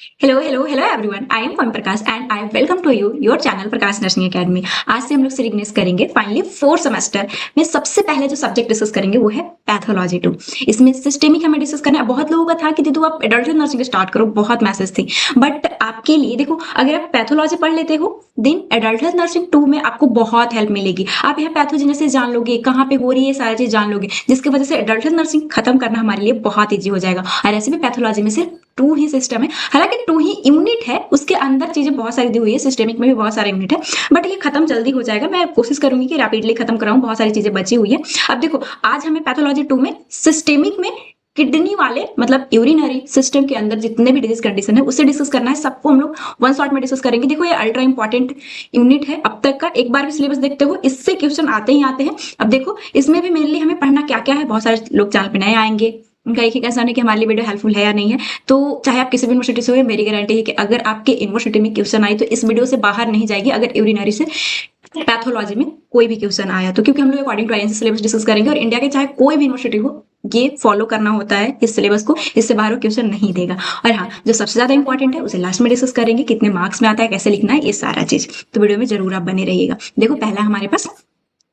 Hello hello hello everyone, I am Pawan Prakash and I welcome to you your channel Prakash nursing academy. आज से हम लोग series करेंगे finally 4th semester में सबसे पहले जो सब्जेक्ट डिस्कस करेंगे वो है पैथोलॉजी 2। इसमें सिस्टेमिक हमें डिस्कस करना है। बहुत लोगों का था कि दीदी आप एडल्ट नर्सिंग स्टार्ट करो, बहुत मैसेज थी, बट आपके लिए देखो, अगर आप पैथोलॉजी पढ़ लेते हो देन एडल्ट नर्सिंग 2 में आपको बहुत हेल्प मिलेगी। आप यहाँ पैथोजेनेसिस जान लोगे, कहाँ पे हो रही है सारी चीज जान लोगे, जिसकी वजह से एडल्ट नर्सिंग खत्म करना हमारे लिए बहुत ईजी हो जाएगा। और ऐसे भी पैथोलॉजी में सिर्फ 2 ही सिस्टम है, हालांकि 2 ही यूनिट है, उसके अंदर चीजें बहुत सारी दी हुई है, सिस्टेमिक में भी बहुत सारे यूनिट है, बट ये खत्म जल्दी हो जाएगा। मैं कोशिश करूंगी कि रैपिडली खत्म कराऊं, बहुत सारी चीजें बची हुई है। अब देखो, आज हमें पैथोलॉजी 2 में सिस्टेमिक में किडनी वाले मतलब यूरिनरी सिस्टम के अंदर जितने भी डिजीज कंडीशन है उससे डिस्कस करना है। सबको हम लोग वन शॉट में डिस्कस करेंगे। देखो, ये अल्ट्रा इंपॉर्टेंट यूनिट है अब तक का। एक बार भी सिलेबस देखते हो, इससे क्वेश्चन आते ही आते हैं। अब देखो, इसमें भी मेनली हमें पढ़ना क्या क्या है। बहुत सारे लोग चैनल पे नए आएंगे, उनका एक ही कंसर्न है कि हमारे लिए वीडियो हेल्पफुल है या नहीं है। तो चाहे आप किसी भी यूनिवर्सिटी से हो, मेरी गारंटी है कि अगर आपके यूनिवर्सिटी में क्वेश्चन आई तो इस वीडियो से बाहर नहीं जाएगी अगर यूरिनरी से पैथोलॉजी में कोई भी क्वेश्चन आया तो, क्योंकि हम लोग according to INC syllabus discuss करेंगे और इंडिया के चाहे कोई भी यूनिवर्सिटी हो, ये फॉलो करना होता है इस सिलेबस को, इससे बाहर क्वेश्चन नहीं देगा। और हाँ, जो सबसे ज्यादा इंपॉर्टेंट है उसे लास्ट में डिस्कस करेंगे, कितने मार्क्स में आता है, कैसे लिखना है, ये सारा चीज। तो वीडियो में जरूर आप बने रहिएगा। देखो, पहला हमारे पास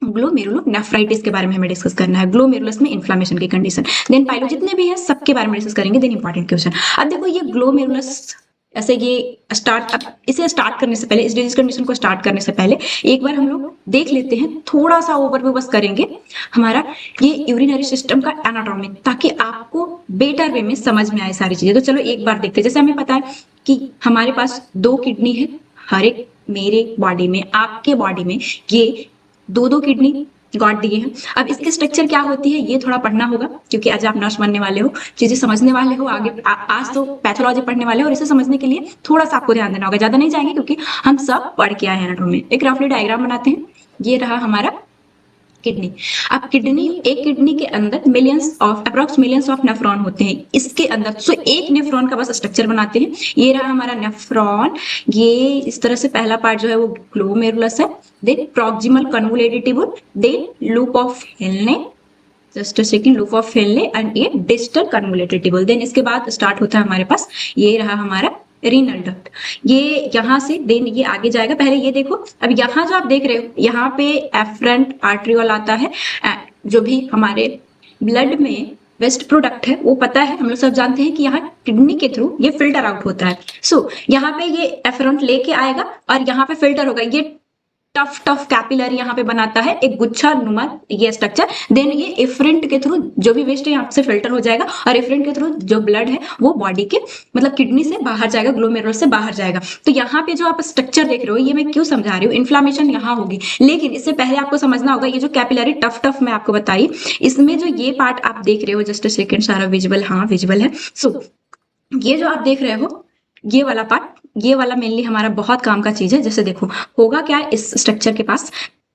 ग्लोमेरुलोनेफ्राइटिस के बारे में हमें डिस्कस करना है, ग्लोमेरुलस में इन्फ्लेमेशन की कंडीशन। देन पाइलो जितने भी है सबके बारे में डिस्कस करेंगे। Then important question. अब देखो, ये ग्लोमेरुलस ऐसे ये स्टार्ट, इसे स्टार्ट करने से पहले, इस डिजीज कंडीशन को स्टार्ट करने से पहले एक बार हम लोग देख लेते हैं, थोड़ा सा ओवरव्यू बस करेंगे हमारा ये यूरिनरी सिस्टम का एनाटॉमी, ताकि आपको बेटर वे में समझ में आए सारी चीजें। तो चलो एक बार देखते हैं। जैसे हमें पता है कि हमारे पास 2 किडनी है, हर एक मेरे बॉडी में, आपके बॉडी में ये 2 किडनी गॉड दिए हैं। अब इसके स्ट्रक्चर क्या होती है ये थोड़ा पढ़ना होगा, क्योंकि आज आप नर्स बनने वाले हो, चीजें समझने वाले हो आगे। आज तो पैथोलॉजी पढ़ने वाले हो और इसे समझने के लिए थोड़ा सा आपको ध्यान देना होगा। ज्यादा नहीं जाएंगे क्योंकि हम सब पढ़ के आए हैं एनाटॉमी। एक रफली डायग्राम बनाते हैं। ये रहा हमारा किडनी। अब किडनी, एक किडनी के अंदर अप्रॉक्स मिलियंस ऑफ नेफ्रॉन होते हैं इसके अंदर। सो एक नेफ्रॉन का बस स्ट्रक्चर बनाते हैं। ये रहा हमारा नेफ्रॉन। ये इस तरह से पहला पार्ट जो है वो ग्लोमेरुलस है, then proximal convoluted tubule, then loop of हेल्ने, just second, loop of हेल्ने, and ये डिस्टल कन्वोल्यूटेड ट्यूब्यूल। देन इसके बाद स्टार्ट होता है हमारे पास, ये रहा हमारा रीनल डक्ट। ये यहाँ से देन ये आगे जाएगा। पहले ये देखो, अब यहाँ जो आप देख रहे हो, यहाँ पे एफरेंट आर्ट्रियोल आता है। जो भी हमारे ब्लड में वेस्ट प्रोडक्ट है वो पता है, हम लोग सब जानते हैं कि यहाँ किडनी के थ्रू ये फिल्टर आउट होता है। सो यहाँ पे ये एफरेंट लेके आएगा और यहाँ पे फिल्टर होगा। ये टफ टफ कैपिलरी यहाँ पे बनाता है, एक गुच्छा नुमा ये स्ट्रक्चर। देन ये एफरेंट के थ्रू जो भी वेस्ट है यहाँ से फिल्टर हो जाएगा और एफरेंट के थ्रू जो ब्लड है वो बॉडी के मतलब किडनी से बाहर जाएगा, ग्लोमेरुलस से बाहर जाएगा। तो यहाँ पे जो आप स्ट्रक्चर देख रहे हो, ये मैं क्यों समझा रही हूँ, इन्फ्लामेशन यहाँ होगी, लेकिन इससे पहले आपको समझना होगा ये जो कैपिलरी टफ टफ मैं आपको बताई, इसमें जो ये पार्ट आप देख रहे हो, जस्ट सेकेंड, सारा विजिबल, हाँ विजिबल है। सो ये जो आप देख रहे हो, ये वाला पार्ट, ये वाला मेनली हमारा बहुत काम का चीज है। जैसे देखो होगा क्या इस स्ट्रक्चर के पास,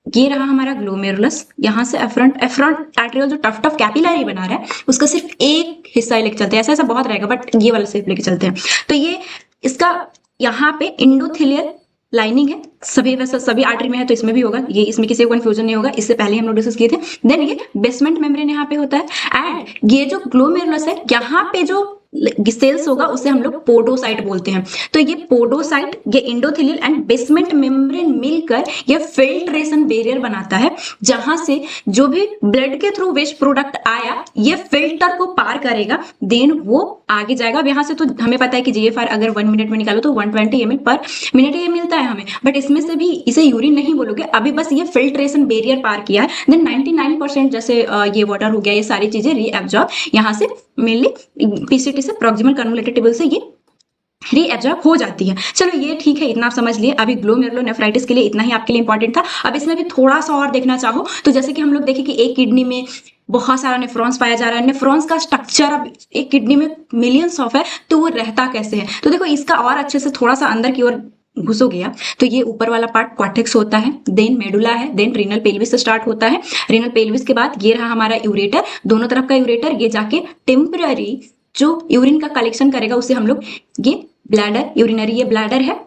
ये रहा हमारा ग्लोमेरुलस, यहाँ से एफरंट आर्टेरियल जो टफ टफ कैपिलरी बना रहा है उसका सिर्फ एक हिस्सा ही लेके चलते हैं। ऐसा ऐसा बहुत रहेगा बट ये वाला सिर्फ लेके चलते हैं। तो ये इसका यहाँ पे इंडोथेलियल लाइनिंग है, सभी वैसे सभी आर्टरी में है तो इसमें भी होगा, ये इसमें किसी को कंफ्यूजन नहीं होगा, इससे पहले हम लोग डिस्कस किए थे। देन ये बेसमेंट मेम्ब्रेन यहाँ पे होता है एंड ये जो ग्लोमेरुलस है यहाँ पे जो सेल्स होगा उसे हम लोग पोडोसाइट बोलते हैं। तो ये पोडोसाइट, ये इंडोथेलियल एंड बेसमेंट मेम्ब्रेन मिलकर ये फिल्ट्रेशन बैरियर बनाता है, जहां से जो भी ब्लड के थ्रू वेस्ट प्रोडक्ट आया ये फिल्टर को पार करेगा, देन वो आगे जाएगा। अब यहाँ से तो हमें पता है कि जीएफआर अगर 1 मिनट में निकालो तो 120 ml पर मिनट ये मिलता है हमें, बट इसमें से भी इसे यूरिन नहीं बोलोगे, अभी बस ये फिल्ट्रेशन बैरियर पार किया है। देन 99% जैसे ये वाटर हो गया, ये सारी चीजें रीएब्जॉर्ब यहाँ से मेनली पीसीटी से, प्रॉक्सिमल कन्वोल्यूटेड ट्यूब्यूल से ये रीएब्जॉर्ब हो जाती है। चलो ये ठीक है, इतना आप समझ लिए। अभी ग्लोमेरुलोनेफ्राइटिस के लिए इतना ही आपके लिए इंपॉर्टेंट था। अब इसमें भी थोड़ा सा और देखना चाहो तो जैसे कि हम लोग देखें कि एक किडनी में बहुत सारा नेफ्रॉन्स पाया जा रहा है, नेफ्रॉन्स का स्ट्रक्चर अब एक किडनी में मिलियंस ऑफ है तो वो रहता कैसे है। तो देखो इसका और अच्छे से थोड़ा सा अंदर की ओर घुसो गया तो ये ऊपर वाला पार्ट कॉर्टेक्स होता है, देन मेडुला है, देन रीनल पेल्विस से स्टार्ट होता है। रीनल पेल्विस के बाद ये रहा हमारा यूरेटर, दोनों तरफ का यूरेटर, ये जाके टेम्पररी जो यूरिन का कलेक्शन करेगा उसे हम लोग, ये ब्लैडर, यूरिनरी ये ब्लैडर है,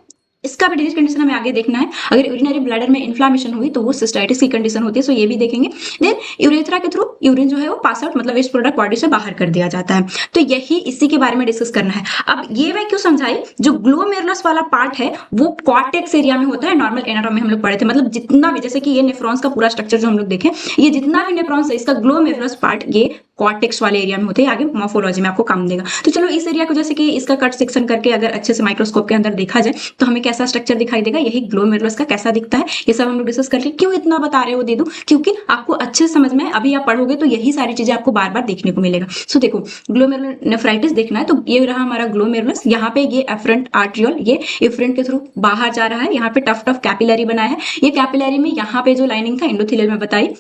इसका भी डिजीज कंडीशन हमें आगे देखना है। अगर यूरिनरी ब्लैडर में इन्फ्लामेशन हुई तो वो सिस्टाइटिस की कंडीशन होती है, सो ये भी देखेंगे। देन यूरेथ्रा के थ्रू यूरिन जो है वो पास आउट, मतलब इस प्रोडक्ट बॉडी से बाहर कर दिया जाता है। तो यही इसी के बारे में डिस्कस करना है। अब ये मैं क्यों समझाई, जो ग्लोमेरुलस वाला पार्ट है वो कॉर्टेक्स एरिया में होता है। नॉर्मल एनाटॉमी में हम लोग पढ़े थे, मतलब जितना भी, जैसे कि ये नेफ्रॉन्स का पूरा स्ट्रक्चर जो हम लोग देखें, ये जितना भी नेफ्रॉन्स है इसका ग्लोमेरुलस पार्ट ये कॉर्टेक्स वाले एरिया में होते हैं। आगे मॉर्फोलॉजी में आपको काम देगा। तो चलो इस एरिया को जैसे कि इसका कट सेक्शन करके अगर अच्छे से माइक्रोस्कोप के अंदर देखा जाए तो हमें कैसा स्ट्रक्चर दिखाई देगा, यही ग्लोमेरुलस का कैसा दिखता है, ये सब हम लोग डिस्कस कर ले। क्यों इतना बता रहे हो दे दूं, क्योंकि आपको अच्छे से समझ में, अभी आप पढ़ोगे तो यही सारी चीजें आपको बार बार देखने को मिलेगा। सो देखो, ग्लोमेरुलर नेफ्राइटिस देखना है तो ये रहा हमारा ग्लोमेरुलस। यहाँ पे ये एफरेंट आर्ट्रियोल, ये एफरेंट के थ्रू बाहर जा रहा है। यहाँ पे टफ टफ कैपिलरी बनाया है। ये कैपिलरी में यहाँ पे जो लाइनिंग था एंडोथेलियल में बताई,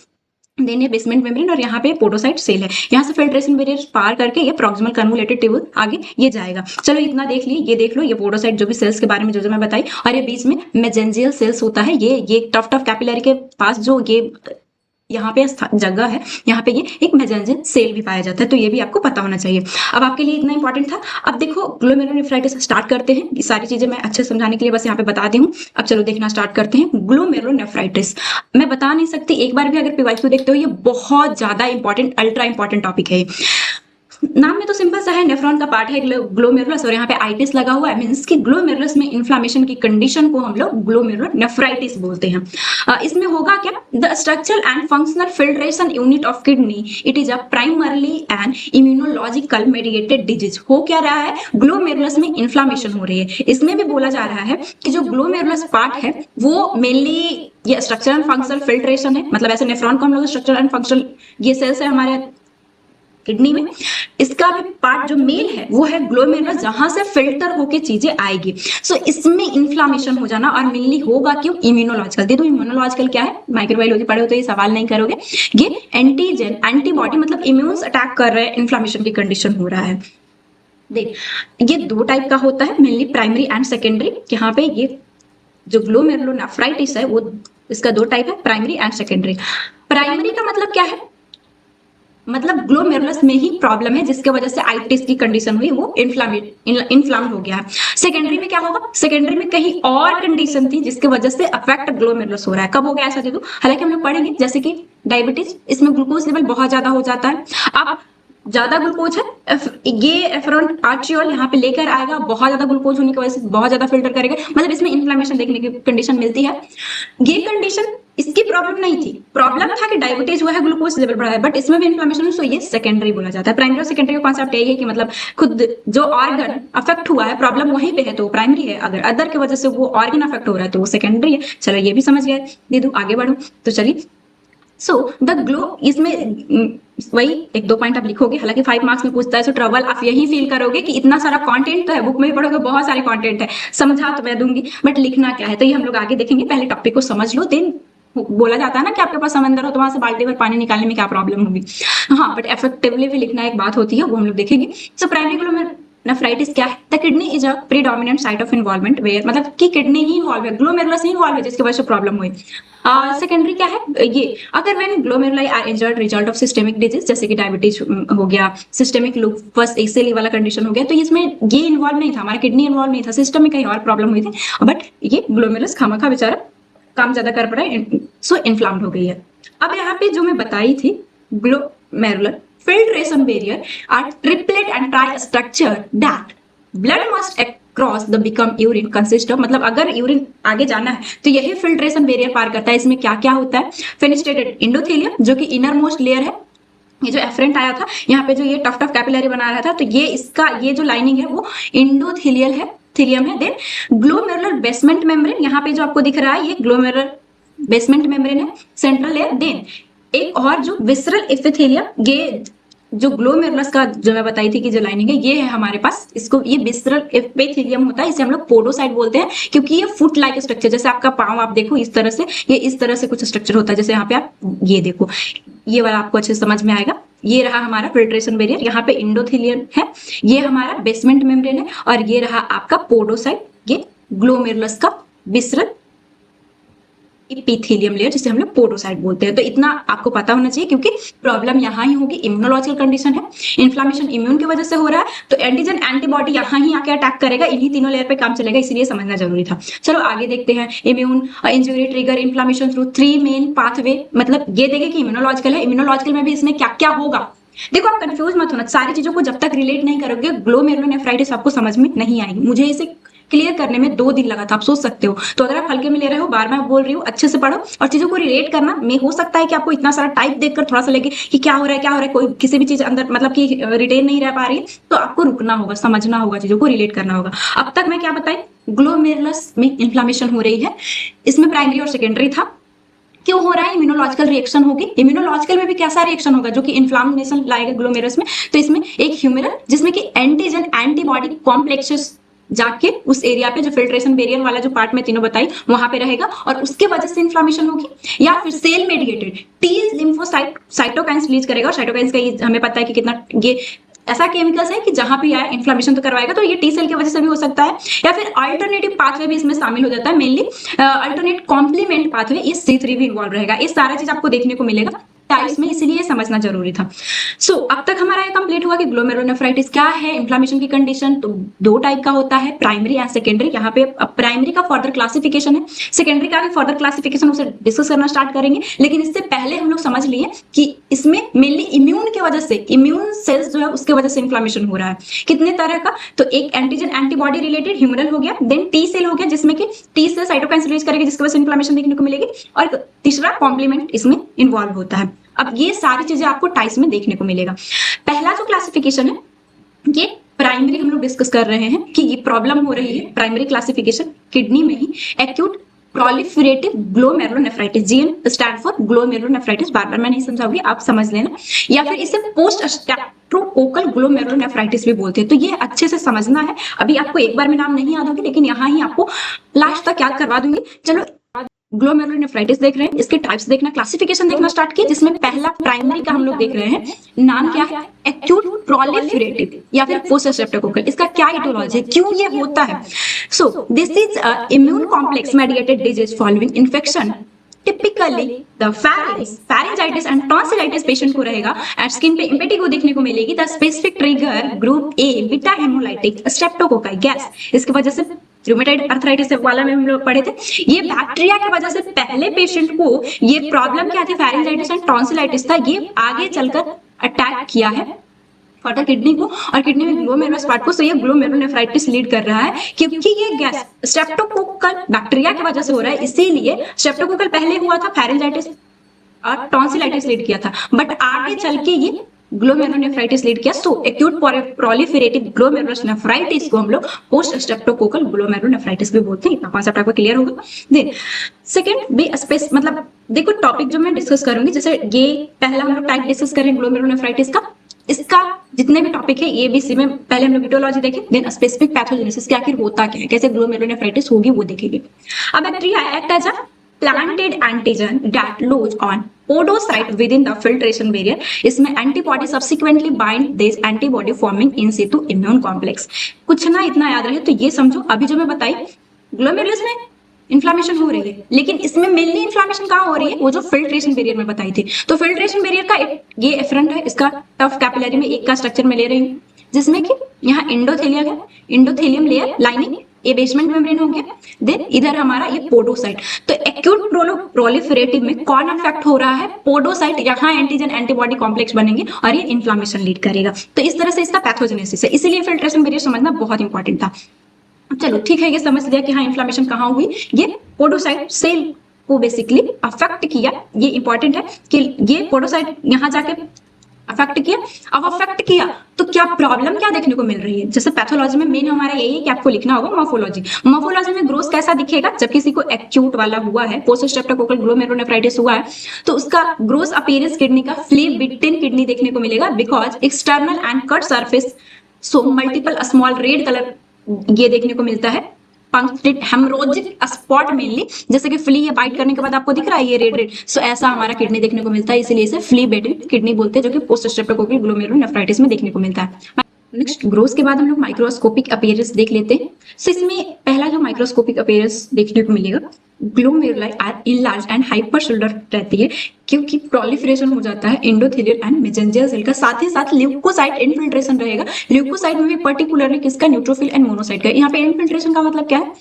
देन ये बेसमेंट मेम्ब्रेन, और यहाँ पे पोडोसाइट सेल है। यहाँ से फिल्ट्रेशन बैरियर पार करके ये प्रॉक्सिमल कन्वोलेटेड ट्यूब्यूल आगे ये जाएगा। चलो इतना देख लिए, ये देख लो, ये पोडोसाइट जो भी सेल्स के बारे में जो मैं बताई, और ये बीच में मेजेंजियल सेल्स होता है। ये टफ टफ कैपिलरी के पास जो ये यहाँ पे जगह है, यहाँ पे ये एक मेजेंजियल सेल भी पाया जाता है। तो ये भी आपको पता होना चाहिए। अब आपके लिए इतना इंपॉर्टेंट था। अब देखो ग्लोमेरुलोनेफ्राइटिस स्टार्ट करते हैं। ये सारी चीजें मैं अच्छे से समझाने के लिए बस यहाँ पे बताती हूँ। अब चलो देखना स्टार्ट करते हैं। ग्लोमेरुलोनेफ्राइटिस मैं बता नहीं सकती, एक बार भी अगर पीवाईक्यू देखते हो, ये बहुत ज्यादा इंपॉर्टेंट, अल्ट्रा इंपॉर्टेंट टॉपिक है। नाम में तो सिंपल सा है, नेफ्रॉन का पार्ट है ग्लोमेरुलस, और यहाँ पे आइटिस लगा हुआ है, मींस कि ग्लोमेरुलस में इन्फ्लामेशन की कंडीशन को हम लोग ग्लोमेरुलोनेफ्राइटिस बोलते हैं। इसमें होगा क्या, the structural and functional filtration unit of kidney, it is a primarily and immunological mediated disease. हो क्या रहा है, ग्लोमेरुलस में इन्फ्लामेशन हो रही है। इसमें भी बोला जा रहा है कि जो ग्लोमेरुलस पार्ट है वो मेनली ये स्ट्रक्चरल एंड फंक्शनल फिल्ट्रेशन है, मतलब ऐसे नेफ्रॉन को हम लोग स्ट्रक्चरल एंड फंक्शनल, ये सेल्स है हमारे किडनी में, इसका भी पार्ट जो मेन है वो है ग्लोमेरुलस, जहां से फिल्टर होके चीजें आएगी। सो इसमें इन्फ्लामेशन हो जाना, और मेनली होगा क्यों, इम्यूनोलॉजिकल। देखो इम्यूनोलॉजिकल क्या है, माइक्रोबायोलॉजी पढ़े हो तो ये सवाल नहीं करोगे। ये एंटीजन, एंटीबॉडी, मतलब इम्यून्स अटैक कर रहे हैं, इन्फ्लामेशन की कंडीशन हो रहा है। देख ये दो टाइप का होता है, मेनली प्राइमरी एंड सेकेंडरी। यहाँ पे ये जो ग्लोमेरुलोनेफ्राइटिस है वो, इसका दो टाइप है, प्राइमरी एंड सेकेंडरी। प्राइमरी का मतलब क्या है, मतलब ग्लोमेरुलस में ही प्रॉब्लम है जिसके वजह से आइटिस की कंडीशन हुई, वो इन्फ्लाम हो गया है। सेकेंडरी में क्या होगा, सेकेंडरी में कहीं और कंडीशन थी जिसकी वजह से अफेक्ट ग्लोमेरुलस हो रहा है। कब हो गया ऐसा दे दो, हालांकि हम लोग पढ़ेंगे, जैसे कि डायबिटीज, इसमें ग्लूकोज लेवल बहुत ज्यादा हो जाता है। अब ज्यादा ग्लूकोज है, ये एफरेंट आर्ट्रियोल यहाँ पे लेकर आएगा, बहुत ज्यादा ग्लूकोज होने की वजह से बहुत ज्यादा फिल्टर करेगा, मतलब इसमें इन्फ्लेमेशन देखने की कंडीशन मिलती है। ये कंडीशन, इसकी प्रॉब्लम नहीं थी, प्रॉब्लम था कि डायबिटीज हुआ है, ग्लूकोज लेवल बढ़ा है, बट इसमें भी इन्फ्लेमेशन, सो ये सेकेंडरी बोला जाता है। प्राइमरी और सेकेंडरी का कॉन्सेप्ट यही है कि मतलब खुद जो ऑर्गन अफेक्ट हुआ है, प्रॉब्लम वहीं पे है तो प्राइमरी है, अगर अदर की वजह से वो ऑर्गन अफेक्ट हो रहा है तो वो सेकेंडरी है। चलो ये भी समझ गए दीदू, आगे बढ़ो तो चलिए। सो द ग्लो, इसमें वही एक दो पॉइंट आप लिखोगे, हालांकि 5 मार्क्स में पूछता है, सो ट्रबल आप यही फील करोगे कि इतना सारा कंटेंट तो है, बुक में भी पढ़ोगे बहुत सारे कंटेंट है, समझा तो मैं दूंगी बट लिखना क्या है, तो ये हम लोग आगे देखेंगे। पहले टॉपिक को समझ लो, देन बोला जाता है ना कि आपके पास समंदर हो तो वहां से बाल्टी भर पानी निकालने में क्या प्रॉब्लम होगी, हाँ, बट इफेक्टिवली भी लिखना एक बात होती है, वो हम लोग देखेंगे। सो प्राइमरी ग्लोमेरुलोनेफ्राइटिस क्या है, the kidney is a predominant site of involvement where, मतलब कि किडनी ही इन्वॉल्व है, ग्लोमेरुलस ही इन्वॉल्व है जिसकी वजह से प्रॉब्लम हुई। सेकेंडरी क्या है, ये अगर when glomeruli are injured result of systemic disease, जैसे कि डायबिटीज हो गया, सिस्टेमिक लूपस एक्सेली वाला कंडीशन हो गया, तो इसमें ये इन्वॉल्व नहीं था, हमारा किडनी इन्वॉल्व नहीं था, सिस्टम में कहीं और प्रॉब्लम हुई थी, बट ये ग्लोमेरुलस खामखा बेचारा काम ज्यादा कर पड़ा है, सो इन्फ्लाम्ड हो गई है। अब यहाँ पे जो मैं बताई थी, glomerular filtration barrier are triplet and tri structure that blood must across the become urine consist of, मतलब अगर यूरिन आगे जाना है तो यही फिल्ट्रेशन बैरियर पार करता है। इसमें क्या क्या होता है, फेनेस्ट्रेटेड एंडोथेलियम जो कि इनर मोस्ट लेयर है, ये जो एफरेंट आया था यहाँ पे जो ये टफ टफ कैपिलरी बना रहा था, तो ये इसका ये जो लाइनिंग है वो एंडोथेलियल है, थीलियम है। देन ग्लोमेरुलर बेसमेंट मेम्ब्रेन, यहाँ पे जो आपको दिख रहा है ये ग्लोमेरुलर बेसमेंट मेम्ब्रेन है, सेंट्रल लेयर। देन एक और जो विसरल एपिथेलियम, ये जो ग्लोमेरुलस का जो मैं बताई थी कि जो लाइनिंग है, ये है हमारे पास, इसको ये विसरल एपिथेलियम होता है, इसे हम लोग पोडोसाइट बोलते हैं, क्योंकि ये फुट लाइक स्ट्रक्चर, जैसे आपका पांव आप देखो इस तरह से, ये इस तरह से कुछ स्ट्रक्चर होता है, जैसे यहाँ पे आप ये देखो, ये वाला आपको अच्छे से समझ में आएगा। ये रहा हमारा फिल्ट्रेशन बैरियर, यहाँ पे एंडोथेलियम है, ये हमारा बेसमेंट मेम्ब्रेन है, और ये रहा आपका पोडोसाइट, ये ग्लोमेरुलस का विसरल इपिथेलियम लेयर, जिसे हम लोग पोडोसाइट बोलते हैं। तो इतना आपको पता होना चाहिए, क्योंकि प्रॉब्लम यहाँ ही होगी, इम्यूनोलॉजिकल कंडीशन है, इन्फ्लामेशन इम्यून की वजह से हो रहा है, तो एंटीजन एंटीबॉडी यहाँ ही आके अटैक करेगा, इन्हीं तीनों लेयर पे काम चलेगा, इसलिए समझना जरूरी था। चलो आगे देखते हैं। Immune injury trigger inflammation through 3 main pathway, मतलब ये देखे कि इम्यूनोलॉजिकल है, इम्यूनोलॉजिकल में भी इसमें क्या क्या होगा। देखो आप कंफ्यूज मत होना, सारी चीजों को जब तक रिलेट नहीं करोगे ग्लोमेरुलोनेफ्राइटिस आपको समझ में नहीं आएगी। मुझे इसे क्लियर करने में 2 दिन लगा था, आप सोच सकते हो। तो अगर आप हल्के में ले रहे हो, बार बार बोल रही हूँ, अच्छे से पढ़ो और चीजों को रिलेट करना में हो सकता है कि आपको इतना सारा टाइप देखकर थोड़ा सा लगे कि क्या हो रहा है क्या हो रहा है, कोई किसी भी चीज अंदर मतलब कि रिटेन नहीं रह पा रही है, तो आपको रुकना होगा, समझना होगा, चीजों को रिलेट करना होगा। अब तक मैं क्या बताई, ग्लोमेरुलस में इन्फ्लामेशन हो रही है, इसमें प्राइमरी और सेकेंडरी था। क्यों हो रहा है, इम्यूनोलॉजिकल रिएक्शन होगी। इम्यूनोलॉजिकल में भी कैसा रिएक्शन होगा जो कि इन्फ्लामेशन लाएगा ग्लोमेरुलस में। तो इसमें एक ह्यूमरल, जिसमें कि एंटीजन एंटीबॉडी कॉम्प्लेक्सेस जाके उस एरिया पे, जो फिल्ट्रेशन बैरियर वाला जो पार्ट में तीनों बताई, वहां पे रहेगा और उसके वजह से इन्फ्लामेशन होगी। या फिर cell mediated T lymphocyte cytokines release करेगा, और साइटोकाइन्स का ये हमें पता है कि कितना ये ऐसा केमिकल्स है कि जहां भी आए इन्फ्लामेशन तो करवाएगा, तो ये टी सेल की वजह से भी हो सकता है। या फिर अल्टरनेटिव पाथवे भी इसमें शामिल हो जाता है, मेनली अल्टरनेट कॉम्प्लीमेंट पाथवे, ये C3 भी इन्वॉल्व रहेगा। ये सारा चीज आपको देखने को मिलेगा टाइप्स में, इसलिए समझना जरूरी था। अब तक हमारा ये कंप्लीट हुआ कि ग्लोमेरुलोनेफ्राइटिस क्या है, इन्फ्लामेशन की कंडीशन। तो 2 टाइप का होता है, प्राइमरी एंड सेकेंडरी। यहाँ पे प्राइमरी का फर्दर क्लासिफिकेशन है, सेकेंडरी का भी फर्दर क्लासिफिकेशन उसे डिस्कस करना स्टार्ट करेंगे। लेकिन इससे पहले हम लोग समझ लिए कि इसमें मेनली इम्यून की वजह से, इम्यून सेल्स जो है उसके वजह से इन्फ्लामेशन हो रहा है। कितने तरह का, तो एक एंटीजन एंटीबॉडी रिलेटेड ह्यूमरल हो गया, देन टी सेल हो गया, जिसमें कि टी सेल साइटोकाइन्स रिलीज करेगी, जिसकी वजह से इन्फ्लामेशन देखने को मिलेगी, और तीसरा कॉम्प्लीमेंट इसमें इन्वॉल्व होता है। अब ये सारी चीजें आपको टाइप्स में देखने को मिलेगा। पहला जो क्लासिफिकेशन है, ये प्राइमरी हम लोग डिस्कस कर रहे हैं कि ये प्रॉब्लम हो रही है। प्राइमरी क्लासिफिकेशन किडनी में ही, acute proliferative glomerulonephritis, GN stand for glomerulonephritis, बार बार मैं नहीं समझाऊंगी, आप समझ लेना। या फिर इसे पोस्ट स्ट्रेप्टोकोकल ग्लोमेरुलोनेफ्राइटिस भी बोलते हैं। तो ये अच्छे से समझना है। अभी आपको एक बार में नाम नहीं याद होगी, लेकिन यहाँ ही आपको लास्ट तक याद करवा दूंगी। चलो ग्लोमेरुलोनेफ्राइटिस देख रहे हैं, इसके टाइप्स देखना, क्लासिफिकेशन देखना स्टार्ट किए, जिसमें पहला प्राइमरी का हम लोग देख रहे हैं, नाम क्या है, एक्यूट प्रोलिफरेटिव या फिर पोस्ट स्ट्रेप्टोकोकल। इसका क्या इटियोलॉजी है, क्यों ये होता है। So this is immune complex mediated disease following infection. Typically the pharyngitis and tonsillitis patient को रहेगा, एंड स्किन पे इम्पेटिगो देखने को मिलेगी। The specific trigger group A beta haemolytic streptococci gas, इसकी वजह से रूमेटाइड अर्थराइटिस वाला में हम लोग पढ़े थे, ये बैक्टीरिया की वजह से पहले पेशेंट को ये प्रॉब्लम क्या थी, pharyngitis एंड टॉन्सिलाइटिस था, ये आगे चलकर अटैक किया है फर्दर किडनी को, और किडनी में ग्लोमेरुलस पार्ट को। सो ये ग्लोमेरुलोनेफ्राइटिस लीड कर रहा है, क्योंकि ये गैस स्ट्रेप्टोकोकल बैक्टीरिया की वजह से हो रहा है। इसीलिए स्ट्रेप्टोकोकल पहले हुआ था, pharyngitis और टॉन्सिलाइटिस लीड किया था, बट आगे चल के ये ग्लोमेरुलोनेफ्राइटिस लीड किया। सो एक्यूट प्रोलिफरेटिव ग्लोमेरुलोनेफ्राइटिस को हम लोग पोस्ट स्ट्रेप्टोकोकल ग्लोमेरुलोनेफ्राइटिस भी बोलते हैं। इतना कॉन्सेप्ट आपको क्लियर होगा। देन सेकंड बी स्पेस, मतलब देखो टॉपिक जो मैं डिस्कस करूंगी, जैसे ये पहला हम लोग टाइप डिस्कस करें ग्लोमेरुलोनेफ्राइटिस का, इसका जितने भी टॉपिक है एबीसी में पहले हम लोग इटियोलॉजी देखें, देन स्पेसिफिक पैथोजेनेसिस, क्या आखिर होता क्या है, कैसे ग्लोमेरुलोनेफ्राइटिस होगी वो देखेंगे। अब bacteria act as a planted antigen that lodge on podocyte within the filtration barrier. इसमें antibody subsequently bind this antibody forming in situ immune complex. कुछ ना इतना याद रहे तो ये समझो, अभी जो मैं बताई ग्लोमेरुलस में इन्फ्लामेशन हो रही है, लेकिन इसमें मेनली इन्फ्लामेशन कहाँ हो रही है, वो जो फिल्ट्रेशन बैरियर में बताई थी। तो फिल्ट्रेशन बैरियर का ये एफरेंट है, इसका टफ कैपिलरी में एक का स्ट्रक्चर में ले रही हूँ, जिसमें कि यहाँ एंडोथेलियम है, एंडोथेलियम लेयर लाइनिंग, ये बेसमेंट मेम्ब्रेन हो गया, देन इधर हमारा ये पोडोसाइट। तो एक्यूट प्रोलिफरेटिव में कौन अफेक्ट हो रहा है, पोडोसाइट, यहाँ एंटीजन एंटीबॉडी कॉम्प्लेक्स बनेंगे और ये इन्फ्लामेशन लीड करेगा। तो इस तरह से इसका पैथोजेनेसिस है, इसीलिए फिल्ट्रेशन बैरियर समझना बहुत इंपॉर्टेंट था। चलो ठीक है, ये समझ लिया कि हाँ इन्फ्लामेशन कहाँ हुई, ये पोडोसाइट सेल को बेसिकली अफेक्ट किया। ये इंपॉर्टेंट है कि ये पोडोसाइट यहाँ जाके अफेक्ट किया। अब अफेक्ट किया तो क्या प्रॉब्लम क्या देखने को मिल रही है, जैसे पैथोलॉजी में मेन हमारा यही है कि आपको लिखना होगा मॉर्फोलॉजी। मॉर्फोलॉजी में ग्रोथ कैसा दिखेगा, जब किसी को एक्यूट वाला हुआ है, पोस्ट स्ट्रेप्टोकोकल ग्लोमेरुलोनेफ्राइटिस हुआ है, तो उसका ग्रोथ अपीयरेंस किडनी का फ्ली बिटिन किडनी देखने को मिलेगा, because external and cut surface so multiple small red colour ये देखने को मिलता है, पंक्टेड हेमोरेजिक स्पॉट मेनली, जैसे कि फ्ली या बाइट करने के बाद आपको दिख रहा है ये रेड रेड, सो ऐसा हमारा किडनी देखने को मिलता है, इसीलिए इसे फ्ली बिटिन किडनी बोलते हैं, जो कि पोस्ट स्ट्रेप्टोकोकल ग्लोमेरुलोनेफ्राइटिस में देखने को मिलता है। नेक्स्ट ग्रोथ के बाद हम लोग माइक्रोस्कोपिक अपीयरेंस देख लेते हैं। सो इसमें पहला जो माइक्रोस्कोपिक अपीयरेंस देखने को मिलेगा, glomeruli are enlarge and hypercellular रहती है, क्योंकि प्रोलिफरेशन हो जाता है एंडोथेलियल एंड मेसेंजियल सेल का, साथ ही साथ ल्यूकोसाइट इन्फिल्ट्रेशन रहेगा। ल्यूकोसाइट में भी पर्टिकुलरली किसका, न्यूट्रोफिल एंड मोनोसाइट का। यहाँ पे इन्फिल्ट्रेशन का मतलब क्या है,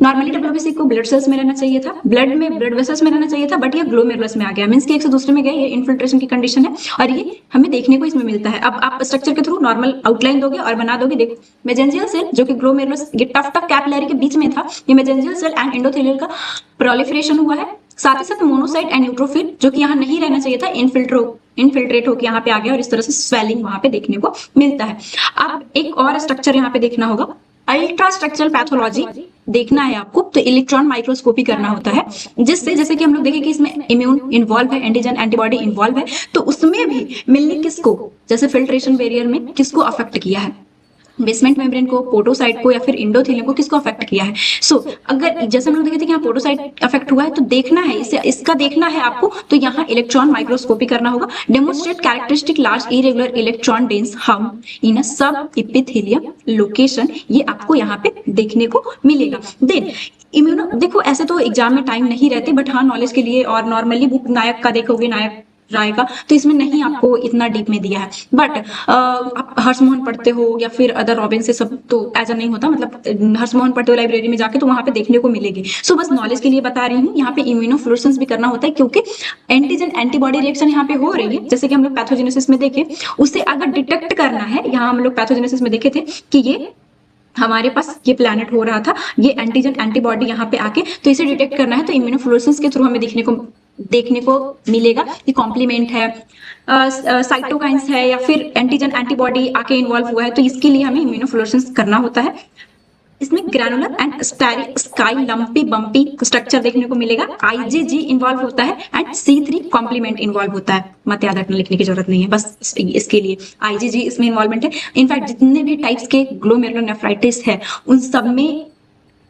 नॉर्मली डब्ल्यूबीसी को ब्लड सेल्स में रहना चाहिए था, ब्लड वेसल्स में रहना चाहिए था, बट ये ग्लोमेरुलस में आ गया, मींस कि एक से दूसरे में गया, ये इन्फिल्ट्रेशन की कंडीशन है और ये हमें देखने को इसमें मिलता है। अब आप स्ट्रक्चर के थ्रू नॉर्मल आउटलाइन दोगे और बना दोगे। देखो मेसेंजियल सेल जो कि ग्लोमेरुलस, ये टफ कैपिलरी के बीच में था, ये मेसेंजियल सेल एंड एंडोथेलियल का प्रोलिफरेशन हुआ है। साथ ही साथ मोनोसाइट एंड न्यूट्रोफिल जो कि यहाँ नहीं रहना चाहिए था, इनफिल्ट्रेट होकर यहाँ पे आ गया और इस तरह से स्वेलिंग वहां पे देखने को मिलता है। अब एक और स्ट्रक्चर यहाँ पे देखना होगा, अल्ट्रा स्ट्रक्चरल पैथोलॉजी देखना है आपको, तो इलेक्ट्रॉन माइक्रोस्कोपी करना होता है, जिससे जैसे कि हम लोग देखें कि इसमें इम्यून इन्वॉल्व है, एंटीजन एंटीबॉडी इन्वॉल्व है, तो उसमें भी मिलने किसको, जैसे फिल्ट्रेशन बैरियर में किसको अफेक्ट किया है, बेसमेंट मेम्ब्रेन को, पोटोसाइट को या फिर इंडोथेलियम को, किसको अफेक्ट किया है। सो अगर जैसे हम लोग देखे थे कि यहाँ पोटोसाइट अफेक्ट हुआ है, तो देखना है इसे, इसका देखना है आपको, तो यहाँ इलेक्ट्रॉन माइक्रोस्कोपी करना होगा। Demonstrate characteristic large irregular electron dense हम इन अ सब एपिथेलियम लोकेशन, ये आपको यहाँ पे देखने को मिलेगा। देन इम्यूनो, देखो ऐसे तो एग्जाम में टाइम नहीं रहते, बट हाँ नॉलेज के लिए, और नॉर्मली बुक नायक का देखोगे, नायक राय का, तो इसमें नहीं आपको इतना डीप में दिया है, बट आप हर्षमोहन पढ़ते हो या फिर अदर रॉबिन से सब, तो ऐसा नहीं होता, मतलब हर्षमोहन पढ़ते हो लाइब्रेरी में जाके, तो वहां पे देखने को मिलेगी। सो बस नॉलेज के लिए बता रही हूँ। यहाँ पे इम्यूनोफ्लोरेसेंस भी करना होता है, क्योंकि एंटीजन एंटीबॉडी रिएक्शन यहाँ पे हो रही है, जैसे कि हम लोग पैथोजेनेसिस में देखे, उसे अगर डिटेक्ट करना है, यहाँ हम लोग पैथोजेनेसिस में देखे थे कि ये हमारे पास ये प्लैनेट हो रहा था, ये एंटीजन एंटीबॉडी यहाँ पे आके, तो इसे डिटेक्ट करना है, तो इम्यूनोफ्लोरेसेंस के थ्रू हमें देखने को मिलेगा कि कॉम्प्लीमेंट है, साइटोकाइंस है, या फिर एंटीजन एंटीबॉडी आके इन्वॉल्व हुआ है, तो इसके लिए हमें इम्यूनोफ्लोरेसेंस करना होता है। इसमें granular and sky lumpy bumpy structure देखने को मिलेगा, आईजीजी इन्वॉल्व होता है एंड C3 कॉम्प्लीमेंट इन्वॉल्व होता है। मत याद रखने, लिखने की जरूरत नहीं है, बस इसके लिए आईजीजी इसमें इन्वॉल्वमेंट है। इनफैक्ट जितने भी टाइप्स के ग्लोमेरुलोनेफ्राइटिस है, उन सब में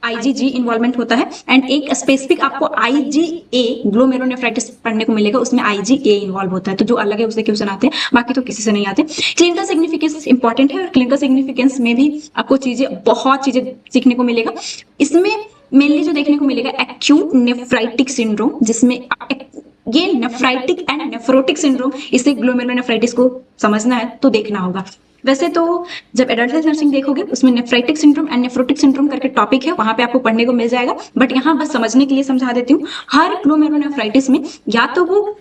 आईजीजी इन्वॉल्वमेंट होता है। एंड एक स्पेसिफिक आपको आईजीए ग्लोमेरुलोनेफ्राइटिस पढ़ने को मिलेगा, उसमें आईजीए इन्वॉल्व होता है, तो जो अलग है उसे क्वेश्चन आते हैं, बाकी तो किसी से नहीं आते। क्लिनिकल सिग्निफिकेंस इंपॉर्टेंट है, और क्लिनिकल सिग्निफिकेंस में भी आपको बहुत चीजें सीखने को मिलेगा। इसमें मेनली जो देखने को मिलेगा, एक्यूट नेफ्राइटिक सिंड्रोम, जिसमें ये नेफ्राइटिक एंड नेफ्रोटिक सिंड्रोम, इसे ग्लोमेरुलोनेफ्राइटिस को समझना है तो देखना होगा। वैसे तो जब एडल्ट नर्सिंग देखोगे, उसमें nephritic syndrome and nephrotic syndrome करके टॉपिक है, वहां पे आपको पढ़ने को मिल जाएगा, बट यहाँ बस समझने के लिए समझा देती हूँ। हर ग्लोमेरुलोनेफ्राइटिस में या तो वो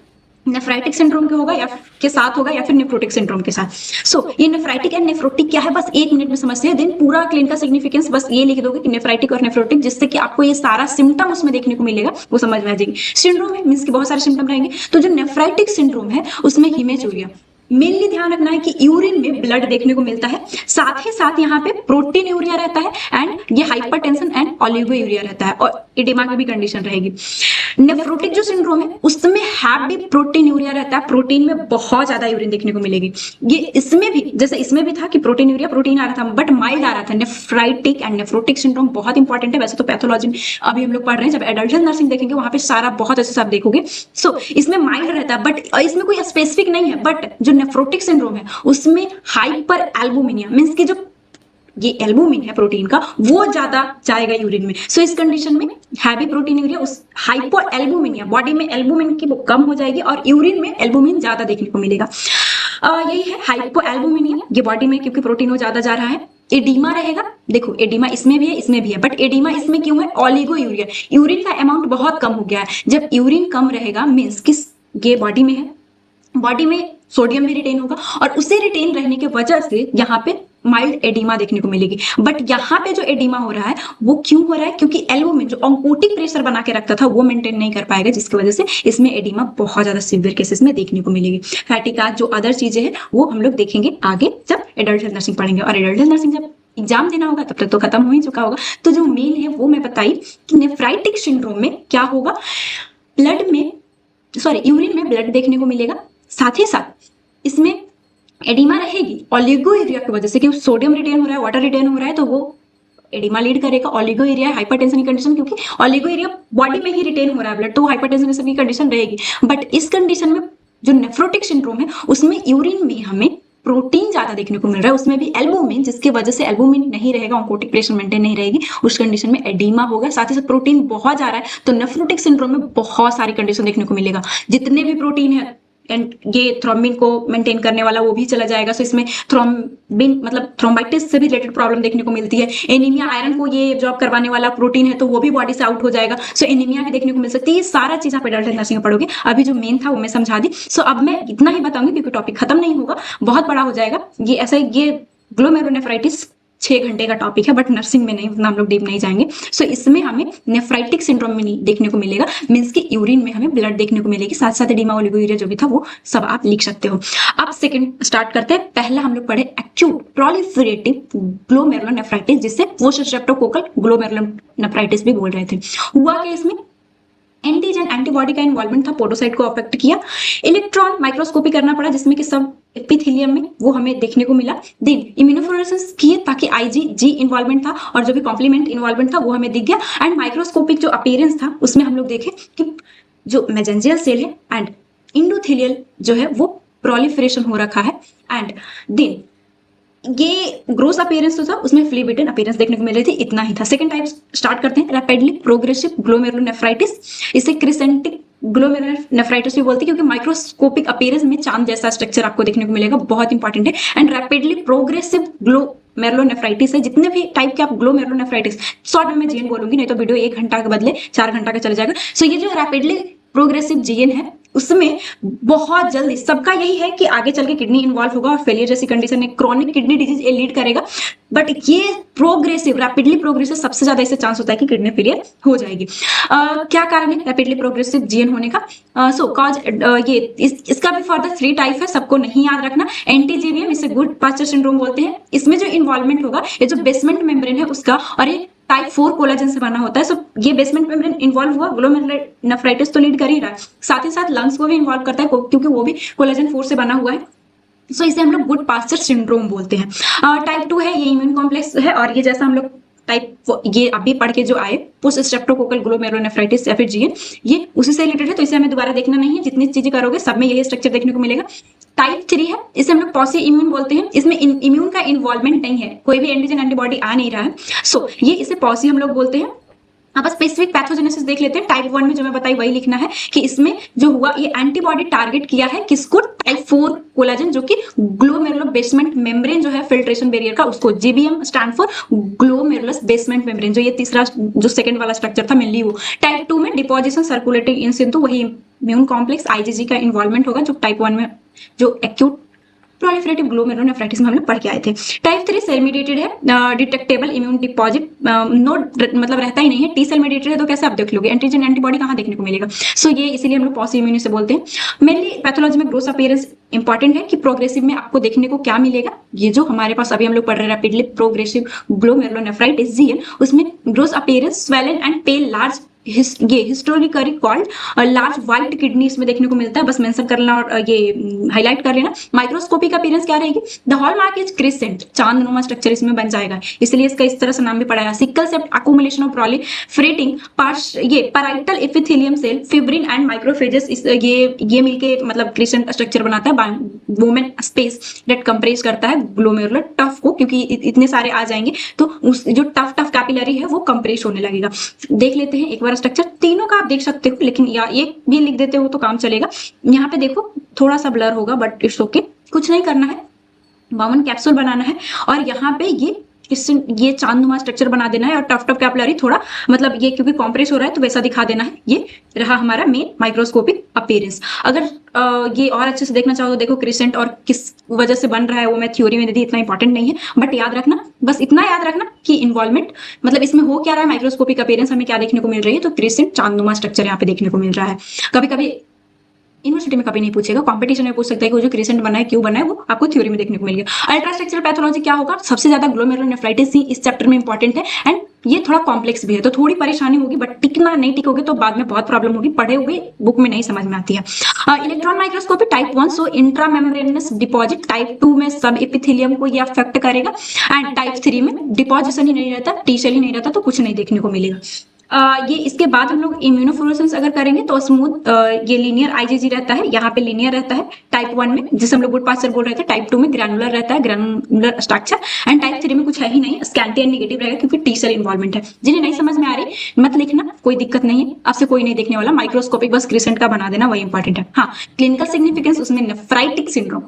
नेफ्राइटिक सिंड्रोम के होगा या के साथ होगा, या फिर नेफ्रोटिक सिंड्रोम के साथ। सो ये नेफ्राइटिक एंड नेफ्रोटिक क्या है, बस 1 मिनट में समझते हैं। देन पूरा क्लिनिकल सिग्निफिकेंस बस ये लिख दोगे कि नेफ्राइटिक और नेफ्रोटिक, जिससे कि आपको ये सारा सिम्टम उसमें देखने को मिलेगा, वो समझ में आ जाएगी। सिंड्रोम है मींस कि बहुत सारे सिम्टम रहेंगे, तो जो नेफ्राइटिक सिंड्रोम है उसमें हीमेचूरिया, मेनली ध्यान रखना है कि यूरिन में ब्लड देखने को मिलता है, साथ ही साथ यहाँ पे प्रोटीन यूरिया रहता है, एंड ये हाइपरटेंशन एंड ओलिगो यूरिया रहता है, और एडिमा की भी कंडीशन रहेगी। नेफ्रोटिक जो सिंड्रोम है उसमें हैवी प्रोटीन यूरिया रहता है, प्रोटीन में बहुत ज्यादा यूरिन देखने को मिलेगी। ये इसमें भी, जैसे इसमें भी था कि प्रोटीन यूरिया, प्रोटीन आ रहा था बट माइल्ड आ रहा था। नेफ्राइटिक एंड नेफ्रोटिक सिंड्रोम बहुत इंपॉर्टेंट है। वैसे तो पैथोलॉजी में अभी हम लोग पढ़ रहे हैं, जब एडल्ट नर्सिंग देखेंगे वहां पे सारा बहुत अच्छे से आप देखोगे। सो इसमें माइल्ड रहता है, बट इसमें कोई स्पेसिफिक नहीं है, बट जो नेफ्रोटिक सिंड्रोम है उसमें हाइपर एल्बुमिनिया, मींस की जो ये एल्बुमिन है प्रोटीन का, वो ज्यादा जाएगा यूरिन में। सो इस कंडीशन में हैवी प्रोटीन यूरिया, उस हाइपो एल्बुमिनिया, बॉडी में एल्बुमिन की वो कम हो जाएगी और यूरिन में एल्बुमिन ज्यादा देखने को मिलेगा। यही है हाइपो एल्बुमिनिया, ये बॉडी में क्योंकि प्रोटीन वो ज्यादा जा रहा है। एडिमा रहेगा, देखो एडिमा इसमें भी है, इसमें भी है, बट एडिमा इसमें क्यों है, ओलिगो यूरिया, यूरिन का अमाउंट बहुत कम हो गया है। जब यूरिन कम रहेगा मीन्स किस, ये बॉडी में है, बॉडी में सोडियम भी रिटेन होगा, और उसे रिटेन रहने की वजह से यहाँ पे माइल्ड एडिमा देखने को मिलेगी। बट यहाँ पे जो एडिमा हो रहा है वो क्यों हो रहा है, क्योंकि एल्बुमिन जो ऑन्कोटिक प्रेशर बना के रखता था वो मेंटेन नहीं कर पाएगा, जिसकी वजह से इसमें एडिमा बहुत ज्यादा सीवियर केसेस में देखने को मिलेगी। फैटी काज, जो अदर चीजें हैं वो हम लोग देखेंगे आगे जब एडल्ट हेल्थ नर्सिंग पढ़ेंगे, और एडल्ट हेल्थ नर्सिंग जब एग्जाम देना होगा तब तक तो खत्म हो ही चुका होगा। तो जो मेन है वो मैं बताई कि नेफ्राइटिक सिंड्रोम में क्या होगा, ब्लड में, सॉरी यूरिन में ब्लड देखने को मिलेगा, साथ ही साथ इसमें एडिमा रहेगी ओलिगो यूरिया की वजह से, क्योंकि सोडियम रिटेन हो रहा है, वाटर रिटेन हो रहा है, तो वो एडिमा लीड करेगा। ओलिगो यूरिया हाइपरटेंशन की कंडीशन, क्योंकि ओलिगो यूरिया बॉडी में ही रिटेन हो रहा है ब्लड, तो हाइपरटेंशन की कंडीशन रहेगी। बट इस कंडीशन में जो नेफ्रोटिक सिंड्रोम है उसमें यूरिन में हमें प्रोटीन ज्यादा देखने को मिल रहा है, उसमें भी एल्बुमिन, जिसकी वजह से एल्बुमिन नहीं रहेगा, ऑन्कोटिक प्रेशर मेंटेन नहीं रहेगी, उस कंडीशन में एडीमा होगा। साथ ही साथ प्रोटीन बहुत जा रहा है तो नेफ्रोटिक सिंड्रोम में बहुत सारी कंडीशन देखने को मिलेगा। जितने भी प्रोटीन है एंड ये थ्रोम्बिन को मेंटेन करने वाला वो भी चला जाएगा। सो इसमें थ्रोम्बिन मतलब थ्रोम्बाइटिस से भी रिलेटेड प्रॉब्लम देखने को मिलती है। एनीमिया, आयरन को ये एब्जॉर्ब करवाने वाला प्रोटीन है तो वो भी बॉडी से आउट हो जाएगा। सो एनीमिया भी देखने को मिल सकती है। ये सारा चीज आप एडल्ट नर्सिंग में पढ़ोगे। अभी जो मेन था वो मैं समझा दी। सो अब मैं इतना ही बताऊंगी क्योंकि टॉपिक खत्म नहीं होगा, बहुत बड़ा हो जाएगा ये। ऐसा ये ग्लोमेरुलोनेफ्राइटिस 6 घंटे का टॉपिक है, बट नर्सिंग में नहीं, उतना हम लोग डीप नहीं जाएंगे। सो इसमें हमें नेफ्राइटिक सिंड्रोम में नहीं देखने को मिलेगा, मींस की यूरिन में हमें ब्लड देखने को मिलेगी। साथ साथ एडिमा, ओलिगोयूरिया जो भी था वो सब आप लिख सकते हो। अब सेकंड स्टार्ट करते हैं। पहला हम लोग पढ़े एक्यूट प्रोलिफरेटिव ग्लोमेरुलोनेफ्राइटिस, जिससे पोस्ट स्ट्रेप्टोकोकल ग्लोमेरुलोनेफ्राइटिस भी बोल रहे थे। हुआ क्या इसमें? एंटीजन एंटीबॉडी का इन्वॉल्वमेंट था, पोडोसाइट को अफेक्ट किया। इलेक्ट्रॉन माइक्रोस्कोपी करना पड़ा जिसमें कि सब एपिथेलियम में वो हमें देखने को मिला। देन इम्यूनोफ्लोरेसेंस किए ताकि आईजी इन्वॉल्वमेंट था और जो भी कॉम्प्लीमेंट इन्वॉल्वमेंट था वो हमें दिख गया। एंड माइक्रोस्कोपिक जो अपीयरेंस था उसमें हम लोग देखे कि जो मेजेंजियल सेल है एंड इंडोथेलियल जो है वो प्रोलिफरेशन हो रखा है। एंड देन ये ग्रोस अपीयरेंस तो था, उसमें फ्ली बिटन अपीयरेंस देखने को मिल रही थी। इतना ही था। सेकंड टाइप स्टार्ट करते हैं, रैपिडली प्रोग्रेसिव ग्लोमेरुलोनेफ्राइटिस। इसे क्रिसेंटिक ग्लोमेरुलोनेफ्राइटिस भी बोलते हैं क्योंकि माइक्रोस्कोपिक अपीयरेंस में चांद जैसा स्ट्रक्चर आपको देखने को मिलेगा, बहुत इंपॉर्टेंट है। एंड रैपिडली प्रोग्रेसिव ग्लोमेरुलोनेफ्राइटिस है। जितने भी टाइप के आप ग्लोमेरुलोनेफ्राइटिस, शॉर्ट में मैं जीएन बोलूंगी, नहीं तो वीडियो 1 घंटा के बदले 4 घंटा का चला जाएगा। सो ये जो रैपिडली प्रोग्रेसिव जीएन है उसमें बहुत जल्दी, सबका यही है कि आगे चल के किडनी इन्वॉल्व होगा और फेलियर जैसी कंडीशन है, क्रॉनिक किडनी डिजीज ये लीड करेगा। बट ये प्रोग्रेसिव, रैपिडली प्रोग्रेसिव सबसे ज्यादा इससे चांस होता है कि किडनी फेलियर हो जाएगी। क्या कारण है रैपिडली प्रोग्रेसिव जीएन होने का? सो कॉज ये इसका भी फर्दर 3 टाइप है, सबको नहीं याद रखना। एंटीजीबीएम, इसे गुड पास्चर सिंड्रोम बोलते हैं। इसमें जो इन्वॉल्वमेंट होगा, ये जो बेसमेंट मेम्ब्रेन है उसका, और ये टाइप 4 कोलाजन से बना होता है। सो ये बेसमेंट मेम्ब्रेन इन्वॉल्व हुआ, ग्लोमेरुलोनेफ्राइटिस तो लीड कर ही रहा है, साथ ही साथ लंग्स को भी इन्वॉल्व करता है क्योंकि वो भी कोलाजन 4 से बना हुआ है। सो इसे हम लोग गुड पास्चर सिंड्रोम बोलते हैं। टाइप 2 है, ये इम्यून कॉम्प्लेक्स है, और ये जैसा हम लोग टाइप ये अभी पढ़ के जो आए पोस्ट स्ट्रेप्टोकोकल ग्लोमेरुलोनेफ्राइटिस या फिर जीएन, ये उसी से रिलेटेड है, तो इसे हमें दोबारा देखना नहीं है। जितनी चीजें करोगे सब में यही स्ट्रक्चर देखने को मिलेगा। टाइप 3 है, इसे हम लोग पॉसी इम्यून बोलते हैं। इसमें इम्यून का इन्वॉल्वमेंट नहीं है, कोई भी एंटीजन एंटीबॉडी आ नहीं रहा है। सो ये इसे पॉसी हम लोग बोलते हैं। अब स्पेसिफिक पैथोजेनेसिस देख लेते हैं। टाइप 1 में जो मैं बताई वही लिखना है कि इसमें जो हुआ, ये एंटीबॉडी टारगेट किया है किसको? टाइप 4 कोलाजन, जो कि ग्लोमेरुलर बेसमेंट मेम्ब्रेन जो है फिल्ट्रेशन बैरियर का, उसको। GBM stand for glomerulus basement membrane, जो ये तीसरा जो सेकंड वाला स्ट्रक्चर था मेनली वो। टाइप 2 में डिपोजिशन सर्कुलेटिंग इन सिंटू, वही इम्यून कॉम्प्लेक्स आईजीजी का इन्वॉल्वमेंट होगा जो टाइप 1 में जो एक्यूट प्रोलिफरेटिव ग्लोमेरुलोनेफ्राइटिस में हम लोग पढ़ के आए थे। टाइप 3 सेल मीडिएटेड है, डिटेक्टेबल इम्यून डिपॉजिट नो मतलब रहता ही नहीं है। टी सेल मीडिएटेड है तो कैसे आप देख लोगे? एंटीजन एंटीबॉडी कहाँ देखने को मिलेगा? सो ये इसीलिए हम लोग पॉसी इम्यून से बोलते हैं। मेनली पैथोलॉजी में ग्रोस अपीयरेंस इंपॉर्टेंट है कि प्रोग्रेसिव में आपको देखने को क्या मिलेगा। ये जो हमारे पास अभी हम लोग पढ़ रहे हैं रैपिडली प्रोग्रेसिव ग्लोमेरुलोनेफ्राइटिस जीएन, उसमें gross appearance swollen and pale large, ये historically called large white kidney इसमें देखने को मिलता है। बस मेंशन करना और ये हाईलाइट कर लेना। माइक्रोस्कोपिक अपीयरेंस क्या रहेगी? द हॉलमार्क इज क्रिसेंट, चांदनुमा स्ट्रक्चर इसमें बन जाएगा, इसलिए इसका इस तरह से नाम भी पड़ा है। Sickle cell accumulation of proliferating parts, ये parietal epithelium cell, fibrin and macrophages, ये मिलके मतलब क्रिसेंट स्ट्रक्चर बनाता है। वुमेन स्पेस दैट कंप्रेस करता है ग्लोमेरुलर टफ को, क्योंकि इतने सारे आ जाएंगे तो उस जो टफ कैपिलरी है वो कंप्रेस होने लगेगा। देख लेते हैं एक बार स्ट्रक्चर, तीनों का आप देख सकते हो, लेकिन या एक भी लिख देते हो तो काम चलेगा। यहाँ पे देखो थोड़ा सा ब्लर होगा बट इट्स ओके, कुछ नहीं करना है। बाउमन कैप्सूल बनाना है और यहाँ पे ये चांदनुमा स्ट्रक्चर बना देना है और टफ कैपिलरी थोड़ा मतलब ये क्योंकि कॉम्प्रेस हो रहा है तो वैसा दिखा देना है। ये रहा हमारा मेन माइक्रोस्कोपिक अपीयरेंस। अगर ये और अच्छे से देखना चाहो तो देखो क्रिसेंट और किस वजह से बन रहा है वो मैं थ्योरी में दे दी, इतना इंपॉर्टेंट नहीं है। बट याद रखना, बस इतना याद रखना कि इन्वॉल्वमेंट मतलब इसमें हो क्या रहा है, माइक्रोस्कोपिक अपीयरेंस हमें क्या देखने को मिल रही है, तो क्रिसेंट चांदनुमा स्ट्रक्चर यहाँ पे देखने को मिल रहा है। कभी कभी यूनिवर्सिटी में कभी नहीं पूछेगा, कंपटीशन में पूछ सकता है कि वो जो क्रिसेंट बना है क्यों बना है, वो आपको थ्योरी में देखने को मिल गया। अल्ट्रास्ट्रक्चरल पैथोलॉजी क्या होगा? सबसे ज्यादा ग्लोमेरुलोनेफ्राइटिस ही इस चैप्टर में इंपॉर्टेंट है एंड ये थोड़ा कॉम्प्लेक्स भी है, तो थोड़ी परेशानी होगी बट टिकना नहीं टिकोगे तो बाद में बहुत प्रॉब्लम होगी, पढ़े हुए बुक में नहीं समझ में आती है। इलेक्ट्रॉन माइक्रोस्कोपी टाइप 1, सो इंट्रामेम्ब्रेनस डिपॉजिट। टाइप 2 में सब एपिथेलियम को ये अफेक्ट करेगा एंड टाइप 3 में डिपॉजिशन ही नहीं रहता, टी सेल ही नहीं रहता, तो कुछ नहीं देखने को मिलेगा। ये इसके बाद हम लोग इम्यूनोफ्लोरेसेंस अगर करेंगे तो स्मूथ ये लीनियर आईजीजी रहता है, यहाँ पे लीनियर रहता है टाइप 1 में, जिसे हम लोग गुड पास्चर बोल रहे थे। टाइप 2 में ग्रैनुलर रहता है, ग्रैनुलर स्ट्रक्चर। एंड टाइप 3 में कुछ है ही नहीं, स्कैंटी एंड नेगेटिव रहेगा क्योंकि टी सेल इन्वॉल्वमेंट है। जिन्हें नहीं समझ में आ रही मत लिखना, कोई दिक्कत नहीं है, आपसे कोई नहीं देखने वाला। माइक्रोस्कोपिक बस क्रिसेंट का बना देना, वही इंपॉर्टेंट है। हाँ, क्लिनिकल सिग्निफिकेंस उसमें नेफ्राइटिक सिंड्रोम,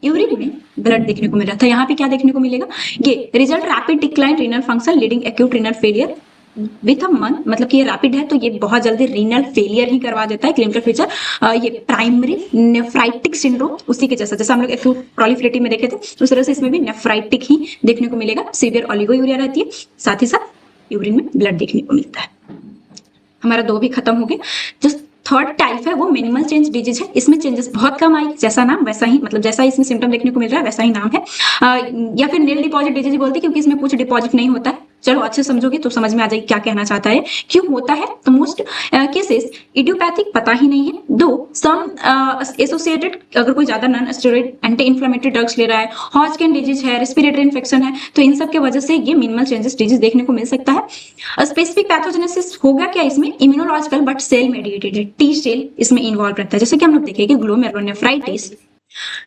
यूरिन में ब्लड देखने को मिल रहा था। यहाँ पे क्या देखने को मिलेगा, ये result rapid decline renal function leading acute renal failure with a month, मतलब कि ये रैपिड है तो ये बहुत जल्दी रीनल फेलियर ही करवा देता है। क्लिनिकल फीचर ये प्राइमरी नेफ्राइटिक सिंड्रोम, उसी के जैसा हम लोग एक्यूट प्रोलिफरेटिव में देखे थे उस तरह से इसमें भी नेफ्राइटिक ही देखने को मिलेगा। सीवियर ओलिगोयूरिया रहती है, साथ ही साथ यूरिन में ब्लड देखने को मिलता है। हमारा 2 भी खत्म हो गया। जो थर्ड टाइप है वो मिनिमल चेंज डिजीज है, इसमें चेंजेस बहुत कम आई, जैसा नाम वैसा ही, मतलब जैसा इसमें सिम्टम देखने को मिल रहा है वैसा ही नाम है। या फिर नील डिपॉजिट डिजीज बोलते हैं क्योंकि इसमें कुछ डिपॉजिट नहीं होता है। चलो अच्छे समझोगे तो समझ में आ जाएगी क्या कहना चाहता है। क्यों होता है तो मोस्ट केसेस इडियोपैथिक पता ही नहीं है, दो सम एसोसिएटेड, अगर कोई ज्यादा non steroid anti inflammatory drugs ले रहा है, हॉजकिन डिजीज है, रेस्पिरेटरी इन्फेक्शन है, तो इन सब के वजह से ये मिनिमल चेंजेस डिजीज देखने को मिल सकता है। स्पेसिफिक पैथोजेनेसिस होगा क्या इसमें, इम्यूनोलॉजिकल बट सेल मेडिएटेड है, टी सेल इसमें इन्वॉल्व रहता है। जैसे कि हम लोग देखेंगे ग्लोमेरुलोनेफ्राइटिस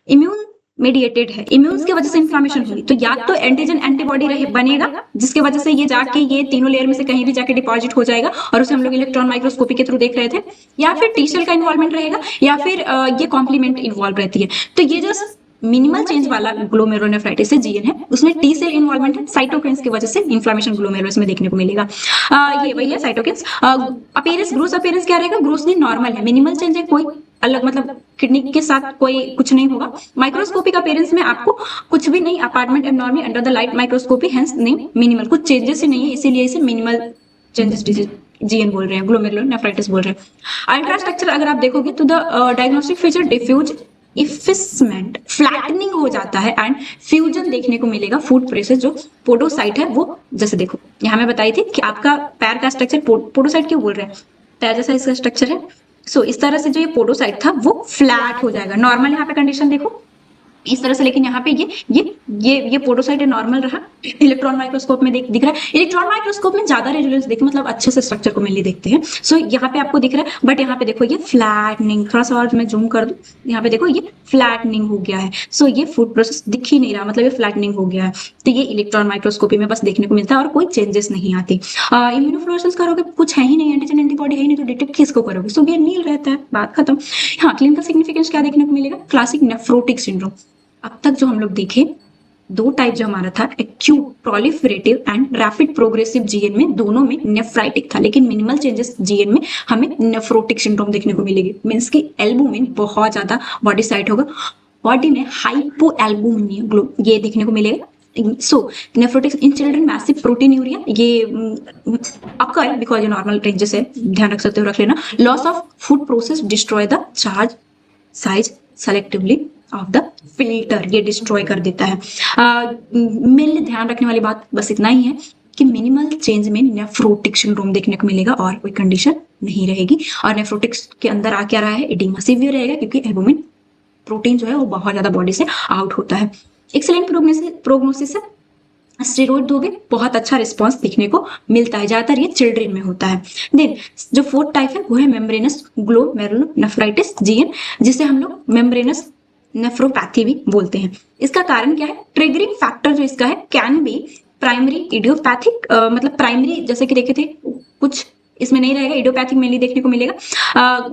इम्यून मेडिएटेड है, इम्यून्स की वजह से इन्फ्लेमेशन होगी, तो या तो एंटीजन एंटीबॉडी रहे बनेगा जिसके वजह से ये जाके ये तीनों लेयर में से कहीं भी जाके डिपॉजिट हो जाएगा, और उसे हम लोग इलेक्ट्रॉन माइक्रोस्कोपी के थ्रू देख रहे थे, या फिर टी सेल का इन्वॉल्वमेंट रहेगा, या फिर ये कॉम्प्लीमेंट इन्वॉल्व रहती है। तो ये जो मिनिमल चेंज वाला ग्लोमेरुलोनेफ्राइटिस है जीएन है, उसमें टी सेल इन्वॉल्वमेंट है, साइटोकिन्स की वजह से इन्फ्लेमेशन ग्लोमेरुलस में देखने को मिलेगा। ये वही है साइटोकिन्स। अपीयरेंस ग्रोस अपीयरेंस क्या रहेगा, ग्रोसली नॉर्मल है, मिनिमल चेंज है, कोई अलग मतलब किडनी के साथ कोई कुछ नहीं होगा। माइक्रोस्कोपिक अपीयरेंस में आपको कुछ भी नहीं, apparent abnormality under the light microscopy, hence नहीं मिनिमल, कुछ चेंजेस ही नहीं है, इसीलिए इसे मिनिमल चेंजेस डिजीज जीएन बोल रहे हैं, ग्लोमेरुलोनेफ्राइटिस बोल रहे हैं। अल्ट्रा स्ट्रक्चर अगर आप देखोगे तो the diagnostic feature diffuse effacement, flattening हो जाता है एंड फ्यूजन देखने को मिलेगा। फुट प्रेशर जो पोडोसाइट है वो, जैसे देखो यहाँ मैं बताई थी कि आपका पैर का स्ट्रक्चर पोडोसाइट क्यों बोल रहे हैं, पैर जैसा इसका स्ट्रक्चर है। सो इस तरह से जो ये पोडोसाइट था वो फ्लैट हो जाएगा। नॉर्मल यहाँ पे कंडीशन देखो इस तरह से, लेकिन यहाँ पे ये पोडोसाइट नॉर्मल रहा। इलेक्ट्रॉन माइक्रोस्कोप में दिख रहा है, इलेक्ट्रॉन माइक्रोस्कोप में ज्यादा रेजोल्यूशन देखते, मतलब अच्छे से स्ट्रक्चर को मेनली देखते हैं। सो यहाँ पे आपको दिख रहा है, बट यहाँ पे देखो ये फ्लैटनिंग, थोड़ा सा और मैं जूम कर दूं, यहाँ पे देखो ये फ्लैटनिंग हो गया है। सो ये फूड प्रोसेस दिख ही नहीं रहा, मतलब ये फ्लैटनिंग हो गया है। तो ये इलेक्ट्रॉन माइक्रोस्कोपी में बस देखने को मिलता है और कोई चेंजेस नहीं आती। इम्यूनोफ्लोरेसेंस करोगे, कुछ है ही नहीं, एंटीजन एंटीबॉडी है ही नहीं, तो डिटेक्ट किसको करोगे, सो ये नील रहता है, बात खत्म। हाँ, क्लिनिकल सिग्निफिकेंस क्या देखने को मिलेगा, क्लासिक नेफ्रोटिक सिंड्रोम। अब तक जो हम लोग देखे 2 टाइप जो हमारा था, acute proliferative and rapid progressive GN में, दोनों में नेफ्राइटिक था, लेकिन मिनिमल चेंजेस जीएन में हमें नेफ्रोटिक सिंड्रोम देखने को मिलेगी। मींस की एल्बुमिन बहुत ज्यादा बॉडी साइट होगा, बॉडी में हाइपो एल्बुमिनिया ये देखने को मिलेगा। So nephrotic in children massive proteinuria, ये अकर बिकॉज ये नॉर्मल रेंजेस है, ध्यान रख सकते हो, रख लेना। Loss of foot process destroy the charge size selectivity of the filter, ये डिस्ट्रॉय कर देता है। मेनली ध्यान रखने वाली बात बस इतना ही है कि मिनिमल चेंज में नेफ्रोटिक सिंड्रोम देखने को मिलेगा और कोई कंडीशन नहीं रहेगी। और नेफ्रोटिक्स के अंदर आ क्या रहा है, एडिमा सीवियर रहेगा क्योंकि एल्बुमिन प्रोटीन जो है वो बहुत ज्यादा बॉडी से आउट होता है। एक्सेलेंट प्रोग्नोसिस है, स्टेरॉइड दोगे बहुत अच्छा रिस्पॉन्स देखने को मिलता है, ज्यादातर ये चिल्ड्रन में होता है। देन जो फोर्थ टाइप है वो है मेम्ब्रेनस ग्लोमेरुलोनेफ्राइटिस जीएन, जिसे हम लोग मेम्ब्रेनस नेफ्रोपैथी भी बोलते हैं। इसका कारण क्या है, ट्रिगरिंग फैक्टर जो इसका है कैन बी प्राइमरी इडियोपैथिक, मतलब प्राइमरी जैसे कि देखे थे कुछ इसमें नहीं रहेगा, इडियोपैथिक मेनली देखने को मिलेगा।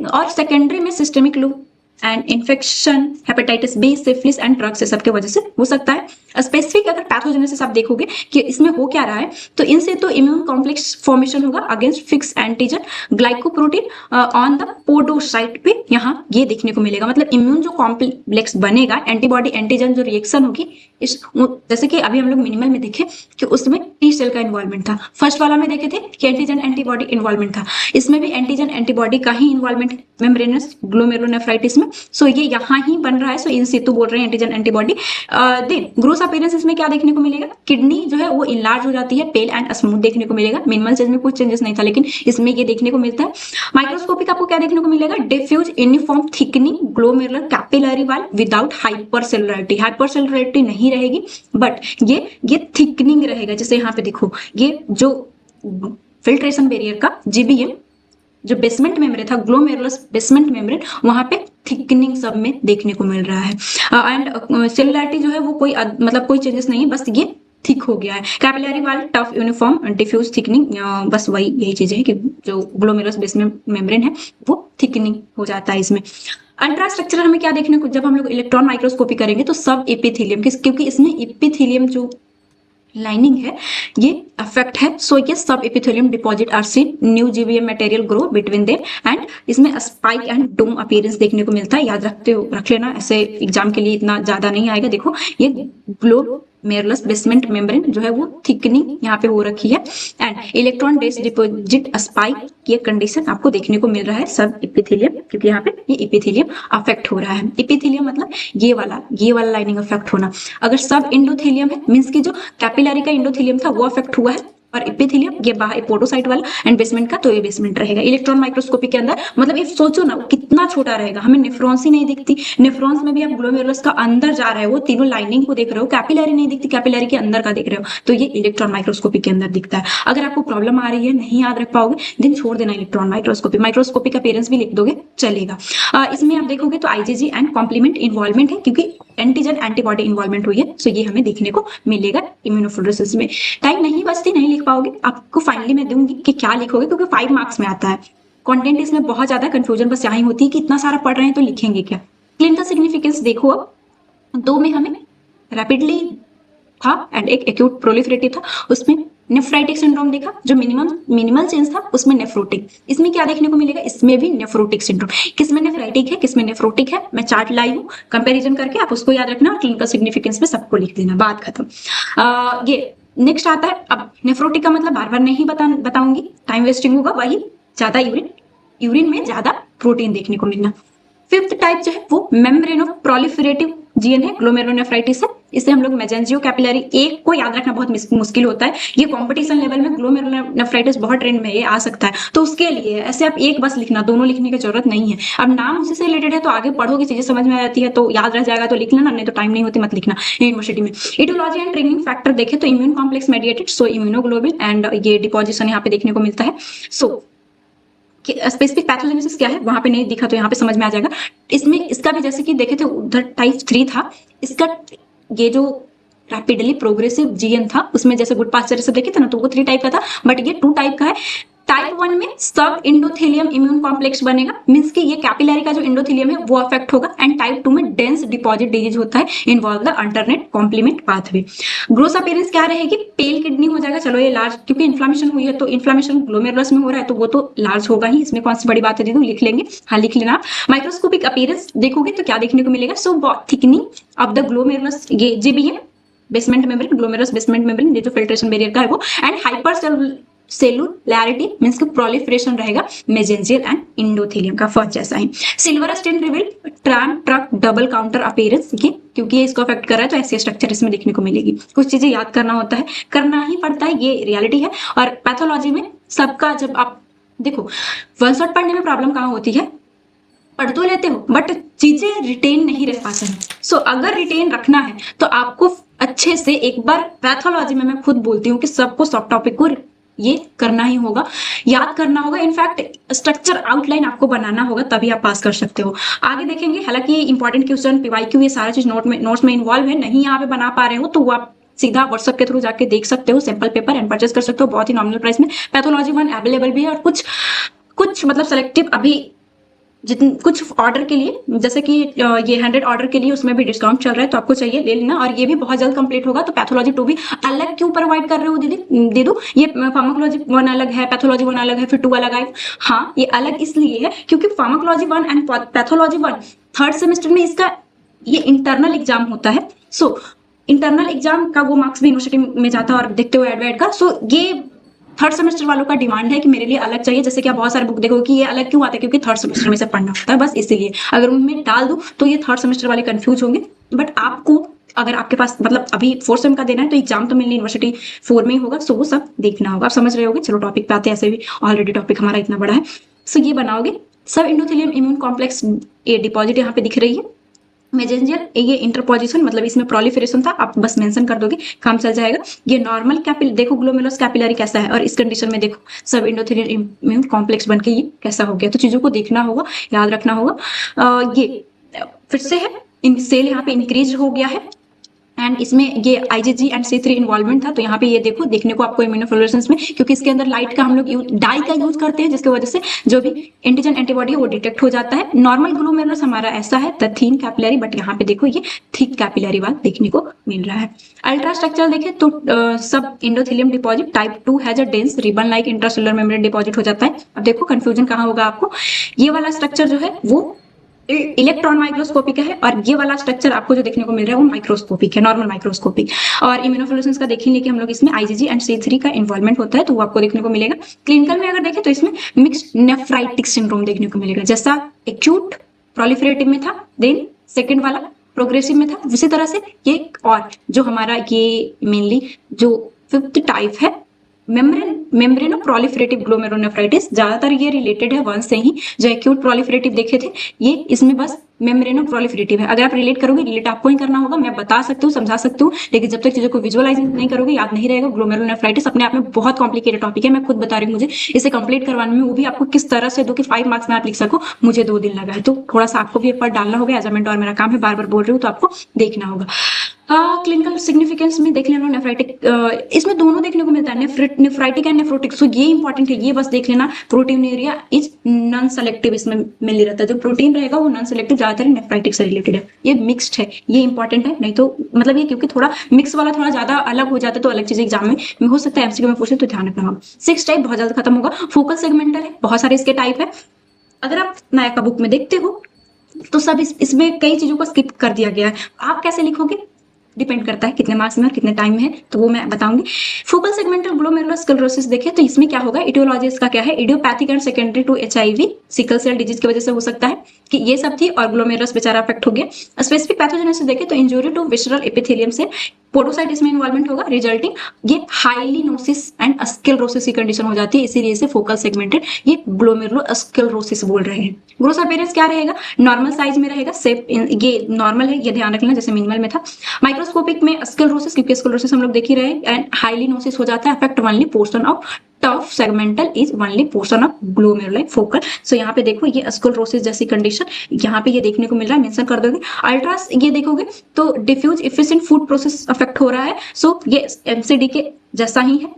और सेकेंडरी में systemic loop and infection, hepatitis B, syphilis and drugs, सब के वजह से हो सकता है। स्पेसिफिक अगर पैथोजेनेसिस आप देखोगे कि इसमें हो क्या रहा है, तो इनसे तो इम्यून कॉम्प्लेक्स फॉर्मेशन होगा against fix antigen glycoprotein on the podocyte पे, यहाँ ये देखने को मिलेगा। मतलब इम्यून जो कॉम्प्लेक्स बनेगा, एंटीबॉडी एंटीजन जो रिएक्शन होगी इस, जैसे कि अभी हम लोग मिनिमल में देखे कि उसमें टी सेल का इन्वॉल्वमेंट था, फर्स्ट वाला में देखे थे कि एंटीजन एंटीबॉडी इन्वॉल्वमेंट था, इसमें भी एंटीजन एंटीबॉडी का ही इन्वॉल्वमेंट है मेम्ब्रेनस ग्लोमेरुलोनेफ्राइटिस में। सो ये यहाँ ही बन रहा है, सो इन सितु बोल रहे हैं antigen antibody. Then gross appearance इसमें क्या देखने को मिलेगा, किडनी जो है वो इनलार्ज हो जाती है, पेल एंड स्मूथ देखने को मिलेगा। मिनिमल चेंज में कुछ चेंजेस नहीं था, लेकिन इसमें ये देखने को मिलता है। माइक्रोस्कोपिक आपको क्या देखने को मिलेगा, diffuse uniform thickening glomerular capillary wall without hypercellularity, hypercellularity नहीं रहेगी, बट ये थिकनिंग रहेगा। जैसे यहाँ पे देखो ये जो फिल्ट्रेशन बैरियर का GBM जो बेसमेंट मेम्ब्रेन था, ग्लोमेरुलस बेसमेंट मेम्ब्रेन, वहां पे थिकनिंग सब में देखने को मिल रहा है। एंड सेलुलैरिटी जो है वो कोई मतलब कोई चेंजेस नहीं है, बस ये थिक हो गया है। कैपिलरी वाल टफ यूनिफॉर्म डिफ्यूज थिकनिंग, बस वही यही चीज है कि जो ग्लोमेरुलस बेसमेंट मेम्ब्रेन है वो थिकनिंग हो जाता है इसमें। अल्ट्रास्ट्रक्चर हमें क्या देखने को, जब हम लोग इलेक्ट्रॉन माइक्रोस्कोपी करेंगे तो सब एपिथेलियम, क्योंकि इसमें एपिथेलियम जो लाइनिंग है ये अफेक्ट है, सो ये सब epithelium deposit are seen, new GBM material grow between them and इसमें स्पाइक एंड डोम अपीयरेंस देखने को मिलता है। याद रख लेना, ऐसे एग्जाम के लिए इतना ज्यादा नहीं आएगा। देखो ये ग्लोमेरुलस बेसमेंट मेम्ब्रेन जो है वो थिकनिंग यहाँ पे हो रखी है and electron dense deposit spike, ये कंडीशन आपको देखने को मिल रहा है सब एपिथेलियम, क्योंकि यहाँ पे ये एपिथेलियम अफेक्ट हो रहा है। एपिथेलियम मतलब ये वाला लाइनिंग अफेक्ट होना। अगर सब एंडोथेलियम है मींस की जो कैपिलरी का एंडोथेलियम था वो अफेक्ट हुआ है, और एपिथेलियम ये बाहर पोडोसाइट वाला एंड बेसमेंट का, तो ये बेसमेंट रहेगा। इलेक्ट्रॉन माइक्रोस्कोपी के अंदर मतलब ये सोचो ना कितना छोटा रहेगा, हमें नेफ्रॉन्स ही नहीं दिखती, नेफ्रॉन्स में भी आप ग्लोमेरुलस का अंदर जा रहे हो, वो तीनों लाइनिंग को देख रहे हो, कैपिलरी नहीं दिखती, कैपिलरी के अंदर का देख रहे हो, तो ये इलेक्ट्रॉन माइक्रोस्कोपी के अंदर दिखता है। अगर आपको प्रॉब्लम आ रही है, नहीं याद रख पाओगे, दिन छोड़ देना इलेक्ट्रॉन माइक्रोस्कोपी का पेरेंट्स भी लिख दोगे चलेगा। इसमें आप देखोगे तो IgG एंड कॉम्प्लीमेंट इन्वॉल्वमेंट है, क्योंकि एंटीजन एंटीबॉडी इन्वॉल्वमेंट हुई है, सो ये हमें देखने को मिलेगा इम्यूनोफ्लोरेसिस में। टाइम नहीं बचती, नहीं लिख पाओगे, आपको फाइनली मैं दूंगी कि क्या लिखोगे, क्योंकि 5 मार्क्स में आता है। कंटेंट इसमें बहुत ज्यादा कंफ्यूजन बस यहाँ होती है कि इतना सारा पढ़ रहे हैं तो लिखेंगे क्या। क्लिनिकल सिग्निफिकेंस देखो, अब 2 में हमें रैपिडली था एंड एक एक्यूट प्रोलिफरेटिव था, उसमें नेफ्राइटिक सिंड्रोम देखा, जो मिनिमल चेंज था उसमें नेफ्रोटिक। इसमें क्या देखने को मिलेगा, इसमें भी नेफ्रोटिक सिंड्रोम। किसमें नेफ्राइटिक है, किसमें नेफ्रोटिक है, मैं चार्ट लाई हूँ, कंपैरिजन करके आप उसको याद रखना और क्लिनिकल सिग्निफिकेंस में सबको लिख देना, बात खत्म। ये नेक्स्ट आता है, अब नेफ्रोटिक का मतलब बार बार नहीं बताऊंगी, टाइम वेस्टिंग होगा। वही ज्यादा यूरिन में ज्यादा प्रोटीन देखने को मिलना। 5th टाइप जो है वो मेम्ब्रेनो प्रोलिफरेटिव GN है, ग्लोमेरुलोनेफ्राइटिस है। इसे हम लोग मेजेंजियो कैपिलरी, एक को याद रखना बहुत मुश्किल होता है, ये कंपटीशन लेवल में ग्लोमेरुलोनेफ्राइटिस बहुत ट्रेंड में ये आ सकता है, तो उसके लिए ऐसे आप एक बस लिखना, दोनों लिखने की जरूरत नहीं है। अब नाम उसी से रिलेटेड है तो आगे पढ़ोगे चीजें समझ में आ जाती है, तो याद रह जाएगा तो लिख लेना, नहीं तो टाइम नहीं होती मत लिखना यूनिवर्सिटी में। इटियोलॉजी एंड ट्रिगिंग फैक्टर देखे तो immune complex mediated, so immunoglobulin and ये डिपोजिशन यहाँ पे देखने को मिलता है। सो स्पेसिफिक पैथोजेनेसिस क्या है वहां पे नहीं दिखा तो यहाँ पे समझ में आ जाएगा। इसमें इसका भी जैसे कि देखे थे उधर टाइप 3 था, इसका ये जो रैपिडली प्रोग्रेसिव GN था उसमें जैसे गुड पास्चर से देखे थे ना, तो वो 3 टाइप का था, बट ये 2 टाइप का है। टाइप 1 में सब एंडोथेलियम इम्यून कॉम्प्लेक्स बनेगा, मींस कि ये कैपिलरी का जो एंडोथेलियम है वो अफेक्ट होगा, एंड टाइप 2 में डेंस डिपॉजिट डिजीज होता है, involve the alternate complement pathway. Gross appearance क्या रहेगी, पेल किडनी हो जाएगा, चलो ये लार्ज, क्योंकि इन्फ्लेमेशन हुई है तो इन्फ्लेमेशन ग्लोमेरुलस में हो रहा है तो वो तो लार्ज होगा ही, इसमें कौन सी बड़ी बात है दीदी, लिख लेंगे, हाँ लिख लेना। माइक्रोस्कोपिक अपीयरेंस देखोगे तो क्या देखने को मिलेगा, so thickening of the glomerulus, ये GBM basement membrane, glomerulus basement membrane, ये जो फिल्ट्रेशन बैरियर का है वो, एंड हाइपर सेलुलैरिटी मींस कि प्रोलिफरेशन रहेगा मेजेंजियल एंड इंडोथेलियम का फर्स्ट जैसा ही। Silver stain reveal tram track double contour appearance, ये क्योंकि ये इसको अफेक्ट कर रहा है तो ऐसी स्ट्रक्चर इसमें देखने को मिलेगी। कुछ चीजें याद करना होता है, करना ही पड़ता है, ये रियलिटी है। और पैथोलॉजी में सबका, जब आप देखो वन शॉट पढ़ने में प्रॉब्लम कहाँ होती है, पढ़ तो लेते हो बट चीजें रिटेन नहीं रह पाते हैं। सो अगर रिटेन रखना है तो आपको अच्छे से एक बार पैथोलॉजी में, मैं खुद बोलती हूँ कि सबको सब टॉपिक को ये करना ही होगा, याद करना होगा, इनफैक्ट स्ट्रक्चर आउटलाइन आपको बनाना होगा, तभी आप पास कर सकते हो। आगे देखेंगे, हालांकि इंपॉर्टेंट क्वेश्चन PYQ ये सारा चीज नोट्स में इन्वॉल्व है, नहीं यहाँ पे बना पा रहे हो तो वो आप सीधा व्हाट्सएप के थ्रू जाके देख सकते हो, सैंपल पेपर एंड परचेस कर सकते हो बहुत ही नॉमिनल प्राइस में। पैथोलॉजी 1 अवेलेबल भी है, और कुछ मतलब सेलेक्टिव अभी जितने कुछ ऑर्डर के लिए, जैसे कि ये 100 ऑर्डर के लिए उसमें भी डिस्काउंट चल रहा है, तो आपको चाहिए ले लेना, और ये भी बहुत जल्द कंप्लीट होगा। तो पैथोलॉजी 2 भी अलग क्यों प्रोवाइड कर रहे हो दीदी, दे दो, ये फार्माकोलॉजी 1 अलग है, पैथोलॉजी 1 अलग है, फिर 2 अलग आएगा। हाँ, ये अलग इसलिए है क्योंकि pharmacology 1 and pathology 1 third semester में इसका ये इंटरनल एग्जाम होता है। सो इंटरनल एग्जाम का वो मार्क्स भी यूनिवर्सिटी में जाता है, और देखते हो एडवाइड का। सो ये थर्ड सेमेस्टर वालों का डिमांड है कि मेरे लिए अलग चाहिए, जैसे कि आप बहुत सारे बुक देखो कि ये अलग क्यों आता है, क्योंकि थर्ड सेमेस्टर में से पढ़ना होता है, बस इसीलिए। अगर उनमें डाल दूं तो ये थर्ड सेमेस्टर वाले कंफ्यूज होंगे, बट आपको अगर आपके पास मतलब अभी 4th सेम का देना है तो एग्जाम तो मेनली यूनिवर्सिटी 4 में ही होगा, सो वो सब देखना होगा। आप समझ रहे होगे, चलो टॉपिक पे आते हैं, ऐसे भी ऑलरेडी टॉपिक हमारा इतना बड़ा है। सो ये बनाओगे, सब एंडोथेलियम इम्यून कॉम्प्लेक्स ये डिपॉजिट यहाँ पे दिख रही है, मेजेंजियल ये इंटरपोजिशन मतलब इसमें प्रोलिफरेशन था, आप बस मेंशन कर दोगे काम चल जाएगा। ये नॉर्मल कैपिल देखो ग्लोमेरुलस कैपिलरी कैसा है और इस कंडीशन में देखो सब एंडोथेलियल इम्यून कॉम्प्लेक्स बन के ये कैसा हो गया। तो चीजों को देखना होगा, याद रखना होगा। ये फिर से है, इन सेल यहाँ पे इंक्रीज हो गया है एंड इसमें ये IgG एंड C3 इन्वॉल्वमेंट था। तो यहाँ पे ये देखो देखने को आपको इम्यूनोफ्लोरेसेंस में, क्योंकि इसके अंदर लाइट का हम लोग डाई का यूज करते हैं, जिसकी वजह से जो भी एंटीजन एंटीबॉडी है वो डिटेक्ट हो जाता है। नॉर्मल ग्लोमेरुलस हमारा ऐसा है द थिन कैपिलरी, बट यहाँ पे देखो ये थिक कैपिलरी वाला देखने को मिल रहा है। अल्ट्रा स्ट्रक्चर देखें तो सब endothelium deposit type 2 has a dense ribbon like intracellular membrane deposit हो जाता है। अब देखो कंफ्यूजन कहाँ होगा आपको, ये वाला स्ट्रक्चर जो है वो इलेक्ट्रॉन माइक्रोस्कोपी का है और ये वाला स्ट्रक्चर आपको जो देखने को मिल रहा है वो माइक्रोस्कोपिक है, नॉर्मल माइक्रोस्कोपिक। और इम्यूनोफ्लोरेसेंस का देखेंगे कि हम लोग इसमें IgG एंड C3 का इन्वॉल्वमेंट होता है, तो वो आपको देखने को मिलेगा। क्लिनिकल में अगर देखें तो इसमें मिक्स्ड नेफ्राइटिक सिंड्रोम देखने को मिलेगा, जैसा एक्यूट प्रोलिफरेटिव में था, देन सेकेंड वाला प्रोग्रेसिव में था, उसी तरह से ये और जो हमारा ये मेनली जो फिफ्थ टाइप है मेम्ब्रेनो प्रोलिफरेटिव ग्लोमेरुलोनेफ्राइटिस, ज्यादातर ये रिलेटेड है वन से ही। जो एक्यूट प्रोलिफरेटिव देखे थे ये इसमें बस मेम्ब्रेनो प्रोलिफरेटिव है। अगर आप रिलेट करोगे, रिलेट आपको ही करना होगा, मैं बता सकती हूँ समझा सकती हूँ, लेकिन जब तक चीजों को विजुअलाइज नहीं करोगे याद नहीं रहेगा। ग्लोमेरुलोनेफ्राइटिस अपने आप में बहुत कॉम्प्लिकेटेड टॉपिक है, मैं खुद बता रही हूँ। मुझे इसे कंप्लीट करवाने में वो भी आपको किस तरह से दो कि 5 मार्क्स में आप लिख सको, मुझे 2 दिन लगा है। तो थोड़ा सा आपको भी एफर्ट डालना होगा, एजमेंट और मेरा काम है, बार बार बोल रही हूँ तो आपको देखना होगा। क्लिनिकल सिग्निफिकेंस में देख लेना नेफ्राइटिक, इसमें दोनों देखने को मिलता है, नेफ्राइटिक एंड नेफ्रोटिक। सो ये इंपॉर्टेंट है, ये बस देख लेना। प्रोटीनेरिया इज नॉन सेलेक्टिव, इसमें मिल रहता है, जो प्रोटीन रहेगा वो नॉन सेलेक्टिव, ज्यादातर नेफ्राइटिक से रिलेटेड है। ये मिक्स्ड है, ये इंपॉर्टेंट है, नहीं तो मतलब ये क्योंकि थोड़ा मिक्स वाला थोड़ा ज्यादा अलग हो जाता है, तो अलग चीज एग्जाम में हो सकता है MCQ में पूछे, तो ध्यान रखना होगा। 6 टाइप बहुत जल्द खत्म होगा। फोकल सेगमेंटल है, बहुत सारे इसके टाइप है। अगर आप नायका बुक में देखते हो तो सब इसमें कई चीजों को स्किप कर दिया गया है। आप कैसे लिखोगे डिपेंड करता है कितने मार्क्स में और कितने टाइम में है, तो वो मैं बताऊंगी। फोकल सेगमेंटल ग्लोमेरुलस स्क्लेरोसिस देखें तो इसमें क्या होगा, इटियोलॉजी इसका क्या है, idiopathic and secondary to HIV sickle cell disease की वजह से हो सकता है कि ये सब थी और ग्लोमेरुलस बेचारा अफेक्ट हो गया। स्पेसिफिक पैथोजेनेसिस देखें तो इंजुरी टू विसरल एपिथेलियम से पोडोसाइट इसमें इन्वॉल्वमेंट होगा, रिजल्टिंग ये हाइलिनोसिस एंड स्क्लेरोसिस की कंडीशन हो जाती है, इसीलिए इसे फोकल सेगमेंटेड ये ग्लोमेरुलोस्क्लेरोसिस बोल रहे हैं। ग्रोस अपीयरेंस क्या रहेगा, नॉर्मल साइज में रहेगा, सेप ये नॉर्मल है, ये ध्यान रखना, जैसे मिनिमल में था। माइक्रोस्कोपिक में स्क्लेरोसिस, क्योंकि स्क्लेरोसिस हम लोग देख ही रहे हैं, एंड हाइलिनोसिस हो जाता है, affect only portion of tuft segmental is only portion of glomeruli focal. So यहाँ पे देखो ये स्क्लेरोसिस जैसी कंडीशन यहाँ पे ये देखने को मिल रहा है, मेंशन कर दोगे। अल्ट्रास ये देखोगे तो diffuse efficient food process affect हो रहा है, सो ये MCD के जैसा ही है,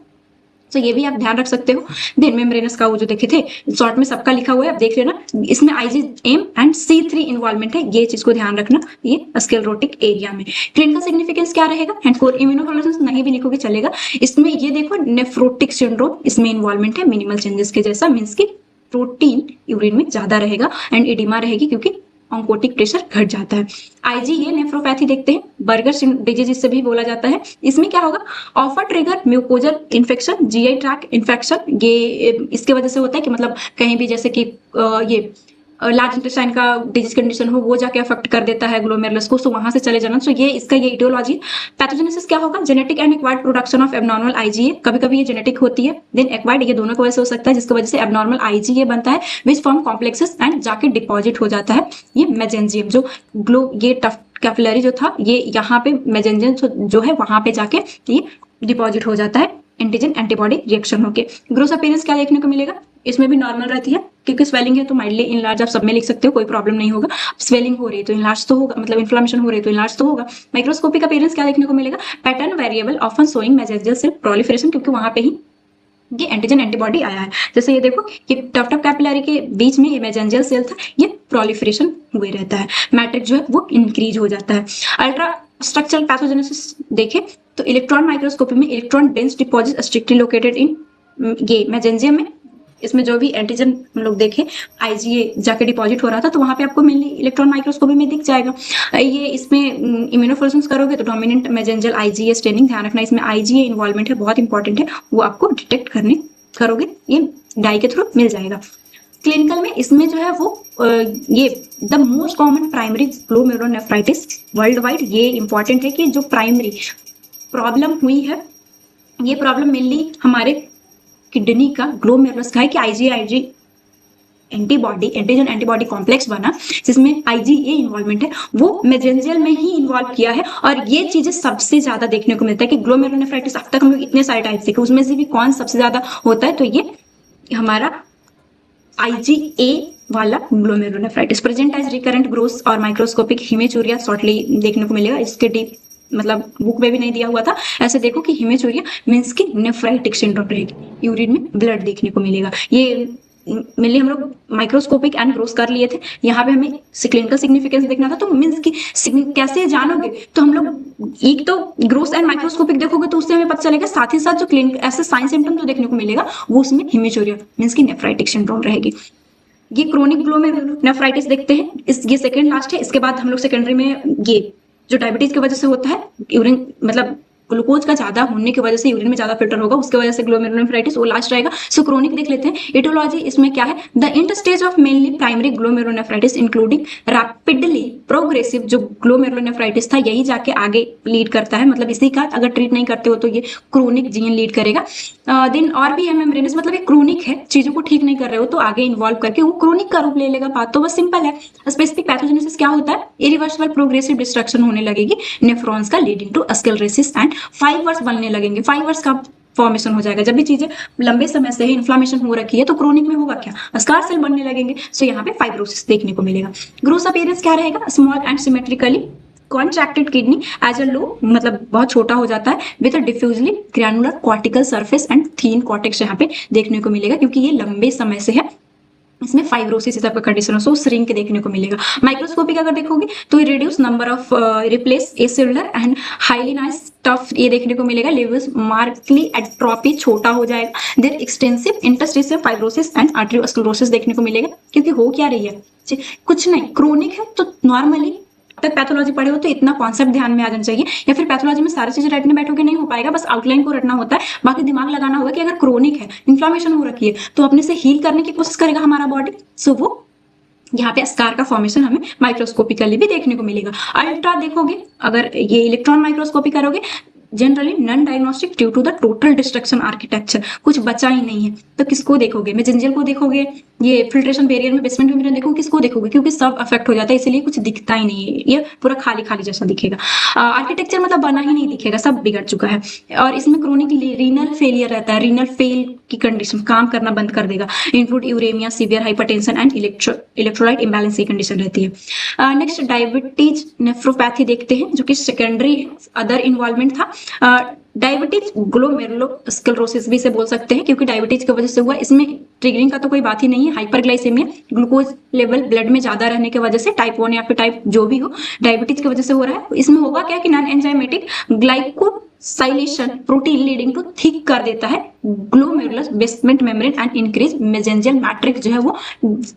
तो ये भी आप ध्यान रख सकते हो। देन मेम्ब्रेनस का वो जो देखे थे शॉर्ट में सबका लिखा हुआ है, आप देख लेना, इसमें IgM एंड C3 इन्वॉल्वमेंट है, ये चीज को ध्यान रखना ये स्क्लेरोटिक एरिया में। क्लिनिकल सिग्निफिकेंस क्या रहेगा, एंड फॉर इम्यूनोफ्लोरेसेंस नहीं भी लिखोगे चलेगा। इसमें ये देखो नेफ्रोटिक सिंड्रोम इसमें इन्वॉल्वमेंट है, मिनिमल चेंजेस के जैसा, मीन्स की प्रोटीन यूरिन में ज्यादा रहेगा एंड एडिमा रहेगी क्योंकि ऑन्कोटिक प्रेशर घट जाता है। IG ये नेफ्रोपैथी देखते हैं, बर्गर डिजीज इससे भी बोला जाता है। इसमें क्या होगा, offer trigger mucosal infection, GI tract infection, ये इसके वजह से होता है कि मतलब कहीं भी जैसे कि ये लार्ज इंटेस्टाइन का डिजीज कंडीशन हो वो जाके अफेक्ट कर देता है ग्लोमेरुलस को, सो वहां से चले जाना। सो ये इसका ये इटियोलॉजी। पैथोजेनेसिस क्या होगा, genetic and acquired production of abnormal IgA, कभी कभी ये जेनेटिक होती है, देन एक्वायर्ड ये दोनों की वजह से हो सकता है, जिसकी वजह से एबनॉर्मल IgA बनता है, विच फॉर्म कॉम्प्लेक्सेस एंड जाके डिपॉजिट हो जाता है ये मेजेंजियम, जो ये टफ कैपिलरी जो था ये यहाँ पे मेजेंजियम जो है वहां पे जाके ये डिपॉजिट हो जाता है एंटीजन एंटीबॉडी रिएक्शन होके। ग्रोस अपीयरेंस क्या देखने को मिलेगा, इसमें भी नॉर्मल रहती है, क्योंकि स्वेलिंग है तो माइल्डली इनलार्ज आप सब में लिख सकते हो, कोई प्रॉब्लम नहीं होगा। स्वेलिंग हो रही है तो इनलार्ज तो होगा, मतलब इन्फ्लेमेशन हो रही है तो इनलार्ज तो होगा। माइक्रोस्कोपिक अपीयरेंस क्या देखने को मिलेगा, pattern variable often showing messenger cell proliferation, क्योंकि वहां पे ही ये एंटीजन एंटीबॉडी आया है। जैसे ये देखो ये टफ कैपिलरी के बीच में ये मेसेंजर सेल था, ये प्रोलिफरेशन हुए रहता है, मैट्रिक्स जो है वो इंक्रीज हो जाता है। अल्ट्रा स्ट्रक्चरल पैथोजेनेसिस देखे तो इलेक्ट्रॉन माइक्रोस्कोपी में electron dense deposit strictly located in ये मेसेंजियम में, इसमें जो भी एंटीजन हम लोग देखे IgA जाके डिपॉजिट हो रहा था, तो वहां पे आपको मेनली इलेक्ट्रॉन माइक्रोस्कोपी में दिख जाएगा। ये इसमें इम्यूनोफ्लोरेसेंस करोगे तो डोमिनेंट मेसेंजर IgA स्टेनिंग, ध्यान रखना इसमें IgA इन्वॉल्वमेंट है, बहुत इंपॉर्टेंट है, वो आपको डिटेक्ट करने करोगे ये डाई के थ्रू मिल जाएगा। क्लिनिकल में इसमें जो है वो ये the most common primary glomerulonephritis world wide, ये इंपॉर्टेंट है कि जो प्राइमरी प्रॉब्लम हुई है ये प्रॉब्लम मेनली हमारे किडनी का ग्लोमेरुलस का है कि IgA antibody antigen antibody complex बना जिसमें आईजीए इन्वॉल्वमेंट है, वो मेसेंजर में ही इन्वॉल्व किया है। और ये चीजें सबसे ज्यादा देखने को मिलता है कि ग्लोमेरुलोनेफ्राइटिस अब तक हम लोग इतने सारे टाइप देखे, उसमें से भी कौन सबसे ज्यादा होता है, तो ये हमारा आईजीए वाला glomerulonephritis present as recurrent gross और माइक्रोस्कोपिक हिमेचूरिया शॉर्टली देखने को मिलेगा। इसके डीप मतलब बुक में भी नहीं दिया हुआ था। ऐसे देखो कि हिमेचूरिया मींस की नेफ्राइटिक सिंड्रोम रहेगी, यूरिन में ब्लड देखने को मिलेगा। ये मेनली हम लोग माइक्रोस्कोपिक एंड ग्रोस कर लिए थे, यहाँ पे हमें क्लिनिकल सिग्निफिकेंस देखना था। तो मींस की कैसे जानोगे, तो हम लोग एक तो ग्रोस एंड माइक्रोस्कोपिक देखोगे तो उससे हमें पता चलेगा, साथ ही साथ जो क्लिनिक ऐसे साइन सिम्टम जो देखने को मिलेगा वो उसमें हिमेचूरिया मींस की नेफ्राइटिक सिंड्रोम रहेगी। ये क्रोनिक ग्लोमेरुलोनेफ्राइटिस देखते हैं, इस ये सेकंड लास्ट है। इसके बाद हम लोग सेकेंडरी में ये जो डायबिटीज की वजह से होता है, यूरिन मतलब ग्लूकोज का ज्यादा होने की वजह से यूरिन में ज्यादा फिल्टर होगा, उसके वजह से ग्लोमेरुलोनेफ्राइटिस वो लास्ट रहेगा। सो क्रोनिक देख लेते हैं। एटियोलॉजी इसमें क्या है, the end stage of mainly primary glomerulonephritis including rapidly progressive जो ग्लोमेरुलोनेफ्राइटिस था यही जाके आगे लीड करता है, मतलब इसी का अगर ट्रीट नहीं करते हो तो ये क्रोनिक जीन लीड करेगा। देन और भी है मेम्ब्रेनस, मतलब ये क्रोनिक है, चीजों को ठीक नहीं कर रहे हो तो आगे इन्वॉल्व करके वो क्रोनिक का रूप ले लेगा। बात तो बस सिंपल है। स्पेसिफिक पैथोजेनेसिस क्या होता है, इरिवर्सिबल प्रोग्रेसिव डिस्ट्रक्शन होने लगेगी नेफ्रॉन्स का leading to sclerosis and fibres बनने लगेंगे। फाइबर्स का फॉर्मेशन हो जाएगा। जब भी चीजें लंबे समय से ही इन्फ्लामेशन हो रखी है तो क्रोनिक में होगा क्या, स्कार सेल बनने लगेंगे। सो यहाँ पे फाइब्रोसिस देखने को मिलेगा। ग्रोस अपीयरेंस क्या रहेगा, small and symmetrically contracted kidney as a low, मतलब बहुत छोटा हो जाता है, with diffusely granular cortical surface and thin cortex यहाँ पे देखने को मिलेगा, क्योंकि ये लंबे समय से है। इसमें फाइब्रोसिस इस का कंडीशन हो श्रिंक देखने को मिलेगा। माइक्रोस्कोपिक अगर देखोगे तो reduce number of replace acellular and hyalinised tuft ये देखने को मिलेगा। लिवर्स मार्कली एट्रोफी छोटा हो जाएगा। There extensive interstitial fibrosis and arteriosclerosis देखने को मिलेगा। क्योंकि हो क्या रही है, कुछ नहीं, क्रोनिक है तो नॉर्मली तक पैथोलॉजी पढ़े हो तो इतना कॉन्सेप्ट ध्यान में आ जाना चाहिए, या फिर पैथोलॉजी में सारी चीजें रटने बैठोगे नहीं हो पाएगा, बस आउटलाइन को रटना होता है। बाकी दिमाग लगाना होगा कि अगर क्रोनिक है, इन्फ्लामेशन हो रखी है, तो अपने से हील करने की कोशिश करेगा हमारा बॉडी। सो वो यहाँ पे स्कार का फॉर्मेशन हमें माइक्रोस्कोपिकली भी देखने को मिलेगा। अल्ट्रा देखोगे, अगर ये इलेक्ट्रॉन माइक्रोस्कोपी करोगे, generally non diagnostic due to the total destruction architecture, कुछ बचा ही नहीं है। तो किसको देखोगे, मेसेंजर को देखोगे, ये फिल्ट्रेशन बैरियर में बेसमेंट मेम्ब्रेन देखोगे, किसको देखोगे, क्योंकि सब अफेक्ट हो जाता है, इसलिए कुछ दिखता ही नहीं है, ये पूरा खाली खाली जैसा दिखेगा। आर्किटेक्चर मतलब बना ही नहीं दिखेगा, सब बिगड़ चुका है। और इसमें क्रोनिक रीनल फेलियर रहता है, रीनल फेल की कंडीशन, काम करना बंद कर देगा। Include uraemia, severe hypertension and electrolyte imbalance की कंडीशन रहती है। नेक्स्ट डायबिटीज नेफ्रोपैथी देखते हैं, जो कि सेकेंडरी अदर इन्वॉल्वमेंट था। डायबिटीज ग्लोमेरुलोस्क्लेरोसिस भी इसे बोल सकते हैं, क्योंकि डायबिटीज की वजह से हुआ। इसमें ट्रिगरिंग का तो कोई बात ही नहीं है। हाइपरग्लाइसेमिया, ग्लूकोज लेवल ब्लड में ज्यादा रहने की वजह से, टाइप 1 या फिर टाइप जो भी हो, डायबिटीज की वजह से हो रहा है। इसमें होगा क्या कि non enzymatic glycosylation protein leading to thick कर देता है glomerulus basement membrane and increase mesangial matrix जो है वो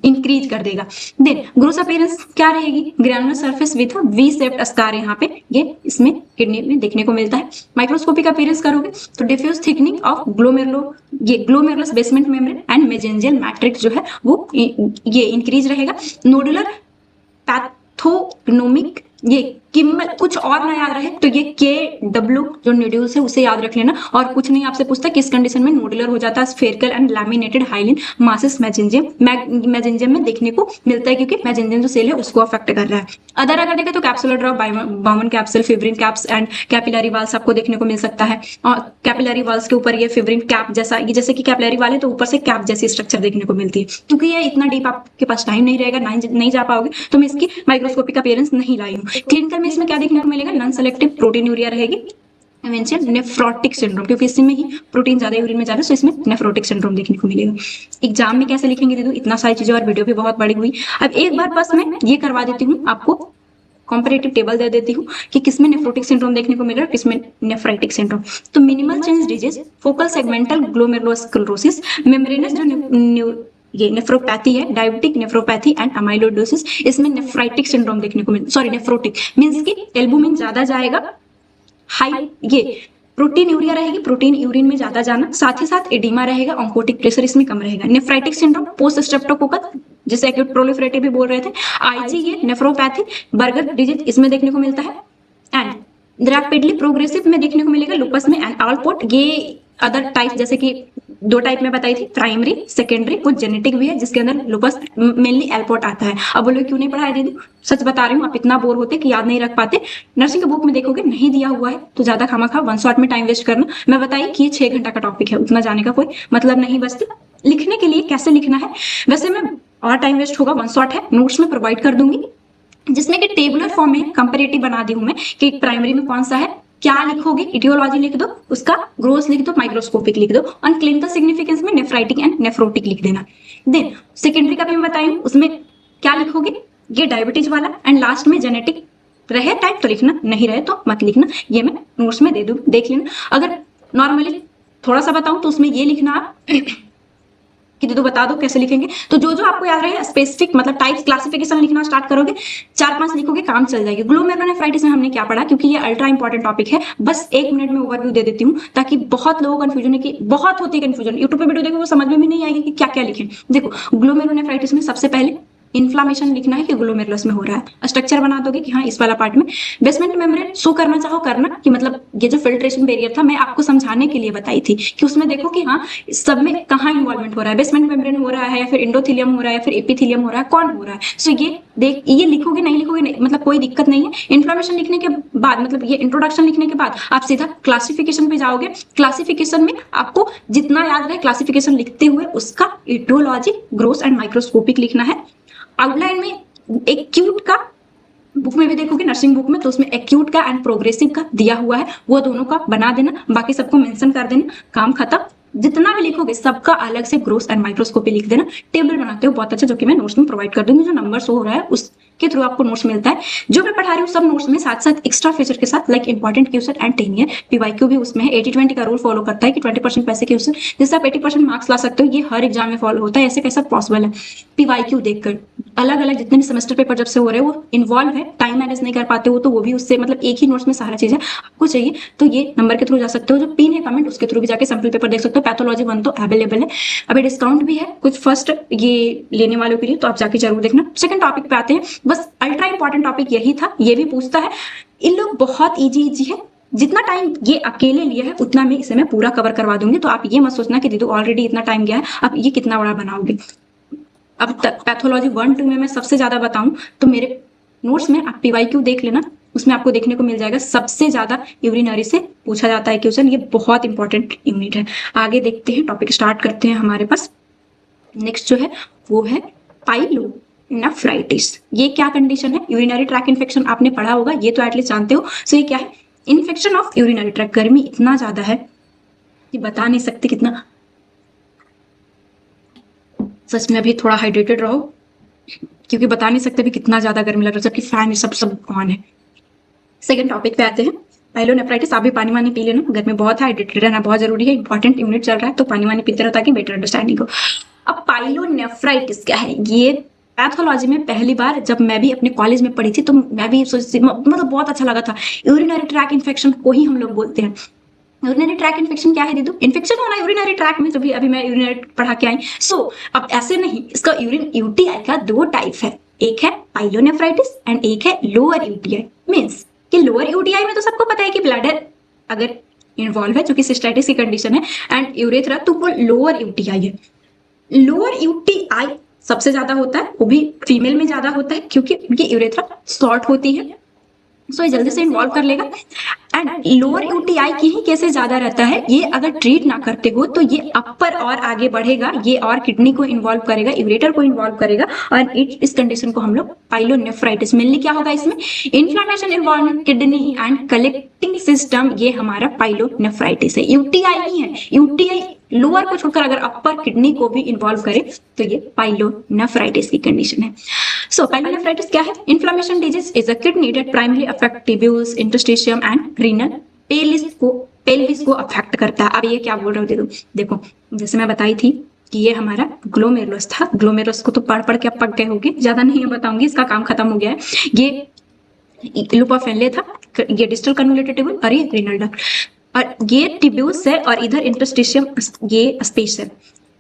इंक्रीज कर देगा। देन ग्रोस अपीयरेंस क्या रहेगी, granular surface with V shaped scar, यहाँ पे ये इसमें किडनी में देखने को मिलता है। माइक्रोस्कोपिक अपीयरेंस करोगे तो diffuse thickening of glomerulus basement membrane and mesangial matrix जो है वो ये इंक्रीज रहेगा। नोडुलर पैथोग्नोमिक, ये किम्मल कुछ और ना याद रहे तो ये KW जो नोड्यूल्स है उसे याद रख लेना। और कुछ नहीं आपसे पूछता किस कंडीशन में नोडुलर हो जाता है, spherical and laminated hyaline masses mesangium में देखने को मिलता है, क्योंकि मेसेंजियम जो सेल है उसको अफेक्ट कर रहा है। अदर अगर देखें तो capsular drop, Bowman capsule, fibrin caps and capillary walls आपको देखने को मिल सकता है। और कैपिलरी वाल्स के ऊपर ये फिब्रिन कैप जैसा, ये जैसे कि कैपिलरी वाल है तो ऊपर से कैप जैसी स्ट्रक्चर देखने को मिलती है। क्योंकि ये इतना डीप आपके पास टाइम नहीं रहेगा, नहीं जा पाओगे, तो मैं इसकी माइक्रोस्कोपिक अपीयरेंस नहीं लाई हूँ। क्लिनिकल में इसमें क्या देखने को मिलेगा, नॉन सेलेक्टिव प्रोटीनूरिया रहेगी, इवेंचुअल नेफ्रोटिक सिंड्रोम, क्योंकि इसमें ही प्रोटीन ज्यादा यूरिन में ज्यादा, सो इसमें नेफ्रोटिक सिंड्रोम देखने को मिलेगा। एग्जाम में कैसे लिखेंगे दीदी, इतना सारी चीजें, और वीडियो भी बहुत बड़ी हुई। अब एक बार बस मैं ये करवा देती हूँ आपको, कॉम्परेटिव टेबल दे देती हूँ कि किसमें नेफ्रोटिक सिंड्रोम देखने को मिल रहा है, किसमें नेफ्राइटिक सिंड्रोम। तो minimal change disease, focal segmental glomerulosclerosis, membranous जो ये नेफ्रोपैथी है, डायबिटिक नेफ्रोपैथी एंड अमाइलोइडोसिस, इसमें नेफ्राइटिक सिंड्रोम देखने को मिल, सॉरी नेफ्रोटिक मींस कि एल्बुमिन ज्यादा जाएगा, हाई ये प्रोटीन यूरिया रहेगी, प्रोटीन यूरिन में ज्यादा जाना, साथ ही साथ एडिमा रहेगा, ऑन्कोटिक प्रेशर इसमें कम रहेगा। नेफ्राइटिक सिंड्रोम पोस्ट स्ट्रेप्टोकोकस, जिसे एक्यूट प्रोलिफरेटिव भी बोल रहे थे, आईजीए नेफ्रोपैथी, बर्गर डिजीज इसमें देखने को मिलता है। एंड रैपिडली प्रोग्रेसिव में देखने को मिलेगा लुपस में एंड आलपोर्ट। ये अदर टाइप जैसे कि दो टाइप में बताई थी, प्राइमरी सेकेंडरी, वो जेनेटिक भी है जिसके अंदर लुपस मेनली एल्पोर्ट आता है। अब बोलो क्यों नहीं पढ़ाया दीदी, सच बता रही हूँ, आप इतना बोर होते कि याद नहीं रख पाते। नर्सिंग के बुक में देखोगे नहीं दिया हुआ है तो ज्यादा खामा वन शॉट में टाइम वेस्ट करना। मैं बताई कि ये 6 घंटा का टॉपिक है, उतना जाने का कोई मतलब नहीं बचती। लिखने के लिए कैसे लिखना है, वैसे मैं और टाइम वेस्ट होगा, वन शॉट है, नोट्स में प्रोवाइड कर दूंगी जिसमें कि टेबुलर फॉर्म में कंपेरेटिव बना दी हूं मैं कि प्राइमरी में कौन सा है, क्या लिखोगे, इटियोलॉजी लिख दो, उसका ग्रोथ लिख दो, माइक्रोस्कोपिक लिख दो, और क्लिनिकल सिग्निफिकेंस में नेफ्राइटिक एंड नेफ्रोटिक लिख देना। देन सेकेंडरी का भी मैं बताई हूं, उसमें क्या लिखोगे, ये डायबिटीज वाला, एंड लास्ट में जेनेटिक रहे टाइप तो लिखना, नहीं रहे तो मत लिखना। ये मैं नोट्स में दे दूं, देख लेना। अगर नॉर्मली थोड़ा सा बताऊं तो उसमें ये लिखना आप कि दीदी बता दो कैसे लिखेंगे, तो जो जो आपको याद रहे स्पेसिफिक मतलब टाइप्स क्लासिफिकेशन लिखना स्टार्ट करोगे, 4-5 लिखोगे, काम चल जाएगी। ग्लोमेरुलोनेफ्राइटिस में हमने क्या पढ़ा, क्योंकि ये अल्ट्रा इंपॉर्टेंट टॉपिक है, बस 1 मिनट में ओवरव्यू दे देती हूँ ताकि बहुत लोगों को कंफ्यूजन है कि बहुत होती है कंफ्यूजन, यूट्यूब पे वीडियो देखो वो समझ में भी नहीं आएगी कि क्या क्या लिखें। देखो ग्लोमेरुलोनेफ्राइटिस में सबसे पहले इन्फ्लामेशन लिखना है कि ग्लोमेरुलस में हो रहा है, स्ट्रक्चर बना दोगे कि हाँ इस वाला पार्ट में। बेसमेंट मेम्ब्रेन शो करना चाहो करना कि मतलब ये जो फिल्ट्रेशन बैरियर था मैं आपको समझाने के लिए बताई थी कि उसमें देखो कि हाँ सब में कहाँ इन्वॉल्वमेंट हो रहा है, बेसमेंट मेम्ब्रेन हो रहा है या फिर एंडोथेलियम हो रहा है या फिर एपिथेलियम हो रहा है, कौन हो रहा है। सो ये देख, ये लिखोगे नहीं लिखोगे नहीं, मतलब कोई दिक्कत नहीं है। इन्फ्लामेशन लिखने के बाद मतलब ये इंट्रोडक्शन लिखने के बाद आप सीधा क्लासिफिकेशन पे जाओगे। क्लासिफिकेशन में आपको जितना याद रहे क्लासिफिकेशन लिखते हुए उसका इटियोलॉजी, ग्रोथ एंड माइक्रोस्कोपिक लिखना है। आउटलाइन में एक्यूट का बुक में भी देखोगे, नर्सिंग बुक में, तो उसमें एक्यूट का एंड प्रोग्रेसिव का दिया हुआ है, वो दोनों का बना देना, बाकी सबको मेंशन कर देना, काम खत्म। जितना भी लिखोगे सबका अलग से ग्रोथ एंड माइक्रोस्कोपी लिख देना। टेबल बनाते हो बहुत अच्छा, जो कि मैं नोट्स में प्रोवाइड कर दूंगी, जो नंबर शो हो रहा है उसके थ्रू आपको नोट्स मिलता है। जो मैं पढ़ा रही हूँ सब नोट्स में साथ साथ एक्स्ट्रा फीचर के साथ, like important question and टेनियर PYQ भी उसमें है। 80-20 का रूल फॉलो करता है कि 20% पैसे क्वेश्चन जिससे आप 80% मार्क्स ला सकते हो, ये हर एग्जाम में फॉलो होता है। ऐसे कैसा पॉसिबल है, पीवाईक्यू देखकर अलग अलग जितने भी सेमेस्टर पेपर जब से हो रहे हैं वो इन्वॉल्व है, टाइम मैनेज नहीं कर पाते हो तो वो भी उससे मतलब एक ही नोट्स में सारा चीज है, आपको चाहिए तो ये नंबर के थ्रू जा सकते हो। जो पिन है कमेंट उसके थ्रू भी जाके सैंपल पेपर देख सकते हो। पैथोलॉजी 1 तो अवेलेबल है, अभी डिस्काउंट भी है कुछ फर्स्ट ये लेने वालों के लिए, तो आप जाके जरूर देखना। सेकंड टॉपिक पे आते हैं, बस अल्ट्रा इंपॉर्टेंट टॉपिक यही था, ये भी पूछता है। इन लोग बहुत इजी है, जितना टाइम ये अकेले लिया है उतना में इसे मैं पूरा कवर करवा दूंगी, तो आप ये मत सोचना कि दीदी ऑलरेडी इतना टाइम गया है अब ये कितना बड़ा बनाओगे। अब पैथोलॉजी 1-2 में मैं सबसे ज्यादा बताऊं तो मेरे नोट्स में आप पीवाईक्यू देख लेना, उसमें आपको देखने को मिल जाएगा सबसे ज्यादा यूरिनरी से पूछा जाता है क्वेश्चन, ये बहुत इंपॉर्टेंट यूनिट है। आगे देखते हैं, टॉपिक स्टार्ट करते हैं। हमारे पास नेक्स्ट जो है वो है पाइलोनेफ्राइटिस। ये क्या कंडीशन है, यूरिनरी ट्रैक इन्फेक्शन आपने पढ़ा होगा, ये तो एटलीस्ट जानते हो। सो ये क्या है, इन्फेक्शन ऑफ यूरिनरी ट्रैक। गर्मी इतना ज्यादा है कि बता नहीं सकते कितना, सच में अभी थोड़ा हाइड्रेटेड रहो क्योंकि बता नहीं सकते भी कितना ज्यादा गर्मी लग रहा है, जबकि फैन सब ऑन है। सेकंड टॉपिक पे आते हैं, पाइलोनेफ्राइटिस। आप भी पानी वानी पी लेना, गर्मी बहुत है, हाइड्रेटेड रहना बहुत जरूरी है, इंपॉर्टेंट यूनिट चल रहा है तो पानी वानी पीते रहो ताकि बेटर अंडरस्टैंडिंग हो। अब पाइलोनेफ्राइटिस क्या है, ये पैथोलॉजी में पहली बार जब मैं भी अपने कॉलेज में पढ़ी थी तो मैं भी सोचती मतलब बहुत अच्छा लगा था। यूरिनरी ट्रैक इन्फेक्शन को ही हम लोग बोलते हैं। यूरिनरी ट्रैक इन्फेक्शन क्या है दीदू, इन्फेक्शन होना यूरिनरी ट्रैक में, जो भी अभी मैं यूरिनरी पढ़ा के आई। सो अब ऐसे नहीं, इसका यूटीआई का 2 टाइप है, एक है पाइलोनेफ्राइटिस एंड एक है लोअर यूटीआई। मींस कि लोअर यूटीआई में तो सबको पता है कि ब्लैडर अगर इन्वॉल्व है जो कि सिस्टाइटिस की कंडीशन है, एंड यूरेथ्रा तो वो लोअर यूटीआई है। लोअर यूटीआई सबसे ज्यादा होता है, वो भी फीमेल में ज्यादा होता है क्योंकि उनकी यूरेथ्रा शॉर्ट होती है, सो ये जल्दी से इन्वॉल्व कर लेगा। एंड लोअर यूटीआई की ही केसेस ज्यादा रहता है, ये अगर ट्रीट ना करते हो तो ये अपर और आगे बढ़ेगा, ये और किडनी को इन्वॉल्व करेगा, यूरेटर को इन्वॉल्व करेगा, और इस कंडीशन को हम लोग पाइलोनेफ्राइटिस। मेनली क्या होगा इसमें, inflammation involve kidney and collecting system, ये हमारा पाइलोनेफ्राइटिस है। यूटीआई नहीं है, यूटीआई लोअर को छोड़कर अगर अपर किडनी को भी इन्वॉल्व करे तो ये पाइलोनेफ्राइटिस की कंडीशन है। सो पाइलोनेफ्राइटिस क्या है, inflammation disease is a kidney that primary affect tubules, interstitium and renal pelvis को अफेक्ट करता है। अब ये क्या बोल रहे हो, देखो जैसे मैं बताई थी कि ये हमारा ग्लोमेरुलस था, ग्लोमेरुलस को तो पढ़ के अब पक गए होंगे, ज्यादा नहीं बताऊंगी, इसका काम खत्म हो गया है। ये लूपा फेनले था, ये डिस्टल कन्वोल्यूटेड ट्यूब्यूल और ये रीनल डक्ट, और ये ट्यूब्यूल्स है और इधर इंटरस्टिशियम, ये स्पेस है।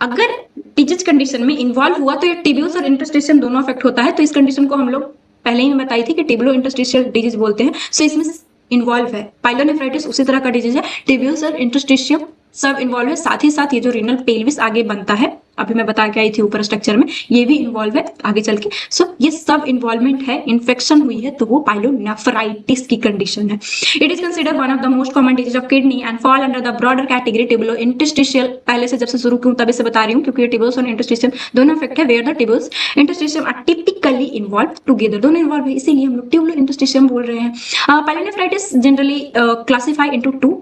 अगर डिजीज कंडीशन में इन्वॉल्व हुआ तो ये ट्यूब्यूल्स और इंटरस्टिशियम दोनों अफेक्ट होता है, तो इस कंडीशन को हम लोग पहले ही मैं बताई थी कि ट्यूबुलो इंटरस्टिशियल डिजीज बोलते हैं। सो इसमें इन्वॉल्व है, पाइलोनेफ्राइटिस उसी तरह का डिजीज है, ट्यूब्यूल्स और इंटरस्टिशियम सब इन्वॉल्व है। साथ ही साथ ये जो रीनल पेल्विस आगे बनता है, अभी मैं बता के आई थी ऊपर स्ट्रक्चर में, ये भी इन्वॉल्व है आगे चल के। सो ये सब इन्वॉल्वमेंट है। इन्फेक्शन हुई है तो वो पाइलोनेफ्राइटिस की कंडीशन है। It is considered one of the most common disease of kidney and fall under the broader category tubulo interstitial. पहले से जब से शुरू करूं तभी से बता रही हूँ, क्योंकि टिबुल्स और इंटरस्टिशियम दोनों इफेक्ट है। Where the tubules interstitium are typically involve together, दोनों इन्वॉल्व है, इसीलिए हम लोग टिबुलो इंटरस्टिशियम बोल रहे हैं। Pyelonephritis generally classify into two.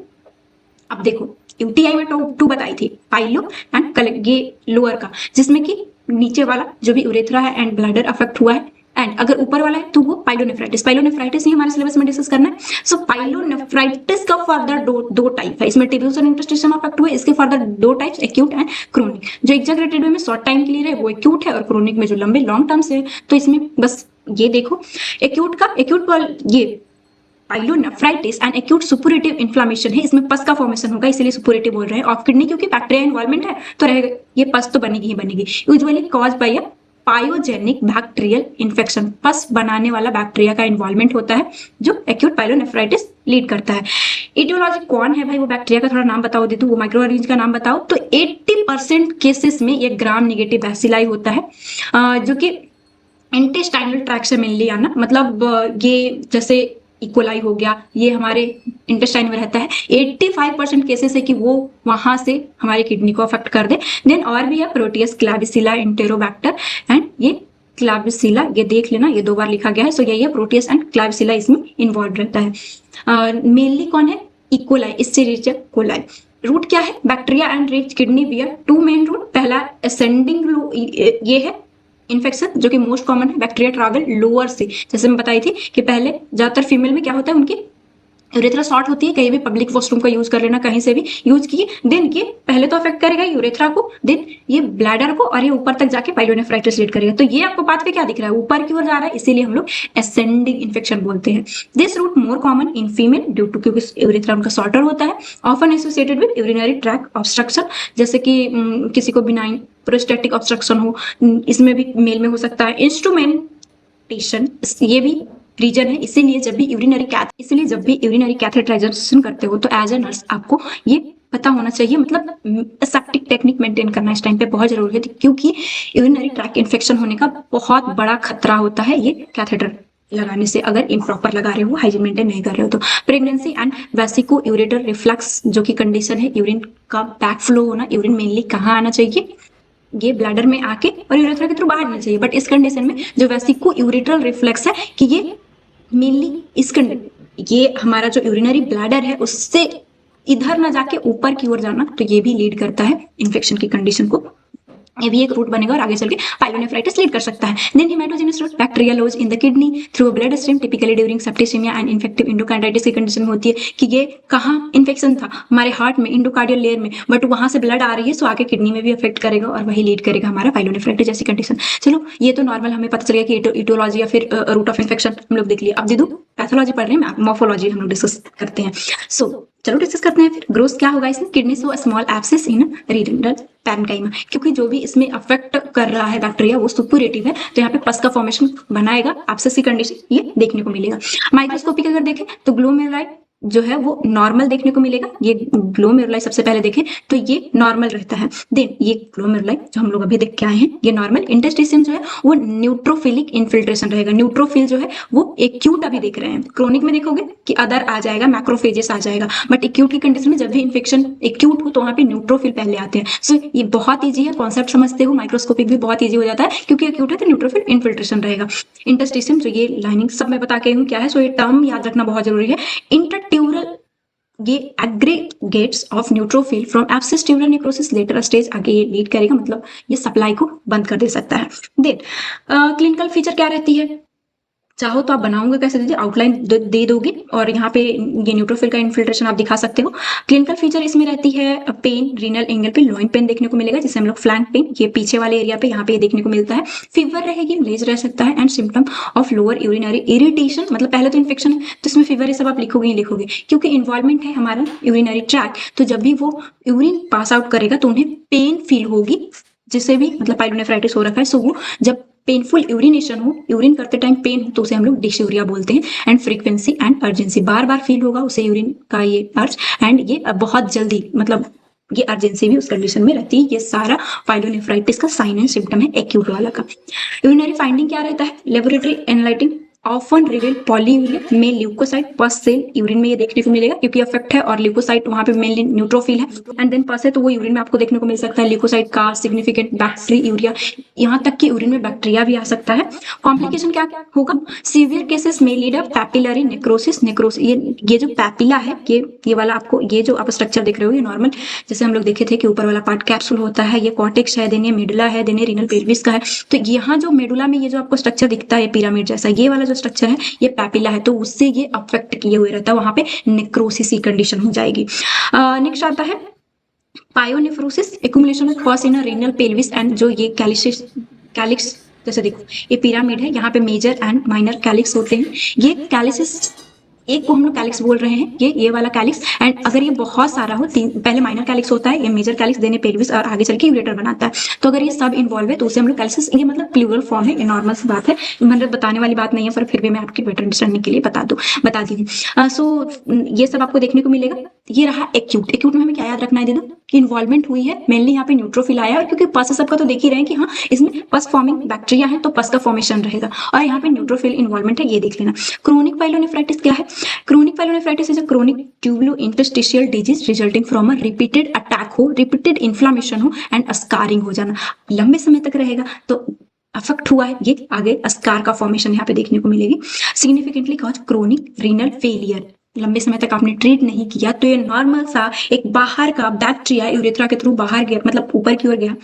अब देखो, यूटीआई में टू बताई थी, पाइलो एंड ये लोअर का, जिसमें कि नीचे वाला जो भी यूरेथ्रा है एंड ब्लैडर अफेक्ट हुआ है, एंड अगर ऊपर वाला है तो वो पाइलोनेफ्राइटिस। पाइलोनेफ्राइटिस ही हमारे सिलेबस में डिस्कस करना है। सो पाइलोनेफ्राइटिस का फर्दर दो टाइप है, इसमें टिब्यूल्स और इंटरस्टिशियम अफेक्ट हुए, इसके फर्दर दो टाइप्स, एक्यूट एंड क्रोनिक। जो एग्जैगरेटेड वे में शॉर्ट टाइम के लिए है वो एक्यूट है, और क्रोनिक में जो लंबे लॉन्ग टर्म से है, तो इसमें बस ये देखो एक्यूट ये pyelonephritis and acute suppurative inflammation है, इसमें पस का फॉर्मेशन होगा, इसीलिए सुपुरेटिव बोल रहे हैं। ऑफ किडनी क्योंकि बैक्टीरिया इन्वॉल्वमेंट है तो रहेगा, ये पस तो बनेगी ही बनेगी। Usually cause by a pyogenic bacterial infection, पस बनाने वाला बैक्टीरिया का इन्वॉल्वमेंट होता है जो एक्यूट पाइलोनेफ्राइटिस लीड करता है। इटियोलॉजी कौन है भाई, वो बैक्टीरिया का थोड़ा नाम बताओ दे, तो वो माइक्रो ऑर्गेनिज्म का नाम बताओ। तो 80% केसेस में ये ग्राम नेगेटिव बैसिलाई होता है, जो कि इंटेस्टाइनल ट्रैक्ट से मेनली आना, मतलब ये जैसे इकोलाई हो गया, ये हमारे इंटेस्टाइन में रहता है। 85% केसेस है कि वो वहां से हमारी किडनी को अफेक्ट कर दे। देन और भी है प्रोटियस, क्लैविसिला, इंटेरोबैक्टर एंड ये क्लैविसिला, ये देख लेना, ये 2 बार लिखा गया है। सो यही है, प्रोटियस एंड क्लैविसिला इसमें इन्वॉल्व रहता है। मेनली कौन है, इकोलाई, इस्चेरिचिया कोलाई। रूट क्या है, बैक्टीरिया एंड रिच किडनी बियर 2 मेन रूट। पहला असेंडिंग ये है इन्फेक्शन, जो कि मोस्ट कॉमन है, बैक्टीरिया ट्रैवल लोअर से, जैसे मैं बताई थी कि पहले ज्यादातर फीमेल में क्या होता है, उनकी यूरेथ्रा शॉर्ट होती है, कहीं भी पब्लिक वॉशरूम का यूज कर लेना, कहीं से भी यूज किए, देन ये पहले तो अफेक्ट करेगा यूरेथ्रा को, देन ये ब्लैडर को, और ये ऊपर तक जाके पाइलोनेफ्राइटिस लीड करेगा। तो ये आपको पाथ पे क्या दिख रहा है, ऊपर की ओर जा रहा है, इसीलिए हम लोग असेंडिंग इन्फेक्शन बोलते हैं। This route more common in female due to, क्योंकि यूरेथ्रा उनका शॉर्टर होता है, often associated with urinary tract obstruction, जैसे कि किसी को बिनाइन प्रोस्टेटिक ऑब्स्ट्रक्शन हो, इसमें भी मेल में हो सकता है। इंस्ट्रूमेंटेशन, ये भी रीजन है, इसीलिए जब भी यूरिनरी कैथेटराइजेशन करते हो तो एज ए नर्स आपको ये पता होना चाहिए, मतलब एसेप्टिक टेक्निक मेंटेन करना इस टाइम पे बहुत जरूरी है, क्योंकि यूरिनरी ट्रैक्ट इन्फेक्शन होने का बहुत बड़ा खतरा होता है ये कैथेटर लगाने से, अगर इम्प्रॉपर लगा रहे हो, हाइजीन मेंटेन नहीं कर रहे हो तो। Pregnancy and vesico ureter reflux जो कि कंडीशन है, यूरिन का बैक फ्लो होना, यूरिन मेनली कहाँ आना चाहिए, ये ब्लैडर में आके और यूरेथ्रा के थ्रू बाहर आना चाहिए। बट इस कंडीशन में जो वेसिको यूरेटरल रिफ्लेक्स है कि ये मेनली ये हमारा जो यूरिनरी ब्लैडर है उससे इधर ना जाके ऊपर की ओर जाना, तो ये भी लीड करता है इन्फेक्शन की कंडीशन को, ये भी एक रूट बनेगा और आगे चल के पाइलोनेफ्राइटिस लीड कर सकता है। Then haematogenous route, bacteria lodge in the kidney through a blood stream, typically during septicaemia and infective endocarditis की कंडीशन में होती है कि ये कहाँ इन्फेक्शन था, हमारे हार्ट में, इंडोकार्डियल लेयर में, बट वहां से ब्लड आ रही है, सो आगे किडनी में भी अफेक्ट करेगा और वही लीड करेगा हमारा पाइलोनेफ्राइटिस जैसी कंडीशन। चलो ये तो नॉर्मल हमें पता चल गया कि इटियोलॉजी या फिर रूट ऑफ इन्फेक्शन हम लोग देख लिया। अब दीदू पैथोलॉजी पढ़ रहे हैं, मॉर्फोलॉजी हम लोग डिस्कस करते हैं। सो चलो डिस्कस करते हैं फिर। ग्रोथ क्या होगा इसमें, किडनी सो स्मॉल एब्सेस इन रीनल पैरेन्काइमा, क्योंकि जो भी इसमें अफेक्ट कर रहा है बैक्टीरिया वो सुपुरेटिव है, तो यहाँ पे पस का फॉर्मेशन बनाएगा, एब्सेस की कंडीशन ये देखने को मिलेगा। माइक्रोस्कोपिक अगर देखें तो ग्लोमेरुलाई जो है वो नॉर्मल देखने को मिलेगा, ये ग्लोमेरुलाई सबसे पहले देखें तो ये नॉर्मल रहता है। देन ये ग्लोमेरुलाई जो हम लोग अभी देख के आए हैं ये नॉर्मल। इंटरस्टिशियम जो है वो न्यूट्रोफिलिक इन्फिल्ट्रेशन रहेगा, न्यूट्रोफिल जो है वो एक्यूट अभी देख रहे हैं। क्रोनिक में देखोगे कि अदर आ जाएगा, मैक्रोफेजेस आ जाएगा, बट एक्यूट की कंडीशन में जब भी इन्फेक्शन एक्यूट हो तो वहां पे न्यूट्रोफिल पहले आते हैं। सो ये बहुत ईजी है, कॉन्सेप्ट समझते हो, माइक्रोस्कोपिक भी बहुत ईजी हो जाता है, क्योंकि एक्यूट है तो न्यूट्रोफिल इन्फिल्ट्रेशन रहेगा। इंटरस्टिशियम जो ये लाइनिंग सब मैं बता के हूँ क्या है, सो ये टर्म याद रखना बहुत जरूरी है। इंटरट्यूरल ये aggregates of neutrophil from abscess tubular necrosis later stage आगे ये लीड करेगा, मतलब ये सप्लाई को बंद कर दे सकता है। देन क्लिनिकल फीचर क्या रहती है, चाहो तो आप बनाओगे कैसे दीजिए, आउटलाइन दे दोगे और यहाँ पे ये न्यूट्रोफिल का इन्फिल्ट्रेशन आप दिखा सकते हो। क्लिनिकल फीचर इसमें रहती है पेन, रीनल एंगल पे लॉइन पेन देखने को मिलेगा, जिसे हम लोग फ्लैंक पेन, ये पीछे वाले एरिया पे यहाँ पे देखने को मिलता है। फीवर रहेगी, लेज रह सकता है, and symptom of lower urinary irritation, मतलब पहले तो इन्फेक्शन है तो इसमें फीवर ये सब आप लिखोगे ही लिखोगे, क्योंकि इन्वॉल्वमेंट है हमारा यूरिनरी ट्रैक, तो जब भी वो यूरिन पास आउट करेगा तो उन्हें पेन फील होगी, जिससे भी मतलब पाइलोनेफ्राइटिस हो रखा है, सो वो जब पेनफुल यूरिनेशन हो, यूरिन करते टाइम पेन हो, तो उसे हम लोग डिस्यूरिया बोलते हैं। And frequency and urgency, bar bar feel होगा उसे यूरिन का ये अर्ज, एंड ये बहुत जल्दी मतलब ये अर्जेंसी भी उस कंडीशन में रहती है। ये सारा पाइलोनेफ्राइटिस का साइन एंड सिम्टम है एक्यूट वाला का। यूरिनरी फाइंडिंग क्या रहता है? लेबोरेटरी एनालाइटिंग ऑफन रिवील पॉलीयूरिया में ल्यूकोसाइट पस सेल यूरिन में ये देखने को मिलेगा क्योंकि अफेक्ट है और ल्यूकोसाइट वहां पे मेनली न्यूट्रोफिल है एंड देन पस है तो वो यूरिन में आपको देखने को मिल सकता है ल्यूकोसाइट का सिग्निफिकेंट बैक्टीरिया, यहाँ तक कि यूरिन में बैक्टीरिया भी आ सकता है। कॉम्प्लिकेशन क्या होगा? सीवियर केसेस में लीड अप पैपिलरी नेक्रोसिस। ये जो पैपिला है ये वाला आपको ये जो आप स्ट्रक्चर देख रहे हो ये नॉर्मल जैसे हम लोग देखे थे कि ऊपर वाला पार्ट कैप्सूल होता है, ये कॉर्टेक्स है, देन ये मेडुला है, देन ये रीनल पेल्विस का है। तो यहाँ जो मेडुला में ये जो आपको स्ट्रक्चर दिखता है पिरामिड जैसा, ये वाला जो स्ट्रक्चर है ये पैपिला है, तो उससे ये अफेक्ट किए हुए रहता है, वहां पे नेक्रोसिस की कंडीशन हो जाएगी। नेक्स्ट आता है पायोनेफ्रोसिस, एक्यूमुलेशन ऑफ पस इन रीनल पेल्विस एंड जो ये कैलिक्स जैसे देखो ये पिरामिड है, यहाँ पे मेजर एंड माइनर कैलिक्स होते हैं। ये कैलिसिस एक को हम लोग कैलिक्स बोल रहे हैं, ये वाला कैलिक्स, एंड अगर ये बहुत सारा हो, पहले माइनर कैलिक्स होता है, ये मेजर कैलिक्स देने पेल्विस और आगे चल के यूरेटर बनाता है। तो अगर ये सब इन्वॉल्व है तो उसे हम लोग कैलिसिस, ये मतलब प्लूरल फॉर्म है, ये नॉर्मल सी बात है, मतलब बताने वाली बात नहीं है, पर फिर भी मैं आपकी बेटर अंडरस्टैंडिंग के लिए बता दी हूँ। सो ये सब आपको देखने को मिलेगा। ये रहा एक्यूट में हमें क्या याद रखना है दीदी कि इन्वॉल्वमेंट हुई है, मेनली यहाँ पे न्यूट्रोफिल आया है, क्योंकि पस सबका तो देख ही रहे हैं कि हाँ इसमें पस फॉर्मिंग बैक्टीरिया है तो पस का फॉर्मेशन रहेगा, और यहाँ पे न्यूट्रोफिल इन्वॉल्वमेंट है, ये देख लेना। क्रोनिक पाइलोनेफ्राइटिस क्या है? Chronic pyelonephritis is a chronic tubulo interstitial disease resulting from a repeated attack हो, रिपीटेड इन्फ्लामेशन हो एंड स्कारिंग हो जाना, लंबे समय तक रहेगा तो अफेक्ट हुआ है, ये आगे स्कार का फॉर्मेशन यहाँ पे देखने को मिलेगी। Significantly cause chronic renal failure, लंबे समय तक आपने ट्रीट नहीं किया तो ये नॉर्मल सा एक बाहर का बैक्टीरिया यूरेथ्रा के थ्रू बाहर गया, मतलब ऊपर की ओर गया,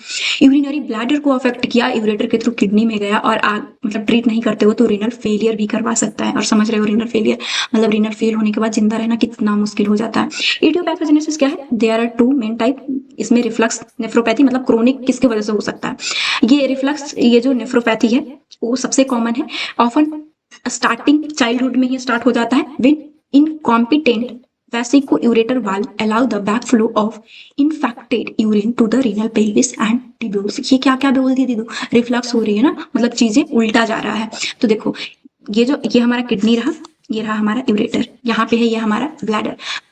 यूरिनरी ब्लैडर को अफेक्ट किया, यूरेटर के थ्रू किडनी में गया और मतलब ट्रीट नहीं करते हो तो रीनल फेलियर भी करवा सकता है। और समझ रहे हो रीनल फेलियर मतलब रीनल फेल होने के बाद जिंदा रहना कितना मुश्किल हो जाता है। इडियोपैथोजेनेसिस क्या है? There are two main type, इसमें रिफ्लक्स नेफ्रोपैथी मतलब क्रोनिक किसके वजह से हो सकता है? ये रिफ्लक्स, ये जो नेफ्रोपैथी है वो सबसे कॉमन है, ऑफन स्टार्टिंग चाइल्डहुड में ही स्टार्ट हो जाता है। When incompetent vesico-ureter valve allow the backflow of infected urine to the renal pelvis and tubules। ये क्या बोल दिया दीदू? रिफ्लक्स हो रही है ना, मतलब चीजें उल्टा जा रहा है। तो देखो ये हमारा किडनी रहा, ये रहा हमारा यूरेटर, यहाँ पे है ये हमारा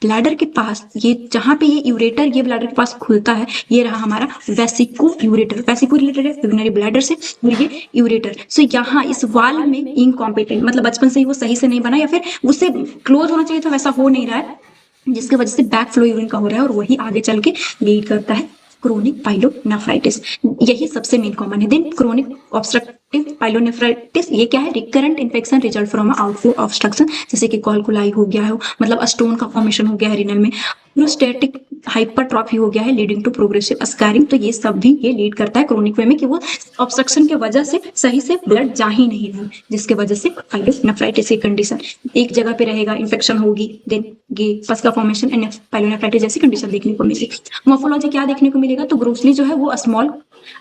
ब्लैडर के पास, ये जहाँ पे ये यूरेटर ये ब्लैडर के पास खुलता है, ये रहा हमारा वेसिको रिलेटेड है यूरिनरी ब्लैडर से, और ये यूरेटर। सो यहाँ इस वाल में इनकॉम्पिटेंट मतलब बचपन से ही वो सही से नहीं बना या फिर उससे क्लोज होना चाहिए था वैसा हो नहीं रहा है, जिसकी वजह से बैक फ्लो यूरिन का हो रहा है और वही आगे चल के लीड करता है क्रोनिक पाइलोनेफ्राइटिस। यही सबसे मेन कॉमन है। देन क्रोनिक ऑब्स्ट्रक्टिव पाइलोनेफ्राइटिस, ये क्या है? Recurrent infection result from outflow obstruction, जैसे कि कॉलकुलाई हो गया हो, मतलब स्टोन का फॉर्मेशन हो गया है रीनल में, प्रोस्टेटिक हाइपरट्रॉफी हो गया है लीडिंग टू प्रोग्रेसिव स्कारिंग। तो ये सब भी ये लीड करता है क्रोनिक वे में कि वो ऑब्स्ट्रक्शन की वजह से सही से ब्लड जा ही नहीं रहा, जिसके वजह से पाइलोनेफ्राइटिस की कंडीशन एक जगह पे रहेगा, इन्फेक्शन होगी, देन ये पस का फॉर्मेशन एंड पाइलोनेफ्राइटिस जैसी कंडीशन देखने को मिलेगी। मोर्फोलॉजी क्या देखने को मिलेगा? तो ग्रोसली जो है वो स्मॉल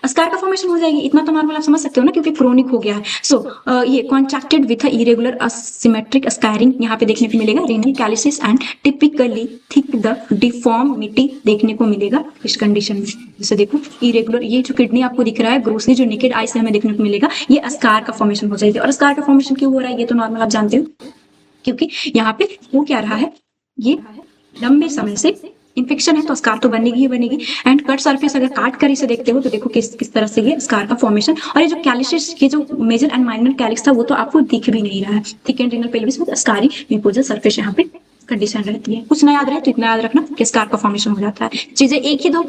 स्कार का फॉर्मेशन हो जाएगी, इतना तो नॉर्मल आप समझ सकते हो ना क्योंकि क्रोनिक हो गया है। सो ये contracted with irregular asymmetric scarring यहाँ पे देखने को मिलेगा, renal calyces and typically thick the deformity देखने को मिलेगा इस कंडीशन में। जैसे देखो इरेगुलर, ये जो किडनी आपको दिख रहा है ग्रोसली जो नेकेड आई से हमें देखने को मिलेगा, ये स्कार का फॉर्मेशन हो जाएगी। और स्कार का फॉर्मेशन क्यों हो रहा है ये तो नॉर्मल आप जानते हो, क्योंकि यहाँ पे वो क्या रहा है, ये लंबे समय से इन्फेक्शन है तो स्कार तो बनेगी ही बनेगी। एंड कट सरफेस अगर काट कर इसे देखते हो तो देखो किस तरह से ये स्कार का फॉर्मेशन, और ये जो कैलिसिस, ये जो मेजर एंड माइनर कैलिक्स था वो तो आपको दिख भी नहीं रहा है। Thick and renal pelvis with scary mucosal surface यहाँ पे कंडीशन रहती है। कुछ ना याद रहे तो इतना याद रखना कि स्कार का फॉर्मेशन हो जाता है। चीजें एक ही दो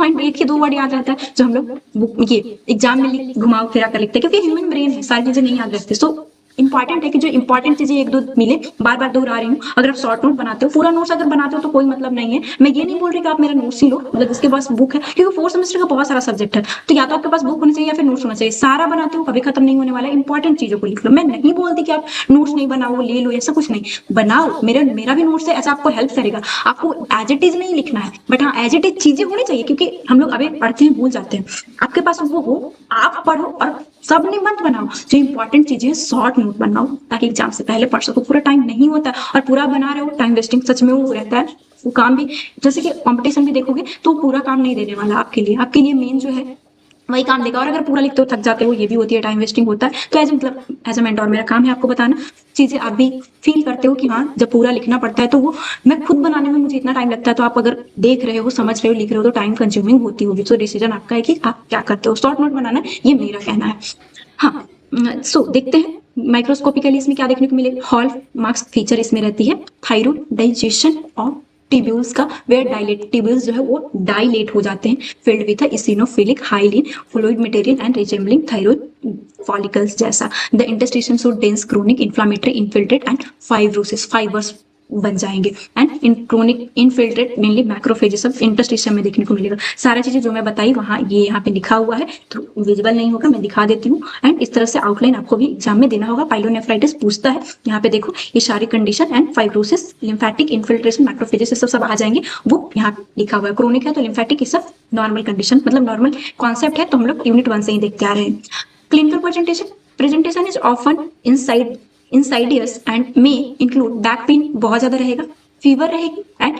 वर्ड याद रहता है जो हम लोग ये एग्जाम में घुमाओ फिरा कर लिखते हैं, क्योंकि ह्यूमन ब्रेन है, सारी चीजें नहीं याद रखते। सो इंपॉर्टेंट है कि जो इंपॉर्टेंट चीजें एक दो मिले, बार बार दोहरा रही हूँ। अगर आप शॉर्ट नोट बनाते हो, पूरा नोट्स अगर बनाते हो तो कोई मतलब नहीं है। मैं ये नहीं बोल रही कि आप मेरा नोट्स ही लो, मतलब जिसके पास बुक है, क्योंकि फोर्थ सेमेस्टर का बहुत सारा सब्जेक्ट है तो या तो आपके पास बुक होनी चाहिए या फिर नोट्स होना चाहिए। सारा बनाते हो कभी खत्म नहीं होने वाला है, इंपॉर्टेंट चीजों को लिख लो। मैं नहीं बोलती कि आप नोट्स नहीं बनाओ, ले लो, ऐसा कुछ नहीं, बनाओ। मेरा भी नोट्स है, ऐसा आपको हेल्प करेगा। आपको एज इट इज नहीं लिखना है, बट हाँ एज इट इज चीजें होनी चाहिए, क्योंकि हम लोग अभी पढ़ते हैं भूल जाते हैं। आपके पास वो हो, आप पढ़ो, और सब ने मत बनाओ, जो इंपॉर्टेंट चीजें शॉर्ट नोट बनाओ ताकि एग्जाम से पहले पढ़ सको। पूरा टाइम नहीं होता और पूरा बना रहे हो, टाइम वेस्टिंग सच में वो रहता है। वो काम भी जैसे कि कंपटीशन भी देखोगे तो पूरा काम नहीं देने वाला आपके लिए मेन जो है वही काम देगा। और अगर पूरा लिखते हो थक जाते हो, ये भी होती है, टाइम वेस्टिंग होता है। तो एज अ मेंटोर मेरा काम है आपको बताना चीजें, आप भी फील करते हो कि हाँ जब पूरा लिखना पड़ता है तो वो मैं खुद बनाने में मुझे इतना टाइम लगता है, तो आप अगर देख रहे हो, समझ रहे हो, लिख रहे हो तो टाइम कंज्यूमिंग होती होगी। तो डिसीजन आपका है कि आप क्या करते हो। शॉर्ट नोट बनाना ये मेरा कहना है। हाँ, सो देखते हैं माइक्रोस्कोपिकली इसमें क्या देखने को मिलेगा। हॉल मार्क्स फीचर इसमें रहती है थायराइड डाइजेशन और ट्यूब्यूल्स का, वेयर डायलेट ट्यूब्यूल्स जो है वो डायलेट हो जाते हैं, filled with eosinophilic hyaline fluid material and resembling thyroid follicles जैसा। The interstitium so dense chronic inflammatory infiltrate and fibrosis, fibres बन जाएंगे। And in chronic infiltrate mainly macrophages सब इंटरस्टिशियम में देखने को मिलेगा। सारा चीजें जो मैं बताई वहां ये यहाँ पे लिखा हुआ है, तो विजिबल नहीं होगा, मैं दिखा देती हूँ। एंड इस तरह से आउटलाइन आपको भी एग्जाम में देना होगा। पाइलोनेफ्राइटिस पूछता है, यहाँ पे देखो ये सारी condition and fibrosis lymphatic infiltration macrophages सब आ जाएंगे, वो यहाँ लिखा हुआ है। क्रोनिक है तो लिम्फेटिक, ये सब नॉर्मल कंडीशन, मतलब नॉर्मल कॉन्सेप्ट है, तो हम लोग यूनिट 1 से ही देखते आ रहे हैं। Clinical presentation is often inside insidious and may include back pain बहुत ज्यादा रहेगा, फीवर रहेगी एंड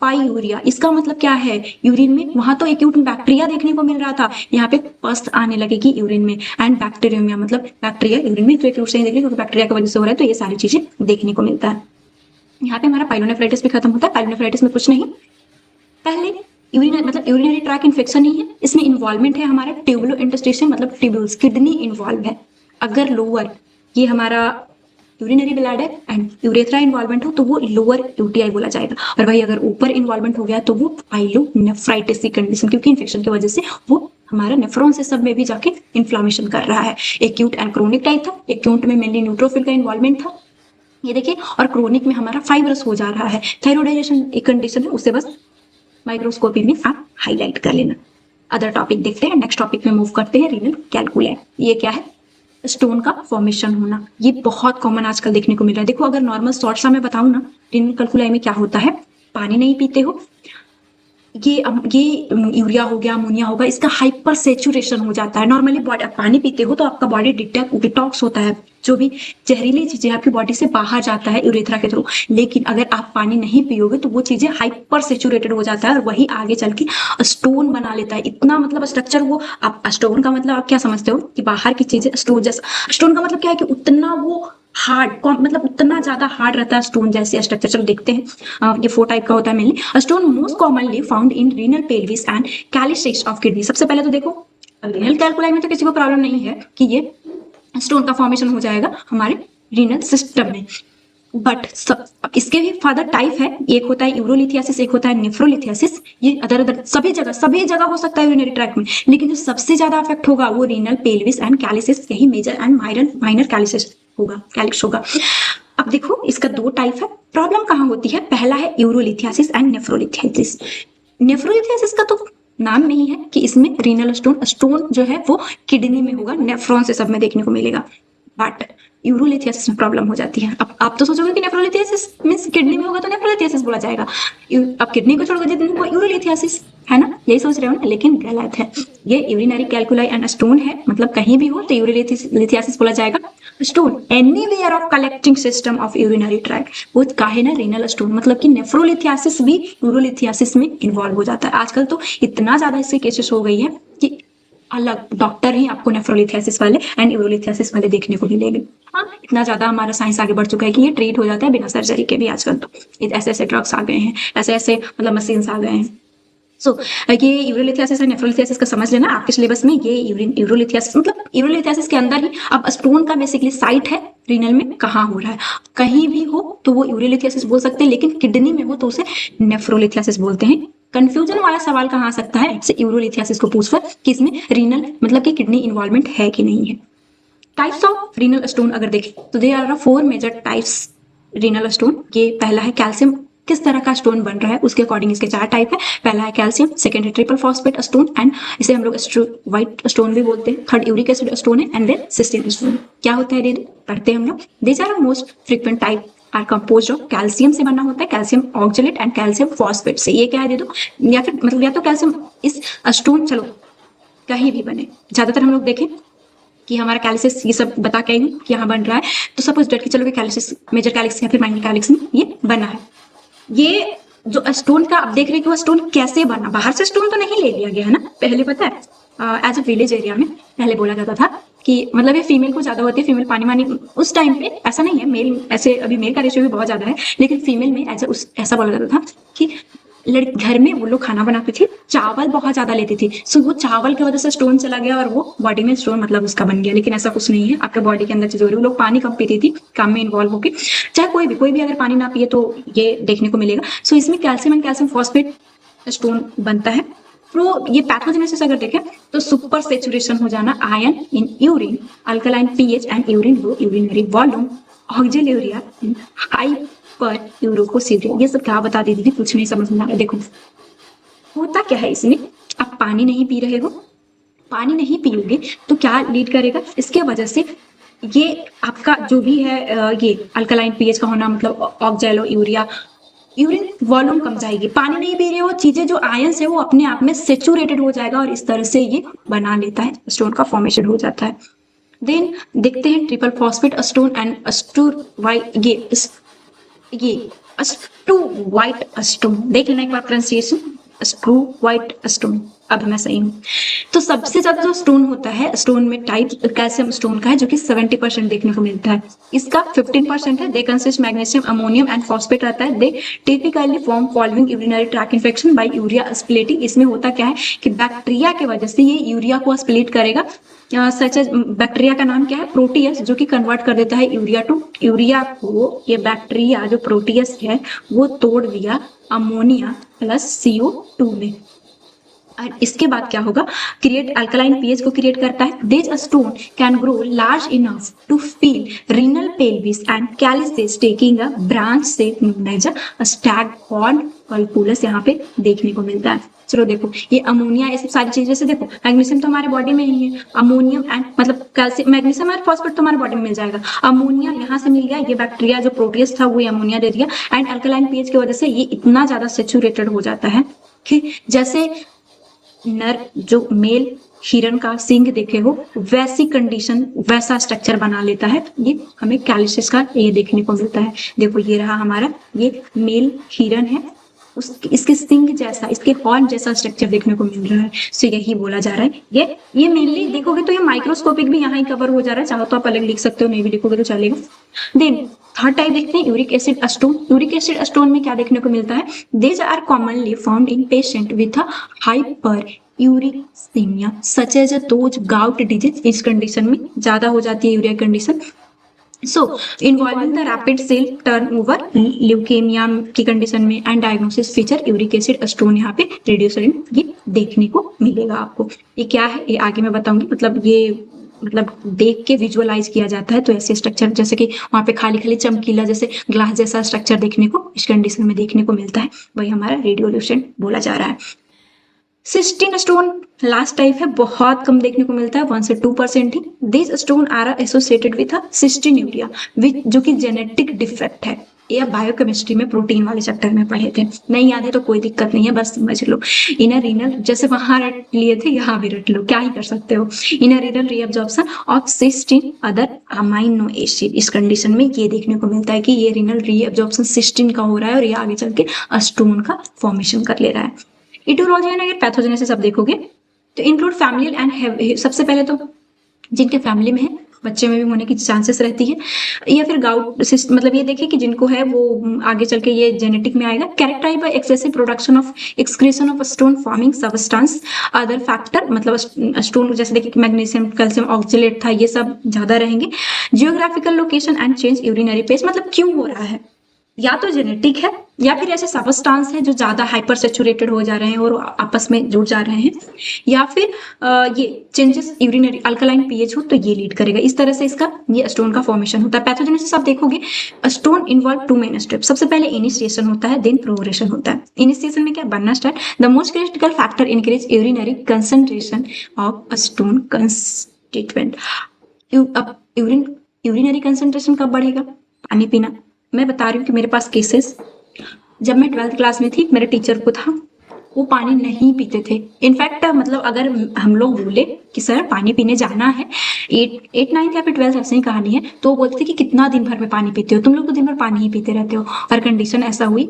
पाईयूरिया। इसका मतलब क्या है, यूरिन में वहां तो एक्यूट बैक्टीरिया देखने को मिल रहा था, यहाँ पे पस आने लगेगी यूरिन में। एंड बैक्टीरियमिया मतलब बैक्टीरिया यूरिन में, तो एक्यूट से नहीं देख रहे बैक्टीरिया की वजह से हो रहा है, तो ये सारी चीजें देखने को मिलता है। यहाँ पे हमारा पाइलोनेफ्राइटिस भी खत्म होता है। पाइलोनेफ्राइटिस में कुछ नहीं, पहले यूरिनरी मतलब यूरिनरी ट्रैक इन्फेक्शन नहीं है, इसमें इन्वॉल्वमेंट है हमारा ट्यूबुलो इंटरस्टिशियम मतलब ट्यूब्यूल्स, किडनी इन्वॉल्व है। अगर लोअर ये हमारा urinary bladder and urethra involvement हो तो वो लोअर यूटीआई बोला जाएगा, और वही अगर ऊपर इन्वॉल्वमेंट हो गया तो वो पाइलोनेफ्राइटिस की कंडीशन, क्योंकि इन्फेक्शन की वजह से वो हमारा नेफ्रॉन से सब में भी जाके इन्फ्लामेशन कर रहा है। एक्यूट एंड क्रोनिक टाइप था, एक्यूट में मेनली न्यूट्रोफिल का इन्वॉल्वमेंट था, ये देखिए, और क्रोनिक में हमारा फाइब्रस हो जा रहा है। थायरॉइडाइजेशन एक कंडीशन है, उसे बस माइक्रोस्कोपी में आप हाईलाइट कर लेना। अदर टॉपिक देखते हैं, नेक्स्ट टॉपिक में मूव करते हैं, रीनल कैलकुलाई। ये क्या है, स्टोन का फॉर्मेशन होना, ये बहुत कॉमन आजकल देखने को मिल रहा है। देखो अगर नॉर्मल शॉर्ट सा मैं बताऊं ना, रीनल कैलकुलाई में क्या होता है, पानी नहीं पीते हो, ये यूरिया हो गया, अमोनिया होगा, इसका हाइपर सेचुरेशन हो जाता है। नॉर्मली बॉडी आप पानी पीते हो तो आपका बॉडी डिटॉक्स होता है, जो भी जहरीली चीजें आपकी बॉडी से बाहर जाता है यूरेथ्रा के थ्रू। लेकिन अगर आप पानी नहीं पियोगे तो वो चीजें हाइपर सेचुरेटेड हो जाता है, और वही आगे चल के स्टोन बना लेता है। इतना मतलब स्ट्रक्चर वो, आप स्टोन का मतलब आप क्या समझते हो कि बाहर की चीजें स्टोन जैसा, स्टोन का मतलब क्या है कि उतना वो हार्ड, मतलब उतना ज्यादा हार्ड रहता है स्टोन जैसे स्ट्रक्चर। चलो देखते हैं, ये 4 टाइप का होता है mainly. Stone most commonly found in renal pelvis and calyces of kidney. सबसे पहले तो देखो रीनल कैलकुलाई में तो किसी को प्रॉब्लम नहीं है कि ये स्टोन का फॉर्मेशन हो जाएगा हमारे रीनल सिस्टम में, बट इसके भी फादर टाइप है, एक होता है यूरोलिथियासिस, एक होता है नेफ्रोलिथियासिस। ये अदर सभी जगह हो सकता है यूरिनरी ट्रैक में, लेकिन जो सबसे ज्यादा अफेक्ट होगा वो रीनल पेल्विस एंड कैलिसिस, यही मेजर एंड माइनर कैलिसिस होगा, कैलिक्स होगा। अब देखो इसका 2 टाइप है। प्रॉब्लम कहाँ होती है, पहला है यूरोलिथियासिस एंड नेफ्रोलिथियासिस। नेफ्रोलिथियासिस का तो नाम नहीं है कि इसमें रीनल स्टोन जो है वो किडनी में होगा, नेफ्रॉन से सब में देखने को मिलेगा, बट यूरोलिथियासिस में प्रॉब्लम हो जाती है। अब आप तो सोचोगे कि नेफ्रोलिथियासिस मींस किडनी में होगा तो नेफ्रोलिथियासिस बोला जाएगा, अब किडनी को छोड़कर जिनको यूरोलिथियासिस है ना, यही सोच रहे हो ना, लेकिन गलत है। ये यूरिनरी कैलकुलाई एंड स्टोन है, मतलब कहीं भी हो तो यूरोलिथियासिस बोला जाएगा। Stone anywhere of collecting system of urinary track, वो काहे ना रीनल स्टोन, मतलब कि नेफ्रोलिथियासिस भी यूरोलिथियासिस में इन्वॉल्व हो जाता है। आजकल तो इतना ज्यादा इसके केसेस हो गई है कि अलग डॉक्टर ही आपको नेफ्रोलिथियासिस वाले एंड यूरोलिथियासिस वाले देखने को मिलेंगे। हाँ, इतना ज्यादा हमारा साइंस आगे बढ़ चुका है कि ये ट्रीट हो जाता है बिना सर्जरी के भी। आजकल तो ऐसे ऐसे ड्रग्स आ गए हैं, ऐसे ऐसे मतलब मशीन्स आ गए हैं। सो ये यूरोलिथियासिस और नेफ्रोलिथियासिस का समझ लेना आपके सिलेबस में। ये यूरोलिथियासिस मतलब यूरोलिथियासिस के अंदर ही अब स्टोन का बेसिकली साइट है रीनल में कहाँ हो रहा है, कहीं भी हो तो वो यूरोलिथियासिस बोल सकते हैं, लेकिन किडनी में हो तो उसे नेफ्रोलिथियासिस बोलते हैं। कंफ्यूजन वाला सवाल कहाँ आ सकता है, इससे यूरोलिथियासिस को पूछकर कि इसमें रीनल मतलब कि किडनी इन्वॉल्वमेंट है कि नहीं है। टाइप्स ऑफ रीनल स्टोन अगर देखें तो they are 4 major types renal stone. ये पहला है कैल्शियम, किस तरह का स्टोन बन रहा है उसके अकॉर्डिंग इसके 4 टाइप है। पहला है कैल्शियम, सेकंड है ट्रिपल फॉस्फेट स्टोन एंड इसे हम लोग व्हाइट स्टोन भी बोलते हैं। थर्ड यूरिक एसिड स्टोन है एंड देन सिस्टीन स्टोन। क्या होता है दीदी, पढ़ते हैं हम लोग। These are most frequent type are compose of calcium से बना होता है, calcium oxalate and calcium phosphate से। ये क्या है दे दो, या फिर मतलब या तो कैल्शियम इस स्टोन चलो कहीं भी बने, ज्यादातर हम लोग देखें कि हमारा कैलिसिस ये सब बता के आई हूँ कि यहाँ बन रहा है, तो सपोज डट के चलो कि कैलिसिस मेजर कैलिक्स या फिर माइनर कैलिक्स में ये बना है। ये जो स्टोन का आप देख रहे हो कि वो स्टोन कैसे बना, बाहर से स्टोन तो नहीं ले लिया गया है ना, पहले पता है एज अ विलेज एरिया में पहले बोला जाता था कि मतलब ये फीमेल को ज्यादा होती है, फीमेल पानी वानी उस टाइम पे ऐसा नहीं है, मेल ऐसे अभी मेल का रेशियो भी बहुत ज्यादा है, लेकिन फीमेल में ऐसा बोला जाता था कि घर में वो लोग खाना बनाती थी, चावल बहुत ज्यादा लेती थी, सो वो चावल की वजह से स्टोन चला गया और वो बॉडी में स्टोन मतलब उसका बन गया, लेकिन ऐसा कुछ नहीं है, आपके बॉडी के अंदर चीज हो रही है। वो लोग पानी कम पीती थी काम में इन्वॉल्व होकर, चाहे कोई भी अगर पानी ना पिए तो ये देखने को मिलेगा। सो इसमें calcium and calcium phosphate stone बनता है। तो ये पैथोजेनेसिस अगर देखें तो सुपर सेचुरेशन हो जाना ion in urine, alkaline pH and urine low urinary volume, oxaluria, hyperuricosuria, ये सब क्या बता दी थी, कुछ नहीं समझ में आ रहा। देखो होता क्या है इसमें, आप पानी नहीं पी रहे हो, पानी नहीं पियोगे तो क्या लीड करेगा, इसके वजह से ये आपका जो भी है ये अल्कलाइन पीएच का होना मतलब ऑक्जेलो यूरिया, यूरिन वॉल्यूम कम जाएगी, पानी नहीं पी रहे हो, चीजें जो आयंस है वो अपने आप में सेचुरेटेड हो जाएगा और इस तरह से ये बना लेता है, स्टोन का फॉर्मेशन हो जाता है। देन देखते हैं triple phosphate stone and struvite, ये अस्टू वाइट स्टोन, देख लेना एक बार प्रोनाउंसिएशन, स्ट्रू वाइट स्टोन। अब मैं सही हूँ। तो सबसे ज्यादा जो स्टोन होता है स्टोन में टाइप कैल्शियम स्टोन का है, जो कि 70% देखने को मिलता है, इसका 15% है। They consist magnesium ammonium and phosphate रहता है। दे typically form following urinary track infection by urea splitting. इसमें होता क्या है कि बैक्टीरिया के वजह से ये यूरिया को स्प्लिट करेगा, सच एज बैक्टीरिया का नाम क्या है, प्रोटियस, जो कि कन्वर्ट कर देता है यूरिया टू, यूरिया को ये बैक्टीरिया जो प्रोटियस है वो तोड़ दिया अमोनिया प्लस CO2 में। और इसके बाद क्या होगा, क्रिएट अल्कलाइन पीएच को क्रिएट करता है। This stone can grow large enough to fill renal pelvis and calyces taking a branch shape known as a staghorn calculus, यहाँ पे देखने को मिलता है। चलो देखो ये अमोनिया, ये सब सारी चीजें से देखो, मैग्नीशियम तो हमारे बॉडी में ही है, अमोनियम एंड मतलब कैल्शियम, मैग्नीशियम और फॉस्फेट तो हमारे बॉडी में मिल जाएगा, अमोनिया यहाँ से मिल गया, ये बैक्टीरिया जो प्रोटियस था वो अमोनिया दे दिया, एंड अल्कलाइन पीएच की वजह से ये इतना ज्यादा सेचुरेटेड हो जाता है कि जैसे नर जो मेल हिरन का सिंग देखे हो वैसी कंडीशन, वैसा स्ट्रक्चर बना लेता है। ये हमें कैल्शियस का ये देखने को मिलता है। देखो ये रहा हमारा, ये मेल हिरन है, इसके सिंग जैसा, इसके हॉर्न जैसा स्ट्रक्चर देखने को मिल रहा है। सो यही बोला जा रहा है, ये मेनली देखोगे तो ये माइक्रोस्कोपिक भी यहाँ ही कवर हो जा रहा है, चाहो तो आप अलग लिख सकते हो, नहीं भी लिखोगे तो चलेगा। देन थर्ड टाइप देखते हैं uric acid stone. Uric acid stone में क्या देखने को मिलता है, these are commonly found in patient with hyperuricaemia such as those gout disease. इस कंडीशन में ज्यादा हो जाती है urea condition. So involving the rapid cell turnover leukaemia की कंडीशन में and diagnosis feature uric acid stone यहाँ पे रेडियोसोडियम ये देखने को मिलेगा आपको। ये क्या है ये आगे मैं बताऊंगी, मतलब ये मतलब देख के विजुअलाइज किया जाता है, तो ऐसे स्ट्रक्चर जैसे कि वहां पे खाली खाली चमकीला जैसे ग्लास जैसा स्ट्रक्चर देखने को इस कंडीशन में देखने को मिलता है, वही हमारा रेडियोल्यूसेंट बोला जा रहा है। सिस्टीन स्टोन लास्ट टाइप है, बहुत कम देखने को मिलता है, 1 से 2% ही। This stone are associated with cystinuria जो कि जेनेटिक डिफेक्ट है। ये बायोकेमिस्ट्री में प्रोटीन वाले चैप्टर में पढ़े थे, नहीं याद है तो कोई दिक्कत नहीं है, बस समझ लो। इनर रीनल जैसे वहां रट लिए थे यहाँ भी रट लो, क्या ही कर सकते हो। Inner renal reabsorption of cystine other amino acid, इस कंडीशन में ये देखने को मिलता है कि ये रीनल रीअब्जॉर्प्शन सिस्टीन का हो रहा है और ये आगे चल के स्टोन का फॉर्मेशन कर ले रहा है। इटियोलॉजी एंड अगर पैथोजेनेसिस आप देखोगे तो इंक्लूड फैमिली एंड, सबसे पहले तो जिनके फैमिली में है बच्चे में भी होने की चांसेस रहती है, या फिर गाउट मतलब ये देखिए कि जिनको है वो आगे चल के ये जेनेटिक में आएगा। Characterize by excessive production of excretion of stone forming substance, other factor मतलब स्टोन जैसे देखिए कि मैग्नीशियम कैल्शियम ऑक्जेलेट था, ये सब ज्यादा रहेंगे। Geographical location and change urinary page, मतलब क्यों हो रहा है, या तो जेनेटिक है या फिर ऐसे सबस्टांस है जो ज्यादा हाइपर सेचुरेटेड हो जा रहे हैं और आपस में जुड़ जा रहे हैं, या फिर ये चेंजेस यूरिनरी अल्कलाइन पीएच हो तो ये लीड करेगा। इस तरह से इसका ये स्टोन का फॉर्मेशन होता है। पैथोजेनेसिस आप देखोगे स्टोन इन्वॉल्व 2 मेन स्टेप, सबसे पहले इनिशिएशन होता है, देन प्रोग्रेशन होता है। इनिशिएशन में क्या बनना start, the most critical factor increase urinary concentration of stone constituent. Urinary concentration कब बढ़ेगा, पानी पीना। मैं बता रही हूँ कि मेरे पास केसेस, जब मैं 12th क्लास में थी मेरे टीचर को था वो पानी नहीं पीते थे। इनफैक्ट मतलब अगर हम लोग बोले कि सर पानी पीने जाना है, 8 9 या फिर 12 ऐसे ही कहानी है, तो वो बोलते थे कि कितना दिन भर में पानी पीते हो तुम लोग, तो दिन भर पानी ही पीते रहते हो। और कंडीशन ऐसा हुई,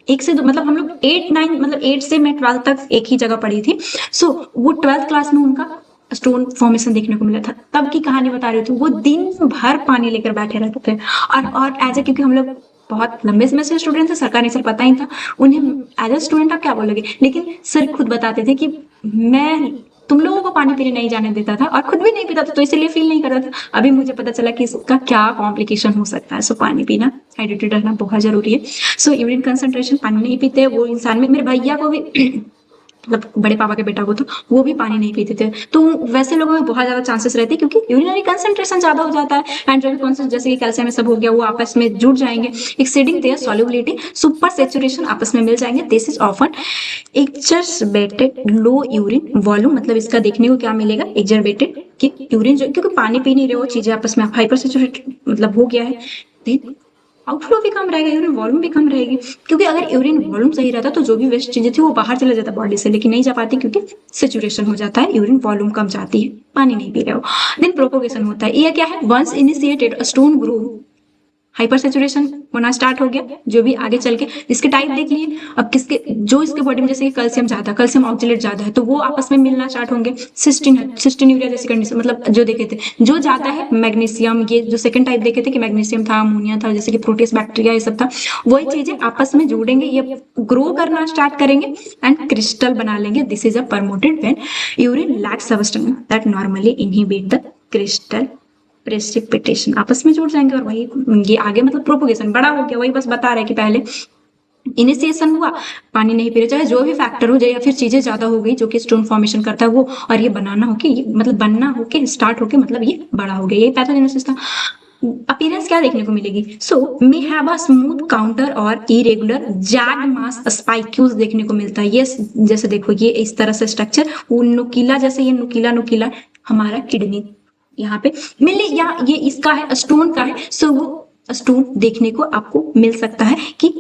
एक से दो मतलब हम लोग 8 9 मतलब 8 से मैं 12 तक एक ही जगह पढ़ी थी। सो वो 12th क्लास में उनका स्टोन फॉर्मेशन देखने को मिला था। तब की कहानी बता रही थी, वो दिन भर पानी लेकर बैठे रहते थे। और एज ए, क्योंकि हम लोग बहुत लंबे समय से स्टूडेंट थे, सरकारी सर पता ही था उन्हें, एज ए स्टूडेंट आप क्या बोलोगे, लेकिन सर खुद बताते थे कि मैं तुम लोगों को पानी पीने नहीं जाने देता था और खुद भी नहीं पीता था, तो इसलिए फील नहीं करता था। अभी मुझे पता चला कि इसका क्या कॉम्प्लिकेशन हो सकता है। सो पानी पीना, हाइड्रेटेड रहना बहुत जरूरी है। सो यूरिन कंसंट्रेशन, पानी नहीं पीते वो इंसान में, मेरे भैया को भी मतलब बड़े पापा के बेटा को, तो वो भी पानी नहीं पीते थे। तो वैसे लोगों में बहुत ज्यादा चांसेस रहते हैं, क्योंकि यूरिनरी कंसंट्रेशन ज्यादा हो जाता है, एंड जो भी कॉन्सेंट जैसे कि कैल्शियम सब हो गया वो आपस में जुड़ जाएंगे, exceeding their solubility, supersaturation आपस में मिल जाएंगे। This is often exacerbated low urine volume. मतलब इसका देखने को क्या मिलेगा, एक्जर्बेटेड कि यूरिन जो, क्योंकि पानी पी नहीं रहे हो, चीजें आपस में हाइपर सैचुरेटेड मतलब हो गया है, देन आउटफ्लो भी कम रहेगा, यूरिन वॉल्यूम भी कम रहेगी। क्योंकि अगर यूरिन वॉल्यूम सही रहता तो जो भी वेस्ट चीजें थी वो बाहर चले जाता बॉडी से, लेकिन नहीं जा पाती क्योंकि सेचुरेशन हो जाता है, यूरिन वॉल्यूम कम जाती है, पानी नहीं पी रहे हो। देन प्रोपोगेशन होता है, ये क्या है, once initiated stone grow, hyper saturation होना स्टार्ट हो गया, जो भी आगे चल के इसके टाइप देख लिए। अब किसके, जो इसके बॉडी में जैसे कैल्शियम ज्यादा, कैल्शियम ऑक्जेलेट ज्यादा है, तो वो आपस में मिलना स्टार्ट होंगे। सिस्टीन है, सिस्टीन यूरिया जैसी कंडीशन, मतलब जो देखे थे जो ज्यादा है मैग्नीशियम, ये जो सेकंड टाइप देखे थे कि मैग्नीशियम था, अमोनिया था, जैसे कि प्रोटीज बैक्टीरिया ये सब था, वही चीजें आपस में जुड़ेंगे, ये ग्रो करना स्टार्ट करेंगे एंड क्रिस्टल बना लेंगे। This is a promoted when urine lacks substance that normally inhibit the crystal precipitation, आपस में जुड़ जाएंगे। और वही ये आगे मतलब प्रोपोगेशन बड़ा हो गया, वही बस बता रहे कि पहले इनिशिएशन हुआ, पानी नहीं पी रहे, चाहे जो भी फैक्टर हो जाए, या फिर चीजें ज्यादा हो गई जो कि स्टोन फॉर्मेशन करता है वो, और ये बनाना हो के मतलब बनना हो के स्टार्ट होके मतलब ये बड़ा हो गया, ये पैथोजेनेसिस था। अपीयरेंस क्या देखने को मिलेगी, so may have a smooth contour और इरेगुलर जैग मास स्पाइक्यूल्स देखने को मिलता है। ये जैसे देखो ये इस तरह से स्ट्रक्चर, वो नुकीला, जैसे ये नुकीला नुकीला हमारा किडनी यहाँ पे मिले, या ये इसका है स्टोन का है, सो वो स्टोन देखने को आपको मिल सकता है कि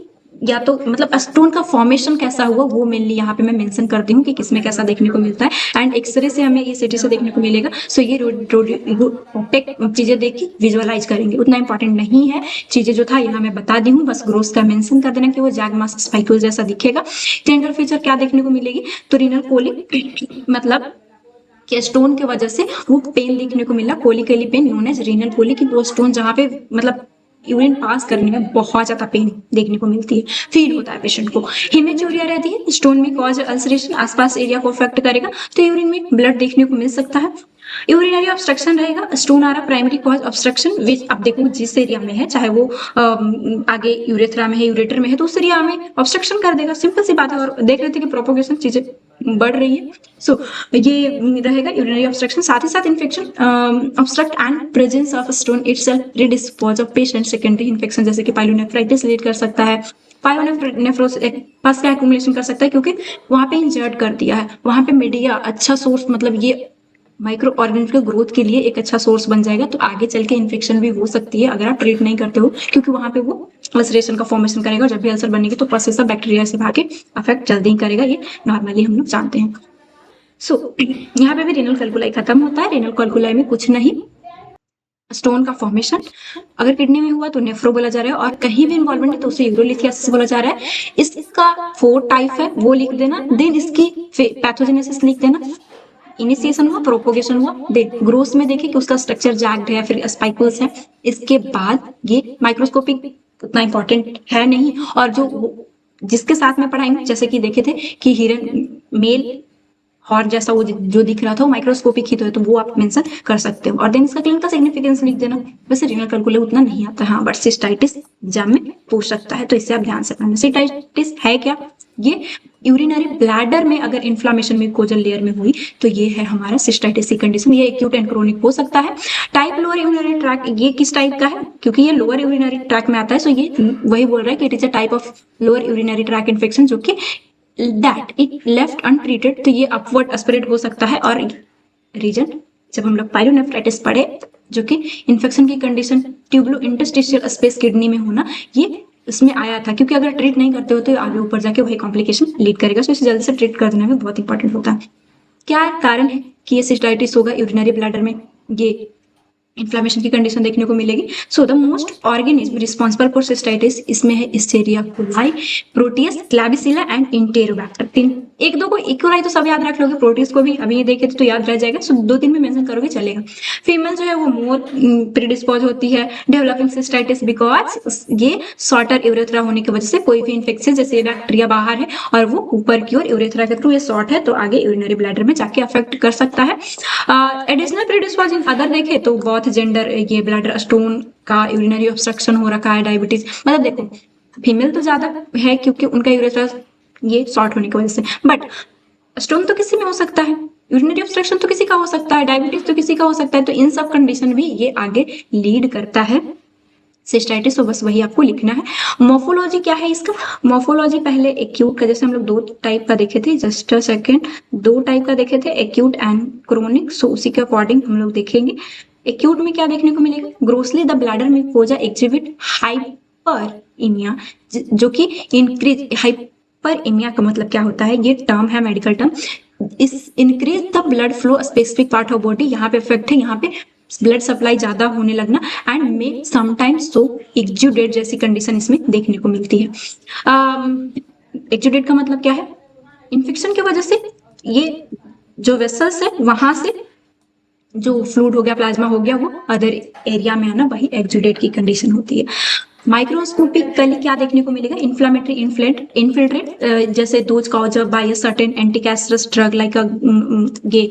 या तो मतलब स्टोन का फॉर्मेशन कैसा हुआ वो मेनली यहाँ पे मैं मेंशन करती हूँ कि किसमें कैसा देखने को मिलता है। एंड एक्सरे से हमें ये सिटी से देखने को मिलेगा। सो ये ओपेक चीजें देख के विजुअलाइज करेंगे, उतना इंपॉर्टेंट नहीं है। चीजें जो था यहाँ मैं बता दी हूँ, बस ग्रोथ का मेंशन कर देना कि वो जैगमास स्पाइक्यूल जैसा दिखेगा। क्लिनिकल फीचर क्या देखने को मिलेगी, तो रीनल कोलिक मतलब कि स्टोन की वजह से वो पेन देखने को मिला, colicky pain known as renal colic, वो स्टोन जहाँ पे मतलब यूरिन पास करने में बहुत ज्यादा पेन देखने को मिलती है, फील होता है पेशेंट को। हेमेचूरिया रहती है, स्टोन में कॉज अल्सरेशन, आसपास एरिया को अफेक्ट करेगा, तो यूरिन में ब्लड देखने को मिल सकता है। यूरिनरी ऑब्स्ट्रक्शन रहेगा, स्टोन आ रहा, प्राइमरी कॉज ऑब्स्ट्रक्शन विच अब देखो जिस एरिया में है, चाहे वो आगे यूरेथ्रा में है, यूरेटर में है, तो उस एरिया में ऑब्स्ट्रक्शन कर देगा, सिंपल सी बात है। और देख रहे थे कि प्रोपोगेशन चीजें बढ़ रही है, सो ये रहेगा यूरिनरी ऑब्स्ट्रक्शन। साथ ही साथ infection obstruct and presence of stone itself predispose of patient, secondary infection जैसे कि पाइलोनेफ्राइटिस लीड कर सकता है, पायोनेफ्रोसिस पस का एक्यूमुलेशन कर सकता है, क्योंकि वहां पे इंजर्ड कर दिया है, वहां पे मीडिया अच्छा सोर्स, मतलब ये माइक्रो ऑर्गेनिज्म के ग्रोथ के लिए एक अच्छा सोर्स बन जाएगा। तो आगे चल के इन्फेक्शन भी हो सकती है अगर आप ट्रीट नहीं करते हो, क्योंकि वहां पे वो अल्सरेशन का फॉर्मेशन करेगा, और जब भी अल्सर बनेगी तो पस से सब बैक्टीरिया से भागे अफेक्ट जल्दी ही करेगा, ये नॉर्मली हम लोग जानते हैं। सो यहाँ पे भी रेनल कैल्कुलाई खत्म होता है। रेनल कैल्कुलाई में कुछ नहीं, स्टोन का फॉर्मेशन अगर किडनी में हुआ तो नेफ्रो बोला जा रहा है, और कहीं भी इन्वॉल्वमेंट है तो उसे यूरोलिथियासिस बोला जा रहा है। इसका 4 टाइप है वो लिख देना, देन इसकी पैथोजेनेसिस लिख देना। इनिशिएशन हुआ, प्रोपोगेशन हुआ, देन ग्रोथ में देखे कि उसका स्ट्रक्चर जैग्ड है, फिर स्पाइकल्स है। इसके बाद ये माइक्रोस्कोपिक उतना इंपॉर्टेंट है नहीं, और जो जिसके साथ में पढ़ाएंगे जैसे कि देखे थे कि हिरन मेल हॉर्न जैसा वो जो दिख रहा था वो माइक्रोस्कोपिक ही तो है, तो वो आप मेंशन कर सकते हो। और देन इसका क्लिनिकल सिग्निफिकेंस लिख देना। वैसे रीनल कैल्कुलाई उतना नहीं आता, हाँ बट सिस्टाइटिस एग्जाम में पूछ सकता है, तो इससे आप ध्यान से पढ़ना। सिस्टाइटिस है क्या, ये यूरिनरी ब्लैडर में अगर इन्फ्लामेशन में कोजल लेयर में हुई तो ये है हमारा सिस्टाइटिस की कंडीशन। ये एक्यूट एंड क्रोनिक हो सकता है। टाइप लोअर यूरिनरी ट्रैक, ये किस टाइप का है, क्योंकि ये लोअर यूरिनरी ट्रैक में आता है, सो ये वही बोल रहा है कि it is a type of lower urinary track infection जो कि दैट इट लेफ्ट अनट्रीटेड, तो ये अपवर्ड स्प्रेड हो सकता है। और रीजन जब हम लोग पाइलोनेफ्राइटिस पढ़े, जो कि इन्फेक्शन की कंडीशन ट्यूबलो इंटरस्टिशियल स्पेस किडनी में होना, ये इसमें आया था, क्योंकि अगर ट्रीट नहीं करते हो तो आगे ऊपर जाके वही कॉम्प्लिकेशन लीड करेगा। सो इसे जल्दी से ट्रीट कर देना भी बहुत इंपॉर्टेंट होता है। क्या कारण है कि ये सिस्टाइटिस होगा यूरिनरी ब्लैडर में, ये इन्फ्लेमेशन की कंडीशन देखने को मिलेगी। So the most organism responsible for cystitis, इसमें है एस्चेरिचिया कोलाई, प्रोटियस, क्लैबिसिला एंड इंटेरोबैक्टर। तीन, एक दो को इक्वलाई तो सब याद रख लोगे, प्रोटियस को भी अभी ये देखे तो याद रह जाएगा। सो दो तीन में मेंशन करोगे चलेगा। फीमेल जो है वो मोर प्रीडिस्पोज होती है डेवलपिंग सिस्टाइटिस बिकॉज ये शॉर्टर यूरेथ्रा होने की वजह से कोई भी इन्फेक्शन, जैसे बैक्टीरिया बाहर है और वो ऊपर की ओर यूरेथ्रा के थ्रू ये शॉर्ट है तो आगे यूरिनरी ब्लैडर में जाके अफेक्ट कर सकता है। एडिशनल प्रीडिस्पोज इन अदर देखे तो बहुत जेंडर, ये ब्लैडर स्टोन का यूरिनरी ऑब्स्ट्रक्शन हो रखा है, डायबिटीज, मतलब देखो फीमेल तो ज्यादा है क्योंकि उनका यूरेथ्रा ये शॉर्ट होने की वजह से, बट स्टोन तो किसी में हो सकता है, यूरिनरी ऑब्स्ट्रक्शन तो किसी का हो सकता है, डायबिटीज तो किसी का हो सकता है, तो इन सब कंडीशन भी ये आगे लीड करता है सिस्टाइटिस। तो बस वही आपको लिखना है। मोर्फोलॉजी क्या है इसका? मोर्फोलॉजी पहले एक्यूट का, जैसे हम लोग दो टाइप का देखे थे, जस्ट अ सेकेंड, दो टाइप का देखे थे, एक्यूट एंड क्रोनिक। सो उसी के अकॉर्डिंग हम लोग देखेंगे। एक्यूट में क्या देखने को मिलेगा? Grossly the bladder mucosa exhibit hyperaemia, जो कि इंक्रीज, हाइपरइमिया का मतलब क्या होता है, ये टर्म है मेडिकल टर्म। इस increase the blood flow specific part of body, यहाँ पे इफेक्ट है, यहाँ पे ब्लड सप्लाई ज्यादा होने लगना and may sometimes so exudate जैसी कंडीशन इसमें देखने को मिलती है। एक्जुडेट का मतलब क्या है? इन्फेक्शन की वजह से ये जो वेसल्स है वहां से जो फ्लूइड हो गया, प्लाज्मा हो गया, वो अदर एरिया में आना, वही एक्जुडेट की कंडीशन होती है। माइक्रोस्कोपिकली क्या देखने को मिलेगा? इन्फ्लामेटरी इन्फिल्ट्रेट, जैसे those caused by a certain anticancerous drug like ये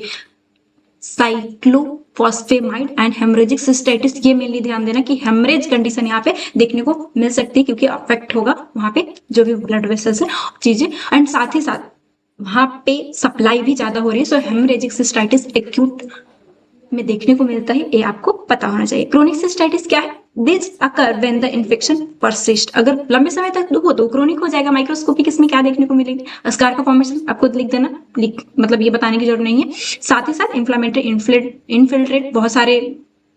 साइक्लोफॉस्फेमाइड एंड हेमरेजिक सिस्टाइटिस। ये मेनली ध्यान देना कि हेमरेज कंडीशन यहाँ पे देखने को मिल सकती है क्योंकि अफेक्ट होगा वहां पे जो भी ब्लड वेसल्स है चीजें, एंड साथ ही साथ वहां पे सप्लाई भी ज्यादा हो रही है। सो हेमरेजिक सिस्टाइटिस एक्यूट में देखने को मिलता है, ये आपको पता होना चाहिए। क्रोनिक सिस्टाइटिस क्या है? This occur when the infection persist, अगर लंबे समय तक हो तो क्रोनिक हो जाएगा। माइक्रोस्कोपिक इसमें क्या देखने को मिलेगी? स्कार का फॉर्मेशन, आपको लिख देना, मतलब ये बताने की जरूरत नहीं है। साथ ही साथ इन्फ्लामेटरी इन्फिल्ट्रेट, बहुत सारे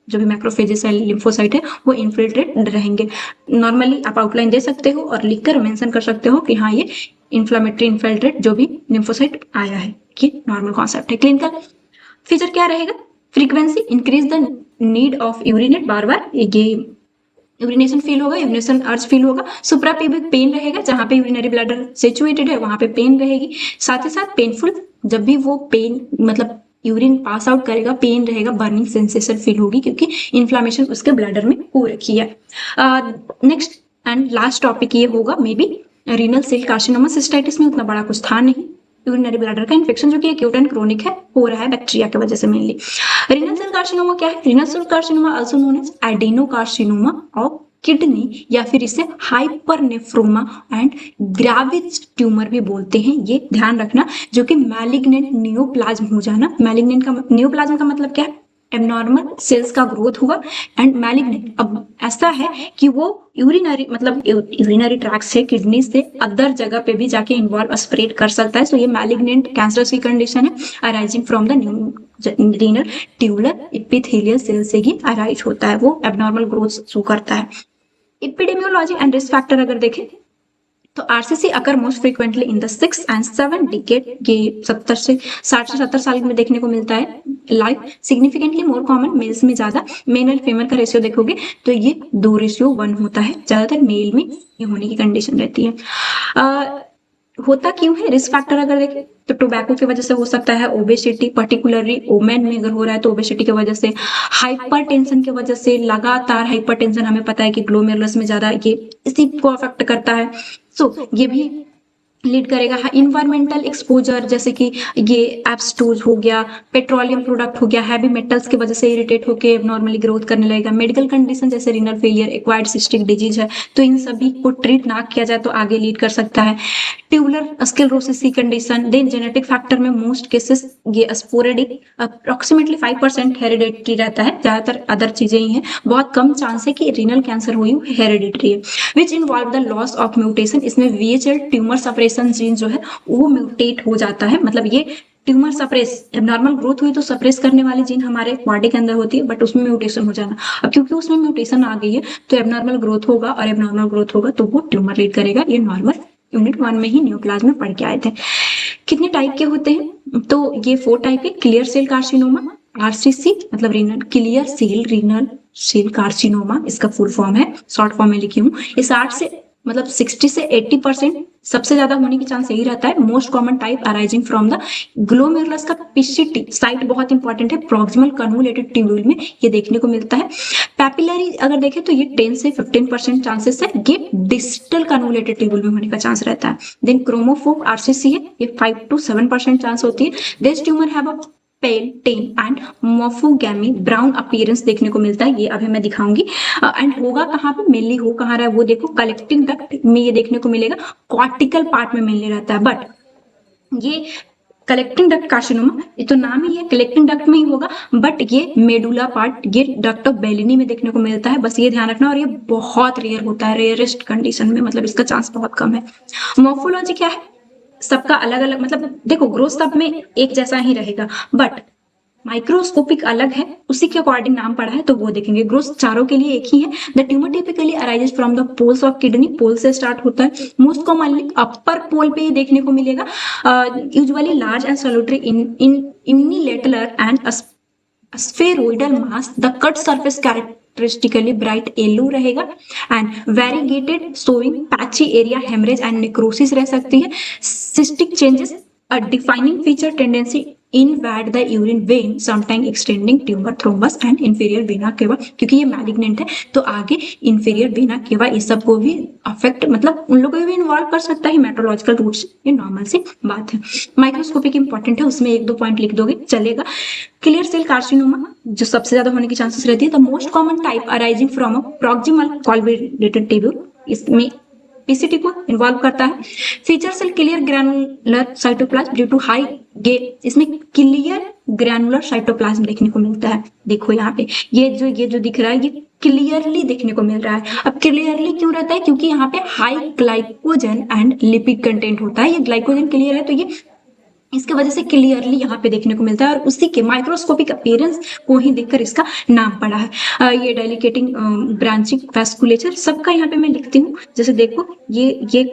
जो भी मैक्रोफेजेस है, लिम्फोसाइट है, वो इन्फिल्ट्रेट रहेंगे। नॉर्मली आप आउटलाइन दे सकते हो और लिखकर मेंशन कर सकते हो कि हाँ ये इन्फ्लामेटरी इन्फिल्ट्रेट जो भी लिम्फोसाइट आया है, ये नॉर्मल कॉन्सेप्ट है। क्लिनिकल फीचर क्या रहेगा? Frequency, increase the need of urinate, बार बार ये यूरिनेशन फील होगा, यूरिनेशन अर्ज फील होगा। सुप्राप्यूबिक पेन रहेगा, जहां पे यूरिनरी ब्लैडर सिचुएटेड है वहां पे पेन रहेगी। साथ ही साथ पेनफुल, जब भी वो पेन मतलब यूरिन पास आउट करेगा पेन रहेगा, बर्निंग सेंसेशन फील होगी क्योंकि इन्फ्लामेशन उसके ब्लैडर में हो रखी है। नेक्स्ट एंड लास्ट टॉपिक ये होगा may be renal cell carcinoma. Cystitis में उतना बड़ा कुछ था नहीं, यूरिनरी ब्लैडर का इन्फेक्शन जो कि एक्यूट एंड क्रोनिक है, हो रहा है बैक्टीरिया की वजह से मेनली। रीनल सेल कार्सिनोमा क्या है? Renal cell carcinoma also known as adenocarcinoma of kidney, या फिर इसे हाइपरनेफ्रोमा एंड ग्रेविस ट्यूमर भी बोलते हैं। ये ध्यान रखना, जो कि मैलिग्नेंट नियोप्लाज्म हो जाना। मैलिग्नेंट का नियोप्लाज्म का मतलब क्या है? एबनॉर्मल सेल्स का ग्रोथ हुआ एंड मैलिग्नेंट अब ऐसा है कि वो यूरिनरी मतलब यूरिनरी ट्रैक्ट से, किडनी से अदर जगह पे भी जाके इन्वॉल्व स्प्रेड कर सकता है। सो ये मैलिग्नेंट कैंसरस की कंडीशन है arising from the renal tubular epithelial cell से ही अराइज होता है, वो एबनॉर्मल ग्रोथ शो करता है। एपिडेमियोलॉजी एंड रिस्क फैक्टर अगर देखें तो RCC occur most frequently in the 6 and 7 decade, ये 60 से 70 साल में देखने को मिलता है। Life significantly more common, males में ज्यादा। मेल और फीमेल का रेशियो देखोगे तो ये 2:1 होता है, ज्यादातर मेल में ये होने की कंडीशन रहती है। होता क्यों है? रिस्क फैक्टर अगर देखें तो टोबैको की वजह से हो सकता है, ओबेसिटी पर्टिकुलरली वोमेन में अगर हो रहा है तो ओबेसिटी की वजह से, हाइपरटेंशन की वजह से, लगातार हाइपरटेंशन हमें पता है कि ग्लोमेरुलस में ज्यादा ये इसी को अफेक्ट करता है। सो ये भी लीड करेगा। इन्वायरमेंटल एक्सपोजर, जैसे कि ये एब्सटूज हो गया, पेट्रोलियम प्रोडक्ट हो गया, हैवी मेटल्स की वजह से इरिटेट होकर नॉर्मली ग्रोथ करने लगेगा। मेडिकल कंडीशन जैसे renal failure, acquired cystic disease है, तो इन सभी को ट्रीट ना किया जाए तो आगे लीड कर सकता है। ट्यूबुलर स्क्लेरोसिस की कंडीशन, देन जेनेटिक फैक्टर में मोस्ट केसेस ये स्पोरेडिक, अप्रोक्सीमेटली 5% हेरिडेटरी रहता है, ज्यादातर अदर चीजें ही हैं। बहुत कम चांस है कि रीनल कैंसर हुई हेरिडेटरी है। Which involve the loss of mutation, इसमें VHL ट्यूमर सपरेशन जीन जो है वो म्यूटेट हो जाता है, मतलब ये ट्यूमर सप्रेस, एबनॉर्मल ग्रोथ हुई तो सप्रेस करने वाली जीन हमारे बॉडी के अंदर होती है, बट उसमें म्यूटेशन हो जाना। अब क्योंकि उसमें म्यूटेशन आ गई है तो एबनॉर्मल ग्रोथ होगा, और एबनॉर्मल ग्रोथ होगा तो वो ट्यूमर लीड करेगा। ये नॉर्मल यूनिट 1 में ही न्यूक्लास में पढ़ के आए थे। कितने टाइप के होते हैं? तो ये 4 टाइप है। क्लियर सेल कार्सिनोमा, आरसीसी मतलब renal clear cell renal cell carcinoma, इसका फुल फॉर्म है, शॉर्ट फॉर्म में लिखी हूँ। ये 60 से मतलब 60 से 80% सबसे ज्यादा होने की चांस यही रहता है। Most common type arising from the glomerulus का पीसीटी साइट बहुत इंपॉर्टेंट है, प्रॉक्सिमल कन्वोलेटेड ट्यूब्यूल में ये देखने को मिलता है। पैपिलरी अगर देखें तो ये 10 से 15% चांसेस है ये डिस्टल कन्वोलेटेड ट्यूब्यूल में होने का चांस रहता है। देन क्रोमोफोब आरसीसी है, ये 5 to 7% चांस होती है। This tumour have a pale tan and mahogany brown appearance देखने को मिलता है। ये अभी मैं दिखाऊंगी। एंड होगा कहाँ पे, मेनली हो कहाँ रहा है वो देखो, कलेक्टिंग डक्ट में ये देखने को मिलेगा, कॉर्टिकल पार्ट में मेनली रहता है। बट ये कलेक्टिंग डक्ट कार्सिनोमा, ये तो नाम ही है, कलेक्टिंग डक्ट में ही होगा, बट ये मेडुला पार्ट, ये डक्ट ऑफ बेलिनी में देखने को मिलता है। बस ये ध्यान रखना, और ये बहुत रेयर होता है, रेयरेस्ट कंडीशन में, मतलब इसका चांस बहुत कम है। मोर्फोलॉजी क्या है? सबका अलग अलग, मतलब देखो ग्रोथ सब में एक जैसा ही रहेगा, बट माइक्रोस्कोपिक अलग है, उसी के अकॉर्डिंग नाम पड़ा है तो वो देखेंगे। ग्रोथ चारों के लिए एक ही है। The tumour typically arises from the poles of kidney, pole से स्टार्ट होता है। मोस्ट कॉमनली अपर पोल पे ये देखने को मिलेगा। Usually large and solitary in unilateral and spheroidal mass, the cut surface characteristically bright yellow रहेगा and variegated showing patchy area haemorrhage and necrosis रह सकती है। Cystic changes a defining feature tendency invade the urine vein, sometime extending tumor thrombus and inferior vena cava, क्योंकि ये malignant है तो आगे inferior vena cava इस सब को भी अफेक्ट, मतलब उन लोगों को भी इन्वॉल्व कर सकता है मेट्रोलॉजिकल रूट से, ये नॉर्मल सी बात है। माइक्रोस्कोपिक इंपॉर्टेंट है, उसमें 1-2 पॉइंट लिख दोगे चलेगा। क्लियर सेल कार्सिनोमा जो सबसे ज्यादा होने की चांसेस रहती है, the most common type arising from a proximal convoluted tubule, इसमें पीसीटी को इन्वॉल्व करता है। Feature cell clear granular cytoplasm due to high gate, इसमें क्लियर ग्रैनुलर साइटोप्लाज्म देखने को मिलता है। देखो यहाँ पे ये जो दिख रहा है ये क्लियरली देखने को मिल रहा है। अब क्लियरली क्यों रहता है? क्योंकि यहाँ पे high glycogen and lipid content होता है। ये ग्लाइकोजन क्लियर है तो ये इसके वजह से क्लियरली यहाँ पे देखने को मिलता है, और उसी के माइक्रोस्कोपिक अपीयरेंस को ही देखकर इसका नाम पड़ा है। ये डेलिकेटिंग ब्रांचिंग वैस्कुलेचर सबका यहाँ पे मैं लिखती हूँ। जैसे देखो ये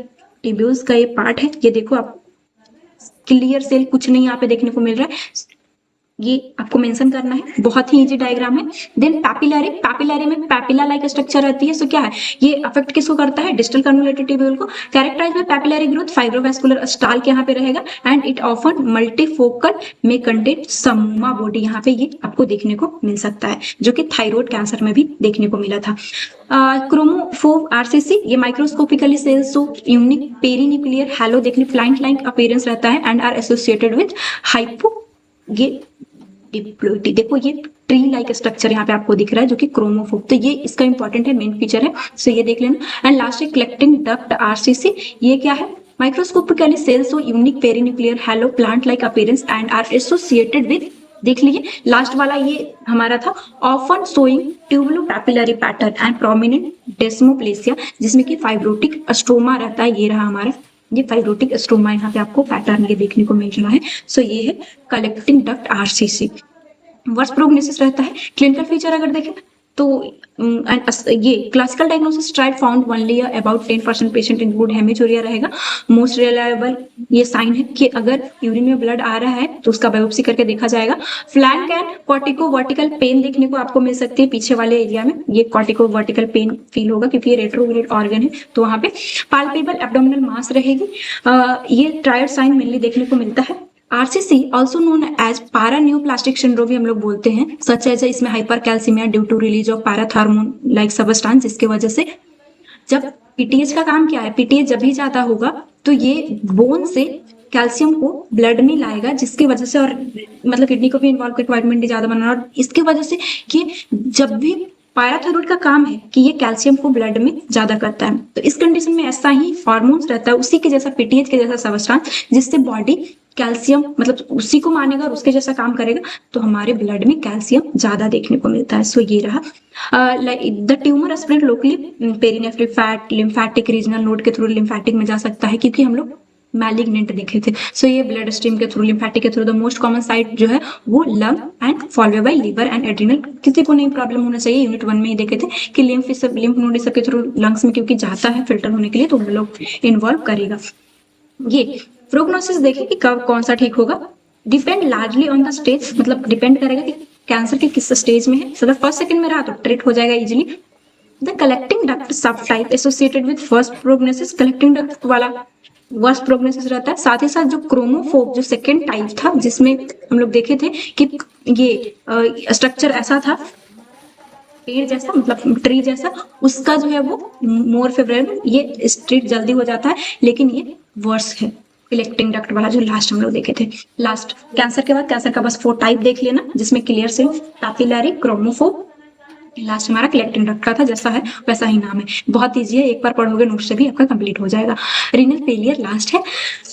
टिब्यूल्स का ये पार्ट है, ये देखो आप क्लियर सेल कुछ नहीं यहाँ पे देखने को मिल रहा है, ये आपको मेंशन करना है, बहुत ही इजी डायग्राम है। देन पैपिलरी में पैपिला लाइक स्ट्रक्चर रहती है, सो क्या है ये अफेक्ट किसको करता है? डिस्टल कन्वोल्यूटेड ट्यूब्यूल को। Characterize by papillary growth, fibrovascular stalk यहाँ पे रहेगा एंड इट ऑफन मल्टीफोकल में कंटेंट समूमा बॉडी, यहाँ पे ये आपको देखने को मिल सकता है, जो कि थायराइड कैंसर में भी देखने को मिला था। क्रोमोफोब आरसीसी, ये microscopically cells of unique perinuclear halo देखने प्लांट लाइक अपीयरेंस रहता है and are associated with hypo, ये डिप्लोइडी, देखो ये ट्री लाइक स्ट्रक्चर यहाँ पे आपको दिख रहा है जो कि क्रोमोफोब, तो ये इसका इंपॉर्टेंट है, मेन फीचर है, सो ये देख लेना। एंड लास्ट है कलेक्टिंग डक्ट आरसीसी, ये क्या है? Microscopically cells of unique perinuclear halo plant like appearance and are associated with, देख लीजिए लास्ट वाला ये हमारा था, often showing tubulopapillary pattern and prominent desmoplasia, जिसमें कि फाइब्रोटिक स्ट्रोमा रहता है। ये रहा हमारा, ये फाइब्रोटिक स्ट्रोमा यहाँ पे आपको पैटर्न ये देखने को मिल रहा है। सो ये है collecting duct RCC. Worse prognosis रहता है। क्लिनिकल फीचर अगर देखें तो ये classical diagnosis triad found only about 10% patient include haematuria रहेगा। मोस्ट रिलायबल ये साइन है कि अगर यूरिन में ब्लड आ रहा है तो उसका बायोप्सी करके देखा जाएगा। Flank and cortico vertical pain देखने को आपको मिल सकती है पीछे वाले एरिया में, ये कॉर्टिको वर्टिकल पेन फील होगा क्योंकि ये रेट्रोग्रेड ऑर्गन है, तो वहां पे पाल्पेबल एब्डोमिनल मास रहेगी। ये ट्रायड साइन मेनली देखने को मिलता है। RCC also known as paraneoplastic syndrome भी हम लोग बोलते हैं, सच एज इसमें hypercalcaemia due to release of parathormone like substance, जिसके वजह से जब पीटीएच का काम क्या है, पीटीएच जब भी ज्यादा होगा तो ये बोन से कैल्शियम को ब्लड में लाएगा, जिसकी वजह से, और मतलब किडनी को भी इन्वॉल्व करके विटामिन डी ज्यादा बनाना, और इसकी वजह से कि जब भी पैराथायरॉइड का काम है कि ये कैल्शियम को ब्लड में ज्यादा करता है, तो इस कंडीशन में ऐसा ही हार्मोन्स रहता है उसी के जैसा पीटीएच के जैसा सबस्टांस, जिससे बॉडी कैल्शियम मतलब उसी को मानेगा और उसके जैसा काम करेगा, तो हमारे ब्लड में कैल्शियम ज्यादा देखने को मिलता है। सो ये रहा the tumour spread locally perinephric fat lymphatic regional node के थ्रू लिम्फैटिक में जा सकता है, क्योंकि हम लोग मैलिग्नेंट दिखे थे। सो ये ब्लड स्ट्रीम के थ्रू, लिम्फेटिक के through, the most common site जो है वो lung and followed by liver and adrenal. किसी को नहीं प्रॉब्लम होना चाहिए, यूनिट 1 में ही देखे थे कि लिम्फ नोड सबके थ्रू लंग्स में क्योंकि जाता है फिल्टर होने के लिए, तो वो लोग इन्वॉल्व करेगा। ये प्रोग्नोसिस देखें कि कब कौन सा ठीक होगा, depend largely on the stage, मतलब डिपेंड करेगा कि कैंसर के किस स्टेज में है। अगर फर्स्ट सेकंड में रहा तो ट्रीट हो जाएगा इजीली। द कलेक्टिंग डक्ट सब type associated with first prognosis, collecting duct वाला वर्स्ट प्रोग्नोसिस रहता है। साथ ही साथ जो क्रोमोफोब जो सेकंड टाइप था, जिसमें हम लोग देखे थे कि ये स्ट्रक्चर ऐसा था पेड़ जैसा, मतलब ट्री जैसा, उसका जो है वो मोर फेवरेबल, ये स्ट्रीट जल्दी हो जाता है, लेकिन ये वर्स है कलेक्टिंग डक्ट वाला जो लास्ट हम लोग देखे थे। लास्ट कैंसर के बाद कैंसर का बस 4 टाइप देख लेना, जिसमें clear cell, papillary, chromophobe, last हमारा कलेक्टिंग डक्ट का था, जैसा है वैसा ही नाम है। बहुत ईजी है, एक बार पढ़ोगे नोट से भी आपका कंप्लीट हो जाएगा। रीनल फेलियर लास्ट है।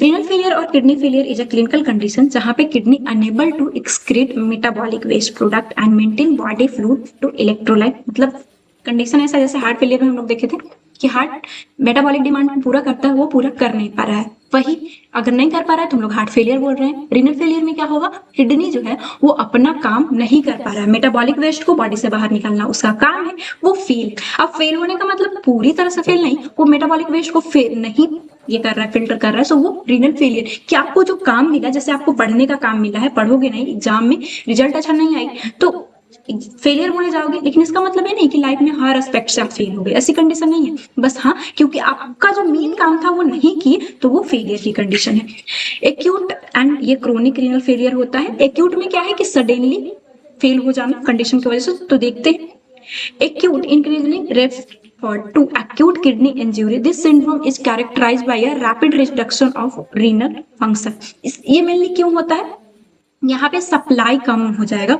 रीनल फेलियर और kidney failure is a clinical condition जहां पे kidney unable to excrete metabolic waste product and maintain body fluid to electrolyte. मतलब कंडीशन ऐसा जैसे हार्ट फेलियर में हम लोग देखे थे कि हार्ट मेटाबॉलिक डिमांड पूरा करता है, वो पूरा कर नहीं पा रहा है, वही अगर नहीं कर पा रहा है तो हम लोग हार्ट फेलियर बोल रहे हैं। रीनल फेलियर में क्या होगा, किडनी जो है वो अपना काम नहीं कर पा रहा है, मेटाबॉलिक वेस्ट को बॉडी से बाहर निकालना उसका काम है, वो फेल। अब फेल होने का मतलब पूरी तरह से फेल नहीं, वो मेटाबॉलिक वेस्ट को फेल नहीं ये कर रहा है, फिल्टर कर रहा है, सो वो रीनल फेलियर। कि आपको जो काम मिला, जैसे आपको पढ़ने का काम मिला है, पढ़ोगे नहीं, एग्जाम में रिजल्ट अच्छा नहीं आई तो फेलियर बोले जाओगे, लेकिन इसका मतलब ये नहीं कि लाइफ में हर एस्पेक्ट से आप फेल हो गए, ऐसी कंडीशन नहीं है। बस हाँ, क्योंकि आपका जो मेन काम था वो नहीं किए, तो वो फेलियर की कंडीशन है। एक्यूट एंड ये क्रोनिक रीनल फेलियर होता है। एक्यूट में क्या है कि सडनली फेल हो जाना कंडीशन की वजह से, तो देखते हैं acute increasing refer to acute kidney injury. This syndrome is characterized by a rapid reduction of renal function. ये मेनली क्यों होता है, यहाँ पे सप्लाई कम हो जाएगा,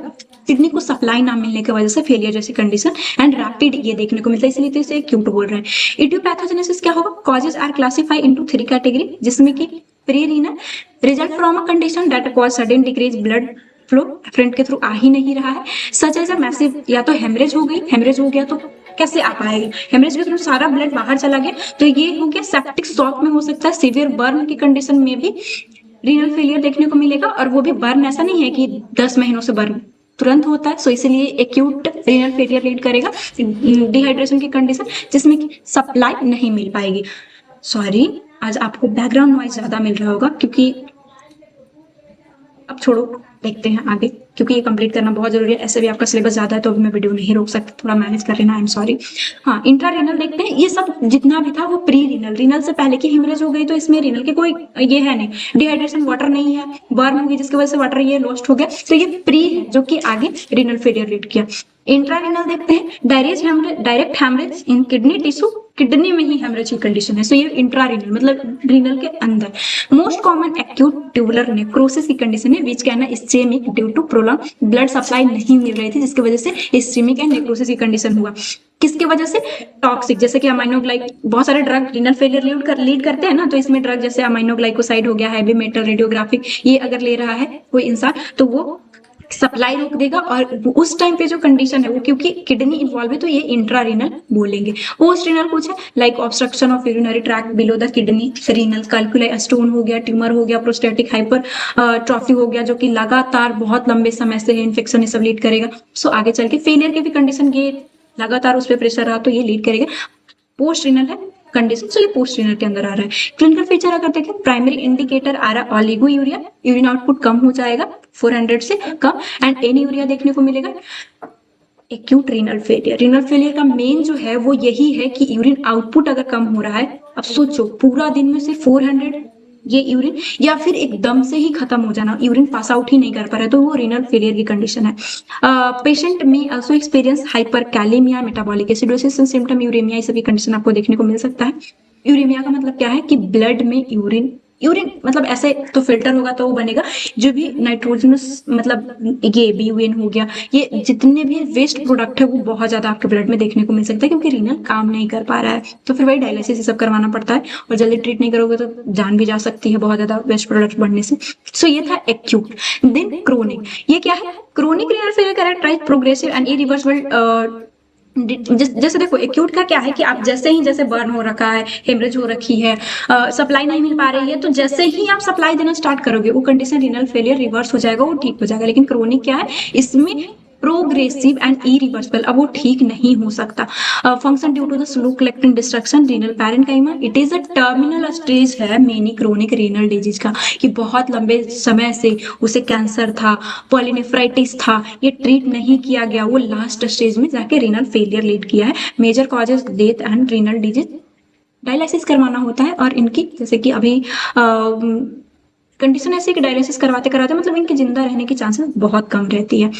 किडनी को सप्लाई ना मिलने की वजह से फेलियर जैसी कंडीशन एंड रैपिड ये देखने को मिलता है, इसलिए तो इसे एक्यूट बोल रहे हैं। इडियोपैथोजेनेसिस क्या होगा, causes are classify into 3 category, जिसमें कि pre renal result from a condition that cause sudden decrease blood flow, front के थ्रू आ ही नहीं रहा है, सच एज अ मैसिव, या तो हेमरेज हो गई, हेमरेज हो गया तो कैसे आ पाएगी, हेमरेज के थ्रू सारा ब्लड बाहर चला गया, तो ये हो गया सेप्टिक शॉक में हो सकता है, सीवियर बर्न की कंडीशन में भी रीनल फेलियर देखने को मिलेगा। और वो भी बर्न ऐसा नहीं है कि 10 महीनों से बर्न तुरंत होता है, सो इसलिए एक्यूट रीनल फेलियर लीड करेगा। डिहाइड्रेशन की कंडीशन जिसमें सप्लाई नहीं मिल पाएगी। सॉरी, आज आपको बैकग्राउंड नॉइज ज्यादा मिल रहा होगा, क्योंकि अब छोड़ो, देखते हैं आगे, क्योंकि ये कंप्लीट करना बहुत जरूरी है। ऐसे भी आपका सिलेबस ज्यादा है तो अभी मैं वीडियो नहीं रोक सकती, थोड़ा मैनेज कर लेना, आई एम सॉरी। हाँ, इंट्रा रीनल देखते हैं। ये सब जितना भी था वो प्री रीनल, रीनल से पहले की हेमरेज हो गई तो इसमें रीनल के कोई ये है नहीं, डिहाइड्रेशन वाटर नहीं है, बर्न हो गई जिसकी वजह से वाटर ये लॉस्ट हो गया, तो ये प्री है जो कि आगे रीनल फेलियर लीड किया। इंट्रारीनल देखते हैं, direct haemorrhage in kidney tissue, kidney में ही हेमरेज की कंडीशन है, सो ये इंट्रारीनल मतलब रीनल के अंदर। Most common acute tubular necrosis की कंडीशन है which can ischaemic due to prolong blood supply नहीं मिल रही थी, जिसकी वजह से इस्चेमिक एंड नेक्रोसिस की कंडीशन हुआ। किसकी वजह से, टॉक्सिक, जैसे कि अमाइनोग्लाइक, बहुत सारे ड्रग रीनल फेलियर लीड करते हैं ना, तो इसमें ड्रग जैसे अमाइनोग्लाइकोसाइड हो गया, हैवी मेटल, रेडियोग्राफिक, ये अगर ले रहा है कोई इंसान तो वो सप्लाई रोक देगा, और उस टाइम पे जो कंडीशन है वो क्योंकि किडनी इन्वॉल्व है तो ये इंट्रारीनल बोलेंगे। पोस्ट रीनल कुछ है like obstruction of urinary tract below the kidney, renal कैल्कुलाई stone हो गया, ट्यूमर हो गया, प्रोस्टेटिक हाइपर ट्रॉफी हो गया, जो कि लगातार बहुत लंबे समय से इन्फेक्शन सब लीड करेगा। सो आगे चल के फेलियर की भी कंडीशन, ये लगातार उस पर प्रेशर रहा तो ये लीड करेगा। पोस्ट रीनल है कंडीशन, तो ये पोस्ट रीनल के अंदर आ रहा है। क्लिनिकल फीचर अगर देखें, प्राइमरी इंडिकेटर आ रहा है ऑलिगो यूरिया, यूरिन आउटपुट कम हो जाएगा 400 से कम, एंड एनी यूरिया देखने को मिलेगा। एक्यूट रीनल फेलियर का मेन जो है वो यही है कि यूरिन आउटपुट अगर कम हो रहा है, अब सोचो पूरा दिन में से 400 ये यूरिन, या फिर एकदम से ही खत्म हो जाना, यूरिन पास आउट ही नहीं कर पा रहा है, तो वो रीनल फेलियर की कंडीशन है। पेशेंट में also experience hyperkalaemia, metabolic acidosis symptom, uraemia, ये सभी कंडीशन आपको देखने को मिल सकता है। यूरेमिया का मतलब क्या है कि ब्लड में यूरिन मतलब ऐसे तो फिल्टर होगा तो वो बनेगा, जो भी नाइट्रोजनस मतलब ये BUN हो गया, ये जितने भी वेस्ट प्रोडक्ट है वो बहुत ज्यादा आपके ब्लड में देखने को मिल सकता है, क्योंकि रीनल काम नहीं कर पा रहा है, तो फिर वही डायलिसिस ये सब करवाना पड़ता है, और जल्दी ट्रीट नहीं करोगे तो जान भी जा सकती है बहुत ज्यादा वेस्ट प्रोडक्ट बढ़ने से। सो ये था एक्यूट। देन क्रोनिक, ये क्या है, chronic renal failure characterize progressive and irreversible जैसे देखो एक्यूट का क्या है कि आप जैसे ही जैसे बर्न हो रखा है, हेमरेज हो रखी है, सप्लाई नहीं मिल पा रही है, तो जैसे ही आप सप्लाई देना स्टार्ट करोगे वो कंडीशन रीनल फेलियर रिवर्स हो जाएगा, वो ठीक हो जाएगा। लेकिन क्रोनिक क्या है, इसमें प्रोग्रेसिव एंड इरिवर्सिबल, अब वो ठीक नहीं हो सकता। Function due to the slow collecting destruction renal parenchyma, it is a terminal stage है मेनी क्रोनिक रीनल डिजीज का, कि बहुत लंबे समय से उसे कैंसर था, पॉलिनेफ्राइटिस था, ये ट्रीट नहीं किया गया, वो लास्ट स्टेज में जाके रीनल फेलियर लीड किया है। Major causes death and renal disease, dialysis करवाना होता है। और इनकी जैसे कि अभी कंडीशन ऐसी कि डायलिसिस करवाते कराते मतलब इनके जिंदा रहने की चांसेस बहुत कम रहती है।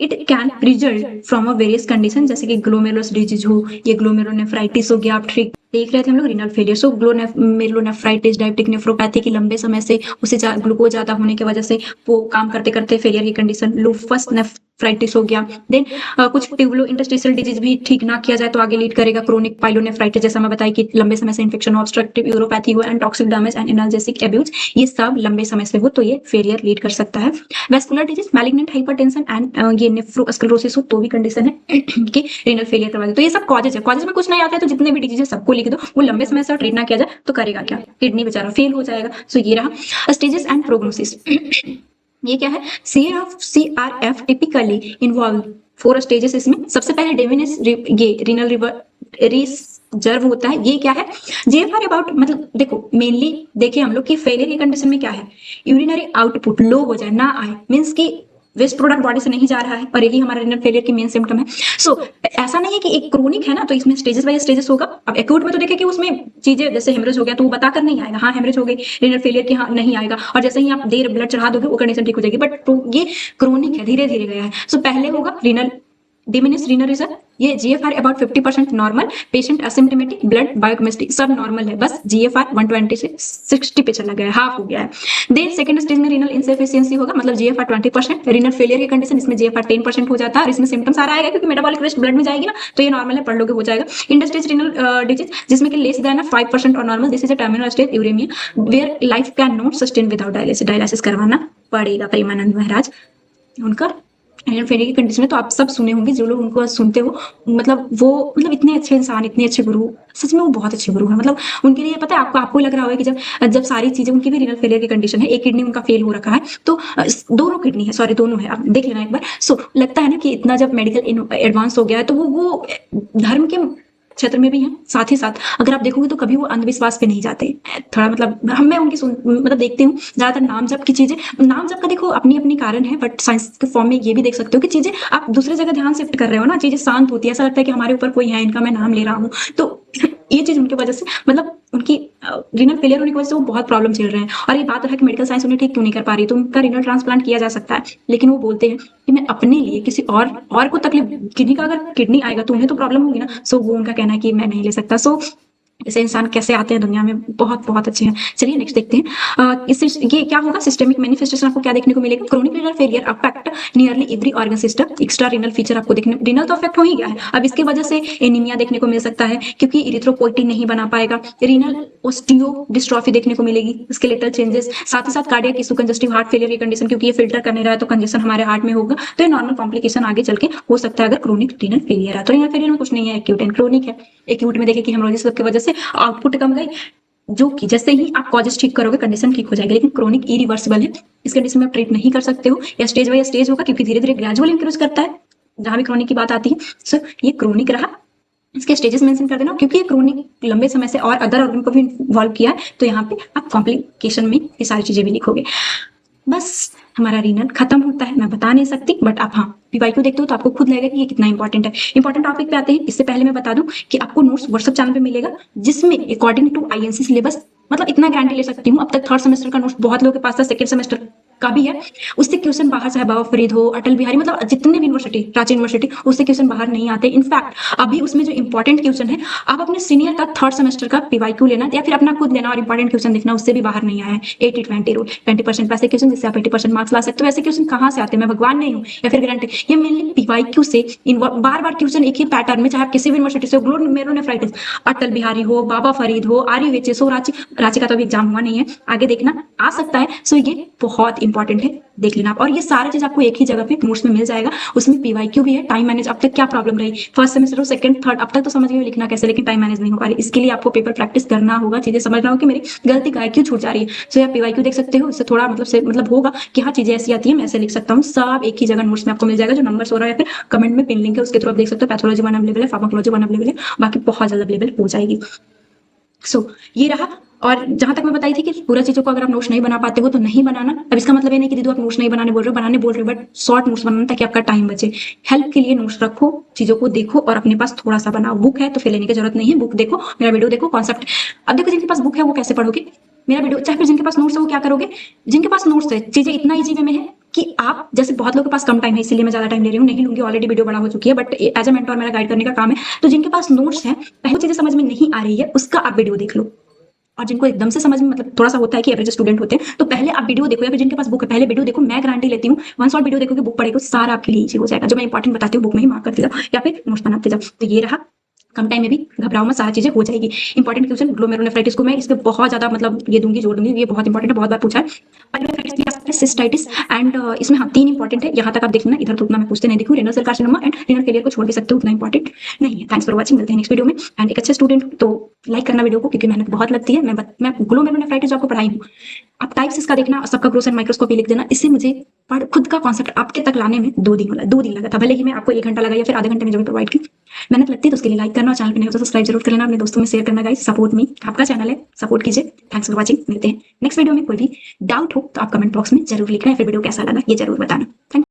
It can result from a various condition, जैसे कि ग्लोमेरुलस डिजीज हो, ये ग्लोमेरुलोनेफ्राइटिस हो गया, आप ठीक देख रहे थे हम लोग रीनल फेलियर, सो ग्लोमेरुलोनेफ्राइटिस, डायबिटिक नेफ्रोपैथी की लंबे समय से उसे ग्लूकोज ज्यादा होने की वजह से वो काम करते करते फेलियर की कंडीशन, लूपस नेफ्राइटिस हो गया। देन कुछ ट्यूबुलो इंटरस्टिशियल डिजीज भी ठीक ना किया जाए तो आगे लीड करेगा क्रोनिक पाइलोनेफ्राइटिस, जैसा मैं बताई कि लंबे समय से इन्फेक्शन हो, ऑब्स्ट्रक्टिव यूरोपैथी हो, and toxic damage and analgesic abuse, ये सब लंबे समय से हो तो ये फेलियर लीड कर सकता है। Vascular disease, malignant hypertension and ये नेफ्रोस्क्लेरोसिस हो तो भी कंडीशन है कि रीनल फेलियर करवा दे। तो ये सब कॉजेज है, कॉजेज में कुछ नहीं आता है तो जितने भी डिजीज है सबको लिख दो, वो लंबे समय से ट्रीट ना किया जाए तो करेगा क्या, किडनी बेचारा फेल हो जाएगा। सो ये रहा स्टेजेस एंड प्रोग्नोसिस। ये क्या है, CRF टिपिकली इन्वॉल्व 4 स्टेजेस। इसमें सबसे पहले डेविनिस ये रीनल रिवर रिजर्व होता है। ये क्या है, जेएफआर अबाउट, मतलब देखो मेनली देखिए हम लोग की फेलियर की कंडीशन में क्या है, यूरिनरी आउटपुट लो हो जाए, ना आए, मींस की वेस्ट प्रोडक्ट बॉडी से नहीं जा रहा है, और यही हमारा रीनल फेलियर की मेन सिम्टम है। सो ऐसा नहीं है कि एक क्रोनिक है ना तो इसमें स्टेजेस बाय स्टेजेस होगा। अब एक्यूट में तो देखे कि उसमें चीजें जैसे हेमरेज हो गया तो वो बताकर नहीं आएगा, हाँ हेमरेज हो गई, रीनल फेलियर की हाँ नहीं आएगा, और जैसे ही आप देर ब्लड चढ़ा दोगे वो कंडीशन ठीक हो जाएगी। बट ये क्रोनिक है, धीरे धीरे गया है। सो पहले होगा रीनल डिमिनिश रीनल रिजर्व, ये GFR about 50% normal, patient asymptomatic, blood biochemistry सब नॉर्मल है, बस जीएफआर 120 से 60 पे चला गया है, हाफ हो गया है। देन सेकंड स्टेज में रीनल इनसफिशियंसी होगा, मतलब जीएफआर 20%, रीनल फेलियर की कंडीशन, इसमें जीएफआर 10% हो जाता है, और इसमें सिम्टम्स सारा आएगा क्योंकि मेटाबॉलिक वेस्ट ब्लड में जाएगी ना, तो ये नॉर्मल है, पढ़ लोगे हो जाएगा। इंडस्टेज रीनल डिजीज, जिसमें कि लेस देन 5% और normal, this is a terminal stage uraemia where life can not sustain without dialysis, dialysis करवाना पड़ेगा। प्रेमानंद महाराज उनका रीनल फेलियर की कंडीशन में तो आप सब सुने होंगे, जो लोग उनको सुनते हो, मतलब वो मतलब इतने अच्छे इंसान, इतने अच्छे गुरु, सच में वो बहुत अच्छे गुरु हैं। मतलब उनके लिए पता है आपको लग रहा होगा कि जब सारी चीजें, उनकी भी रीनल फेलियर की कंडीशन है, एक किडनी उनका फेल हो रखा है, तो दोनों किडनी है, सॉरी दोनों है, आप देख लेना एक बार। सो लगता है ना कि इतना जब मेडिकल एडवांस हो गया है तो वो धर्म के क्षेत्र में भी है, साथ ही साथ अगर आप देखोगे तो कभी वो अंधविश्वास पे नहीं जाते। थोड़ा मतलब मैं उनकी मतलब देखती हूँ ज्यादातर नाम जप की चीजें, नाम जप का देखो अपनी अपनी कारण है, बट साइंस के फॉर्म में ये भी देख सकते हो कि चीजें आप दूसरे जगह ध्यान शिफ्ट कर रहे हो ना, चीजें शांत होती है, ऐसा लगता है कि हमारे ऊपर कोई है, इनका मैं नाम ले रहा हूँ। तो ये चीज उनकी वजह से, मतलब उनकी रीनल फेलियर होने की वजह से वो बहुत प्रॉब्लम झेल रहे हैं, और ये बात है कि मेडिकल साइंस उन्हें ठीक क्यों नहीं कर पा रही, तो उनका रीनल ट्रांसप्लांट किया जा सकता है, लेकिन वो बोलते हैं कि मैं अपने लिए किसी और को तकलीफ, किडनी का अगर किडनी आएगा तो उन्हें तो प्रॉब्लम होगी ना। सो वो उनका कहना है कि मैं नहीं ले सकता। सो ऐसे इंसान कैसे आते हैं दुनिया में, बहुत बहुत अच्छे हैं। चलिए नेक्स्ट देखते हैं। इससे ये क्या होगा, सिस्टेमिक मैनिफेस्टेशन आपको क्या देखने को मिलेगा, chronic renal failure affect nearly every organ system, extra renal feature आपको देखने, रीनल तो अफेक्ट हो ही गया है, अब इसकी वजह से एनीमिया देखने को मिल सकता है क्योंकि इरिथ्रोपोइटिन नहीं बना पाएगा, रीनल ओस्टियो डिस्ट्रॉफी देखने को मिलेगी, स्केलेटल चेंजेस, साथ ही साथ cardiac issue, congestive heart failure की कंडीशन, क्योंकि ये फिल्टर कर नहीं रहा है तो कंजेशन हमारे हार्ट में होगा, तो ये नॉर्मल कॉम्प्लिकेशन आगे चल के हो सकता है अगर क्रोनिक रीनल फेलियर है। तो रीनल फेलियर में कुछ नहीं है, एक्यूट एंड क्रोनिक है। एक्यूट में देखिए कि हेमोरेजिस की वजह से आउटपुट कम गई, जो कि जैसे ही आप कॉजेस ठीक करोगे कंडीशन ठीक हो जाएगी, लेकिन क्रोनिक इरिवर्सिबल है, इस कंडीशन में आप ट्रीट नहीं कर सकते हो, या स्टेज बाय स्टेज होगा क्योंकि धीरे धीरे ग्रेजुअल इंक्रीज करता है जहां भी क्रोनिक की बात आती है। सो ये क्रोनिक रहा, इसके स्टेजेस मेंशन कर देना, क्योंकि ये क्रोनिक लंबे समय से और अदर ऑर्गन को भी इन्वॉल्व किया है, तो यहाँ पे आप कॉम्प्लिकेशन में ये सारी चीजें भी लिखोगे। बस हमारा रीनल खत्म होता है, मैं बता नहीं सकती, बट आप हाँ पीवाईक्यू देखते हो तो आपको खुद लगेगा कि ये कितना इंपॉर्टेंट है। इंपॉर्टेंट टॉपिक पे आते हैं, इससे पहले मैं बता दूं कि आपको नोट्स व्हाट्सएप चैनल पे मिलेगा, जिसमें अकॉर्डिंग टू आईएनसी सिलेबस, मतलब इतना गारंटी ले सकती हूँ, अब तक थर्ड सेमेस्टर का नोट्स बहुत लोगों के पास था, सेकंड सेमेस्टर का भी है, उससे क्वेश्चन बाहर, चाहे बाबा फरीद हो, अटल बिहारी, मतलब जितने भी यूनिवर्सिटी, प्राचीन यूनिवर्सिटी, उससे क्वेश्चन बाहर नहीं आते। इनफैक्ट अभी उसमें जो इंपॉर्टेंट क्वेश्चन है, आप अपने सीनियर का थर्ड सेमेस्टर का पीवाईक्यू लेना या फिर अपना खुद लेना और इंपॉर्टेंट क्वेश्चन देखना, उससे भी बाहर नहीं आया है। 80-20 रूल, 20% वैसे क्वेश्चन जिससे आप 80% मार्क्स ला सकते हो। ऐसे क्वेश्चन कहाँ से आते हैं, मैं भगवान नहीं हूँ या फिर गारंटी, ये मेनली पीवाईक्यू से बार बार क्वेश्चन एक ही पैटर्न में, चाहे आप किसी भी यूनिवर्सिटी से, ग्लोमेरुलोनेफ्राइटिस, अटल बिहारी हो, बाबा फरीद हो, आर्यवेचेस हो, रांची का तो अभी एग्जाम हुआ नहीं है, आगे देखना आ सकता है। सो ये बहुत इंपॉर्टेंट है, देख लेना आप। और ये सारा चीज आपको एक ही जगह पे नोट्स में मिल जाएगा। उसमें पीवाईक्यू भी है, टाइम मैनेज अब तक क्या प्रॉब्लम रही फर्स्ट सेमेस्टर और सेकंड थर्ड, अब तक तो समझ गए लिखना कैसे, लेकिन टाइम मैनेज नहीं हो पा रही। इसके लिए आपको पेपर प्रैक्टिस करना होगा, चीजें समझना होगा कि मेरी गलती क्या है, क्यों छूट जा रही है। सो आप पीवाईक्यू देख सकते हो, इससे थोड़ा मतलब होगा कि हाँ चीजें ऐसी आती है, मैं ऐसे लिख सकता हूँ। सब एक ही जगह नोट्स में आपको मिल जाएगा, जो नंबर हो रहा है या फिर कमेंट में पिन लिंक है उसके थ्रू आप देख सकते हो। पैथोलॉजी 1 अवेलेबल है, फार्माकोलॉजी 1 अवेलेबल है, बाकी बहुत जल्द अवेलेबल हो जाएगी। ये रहा। और जहां तक मैं बताई थी कि पूरा चीजों को अगर आप नोट्स नहीं बना पाते हो तो नहीं बनाना। अब इसका मतलब ये नहीं कि दीदी आप नोट्स नहीं बनाने बोल रहे हो, बनाने बोल रहे हो, बट शॉर्ट नोट्स बनाना ताकि आपका टाइम बचे। हेल्प के लिए नोट्स रखो, चीजों को देखो और अपने पास थोड़ा सा बनाओ। बुक है तो फिर लेने की जरूरत नहीं है, बुक देखो, मेरा वीडियो देखो, कॉन्सेप्ट। अब देखो जिनके पास बुक है वो कैसे पढ़ोगे, मेरा वीडियो, चाहे फिर जिनके पास नोट्स है वो क्या करोगे। जिनके पास नोट्स है चीजें इतना ईजी वे में है कि आप, जैसे बहुत लोगों के पास कम टाइम है इसलिए मैं ज्यादा टाइम ले रही हूँ, नहीं लूंगी, ऑलरेडी वीडियो बड़ा हो चुकी है, बट एज ए मेंटर मेरा गाइड करने का काम है। तो जिनके पास नोट्स है, पहले चीजें समझ में नहीं आ रही है उसका आप वीडियो देख लो। और जिनको एकदम से समझ में मतलब थोड़ा सा होता है कि एवरेज स्टूडेंट होते हैं, तो पहले आप वीडियो देखो, या फिर जिनके पास बुक है पहले वीडियो देखो। मैं गारंटी लेती हूँ वन शॉट वीडियो देखोगे, बुक पढ़ेगा, सारा आपके लिए इजी हो जाएगा। जो मैं इंपॉर्टेंट बताती हूँ बुक में ही मार्क करते जाओ या फिर नोट्स बनाते जाओ। तो ये रहा, कम टाइम में भी घबराओ मत, सारी चीजें हो जाएगी। इंपॉर्टेंट क्वेश्चन ग्लोमेरुलोनेफ्राइटिस को मैं इस पे बहुत ज्यादा मतलब ये दूंगी, जोड़ दूंगी, ये बहुत इंपॉर्टेंट है, बहुत बार पूछा है। पाइलोनेफ्राइटिस भी आ सकता है, सिस्टाइटिस एंड इसमें हाँ 3 इंपॉर्टेंट है, यहाँ तक आप देख लेना, इधर तो उतना मैं पूछते नहीं दिखूँ। Renal cell carcinoma and renal failure को छोड़ भी सकते हो, उतना इंपॉर्टेंट नहीं है। थैंक्स फॉर वॉचिंग, मिलते हैं नेक्स्ट वीडियो में। एंड एक अच्छे स्टूडेंट तो लाइक करना वीडियो को, क्योंकि मेहनत बहुत लगती है। मैं ग्लोमेरुलोनेफ्राइटिस जो आपको पढ़ाई हूँ, आप टाइप्स इसका देखना, सबका ग्रोथ एंड माइक्रोस्कोपी लिख देना। इससे मुझे पढ़ खुद का कॉन्सेप्ट आपके तक लाने में 2 दिन लगा था, भले ही मैं आपको 1 घंटा लगा या फिर आधे घंटे में जो भी प्रोवाइड की। मेहनत लगती है तो उसके लिए लाइक करना और चैनल पे नहीं हो तो सब्सक्राइब जरूर कर लेना, अपने दोस्तों में शेयर करना। गाइस सपोर्ट मी, आपका चैनल है, सपोर्ट कीजिए। थैंक्स फॉर वॉचिंग, मिलते हैं नेक्स्ट वीडियो में। कोई भी डाउट हो तो आप कमेंट बॉक्स में जरूर लिखना, या फिर वीडियो कैसा लगा ये जरूर बताना। थैंक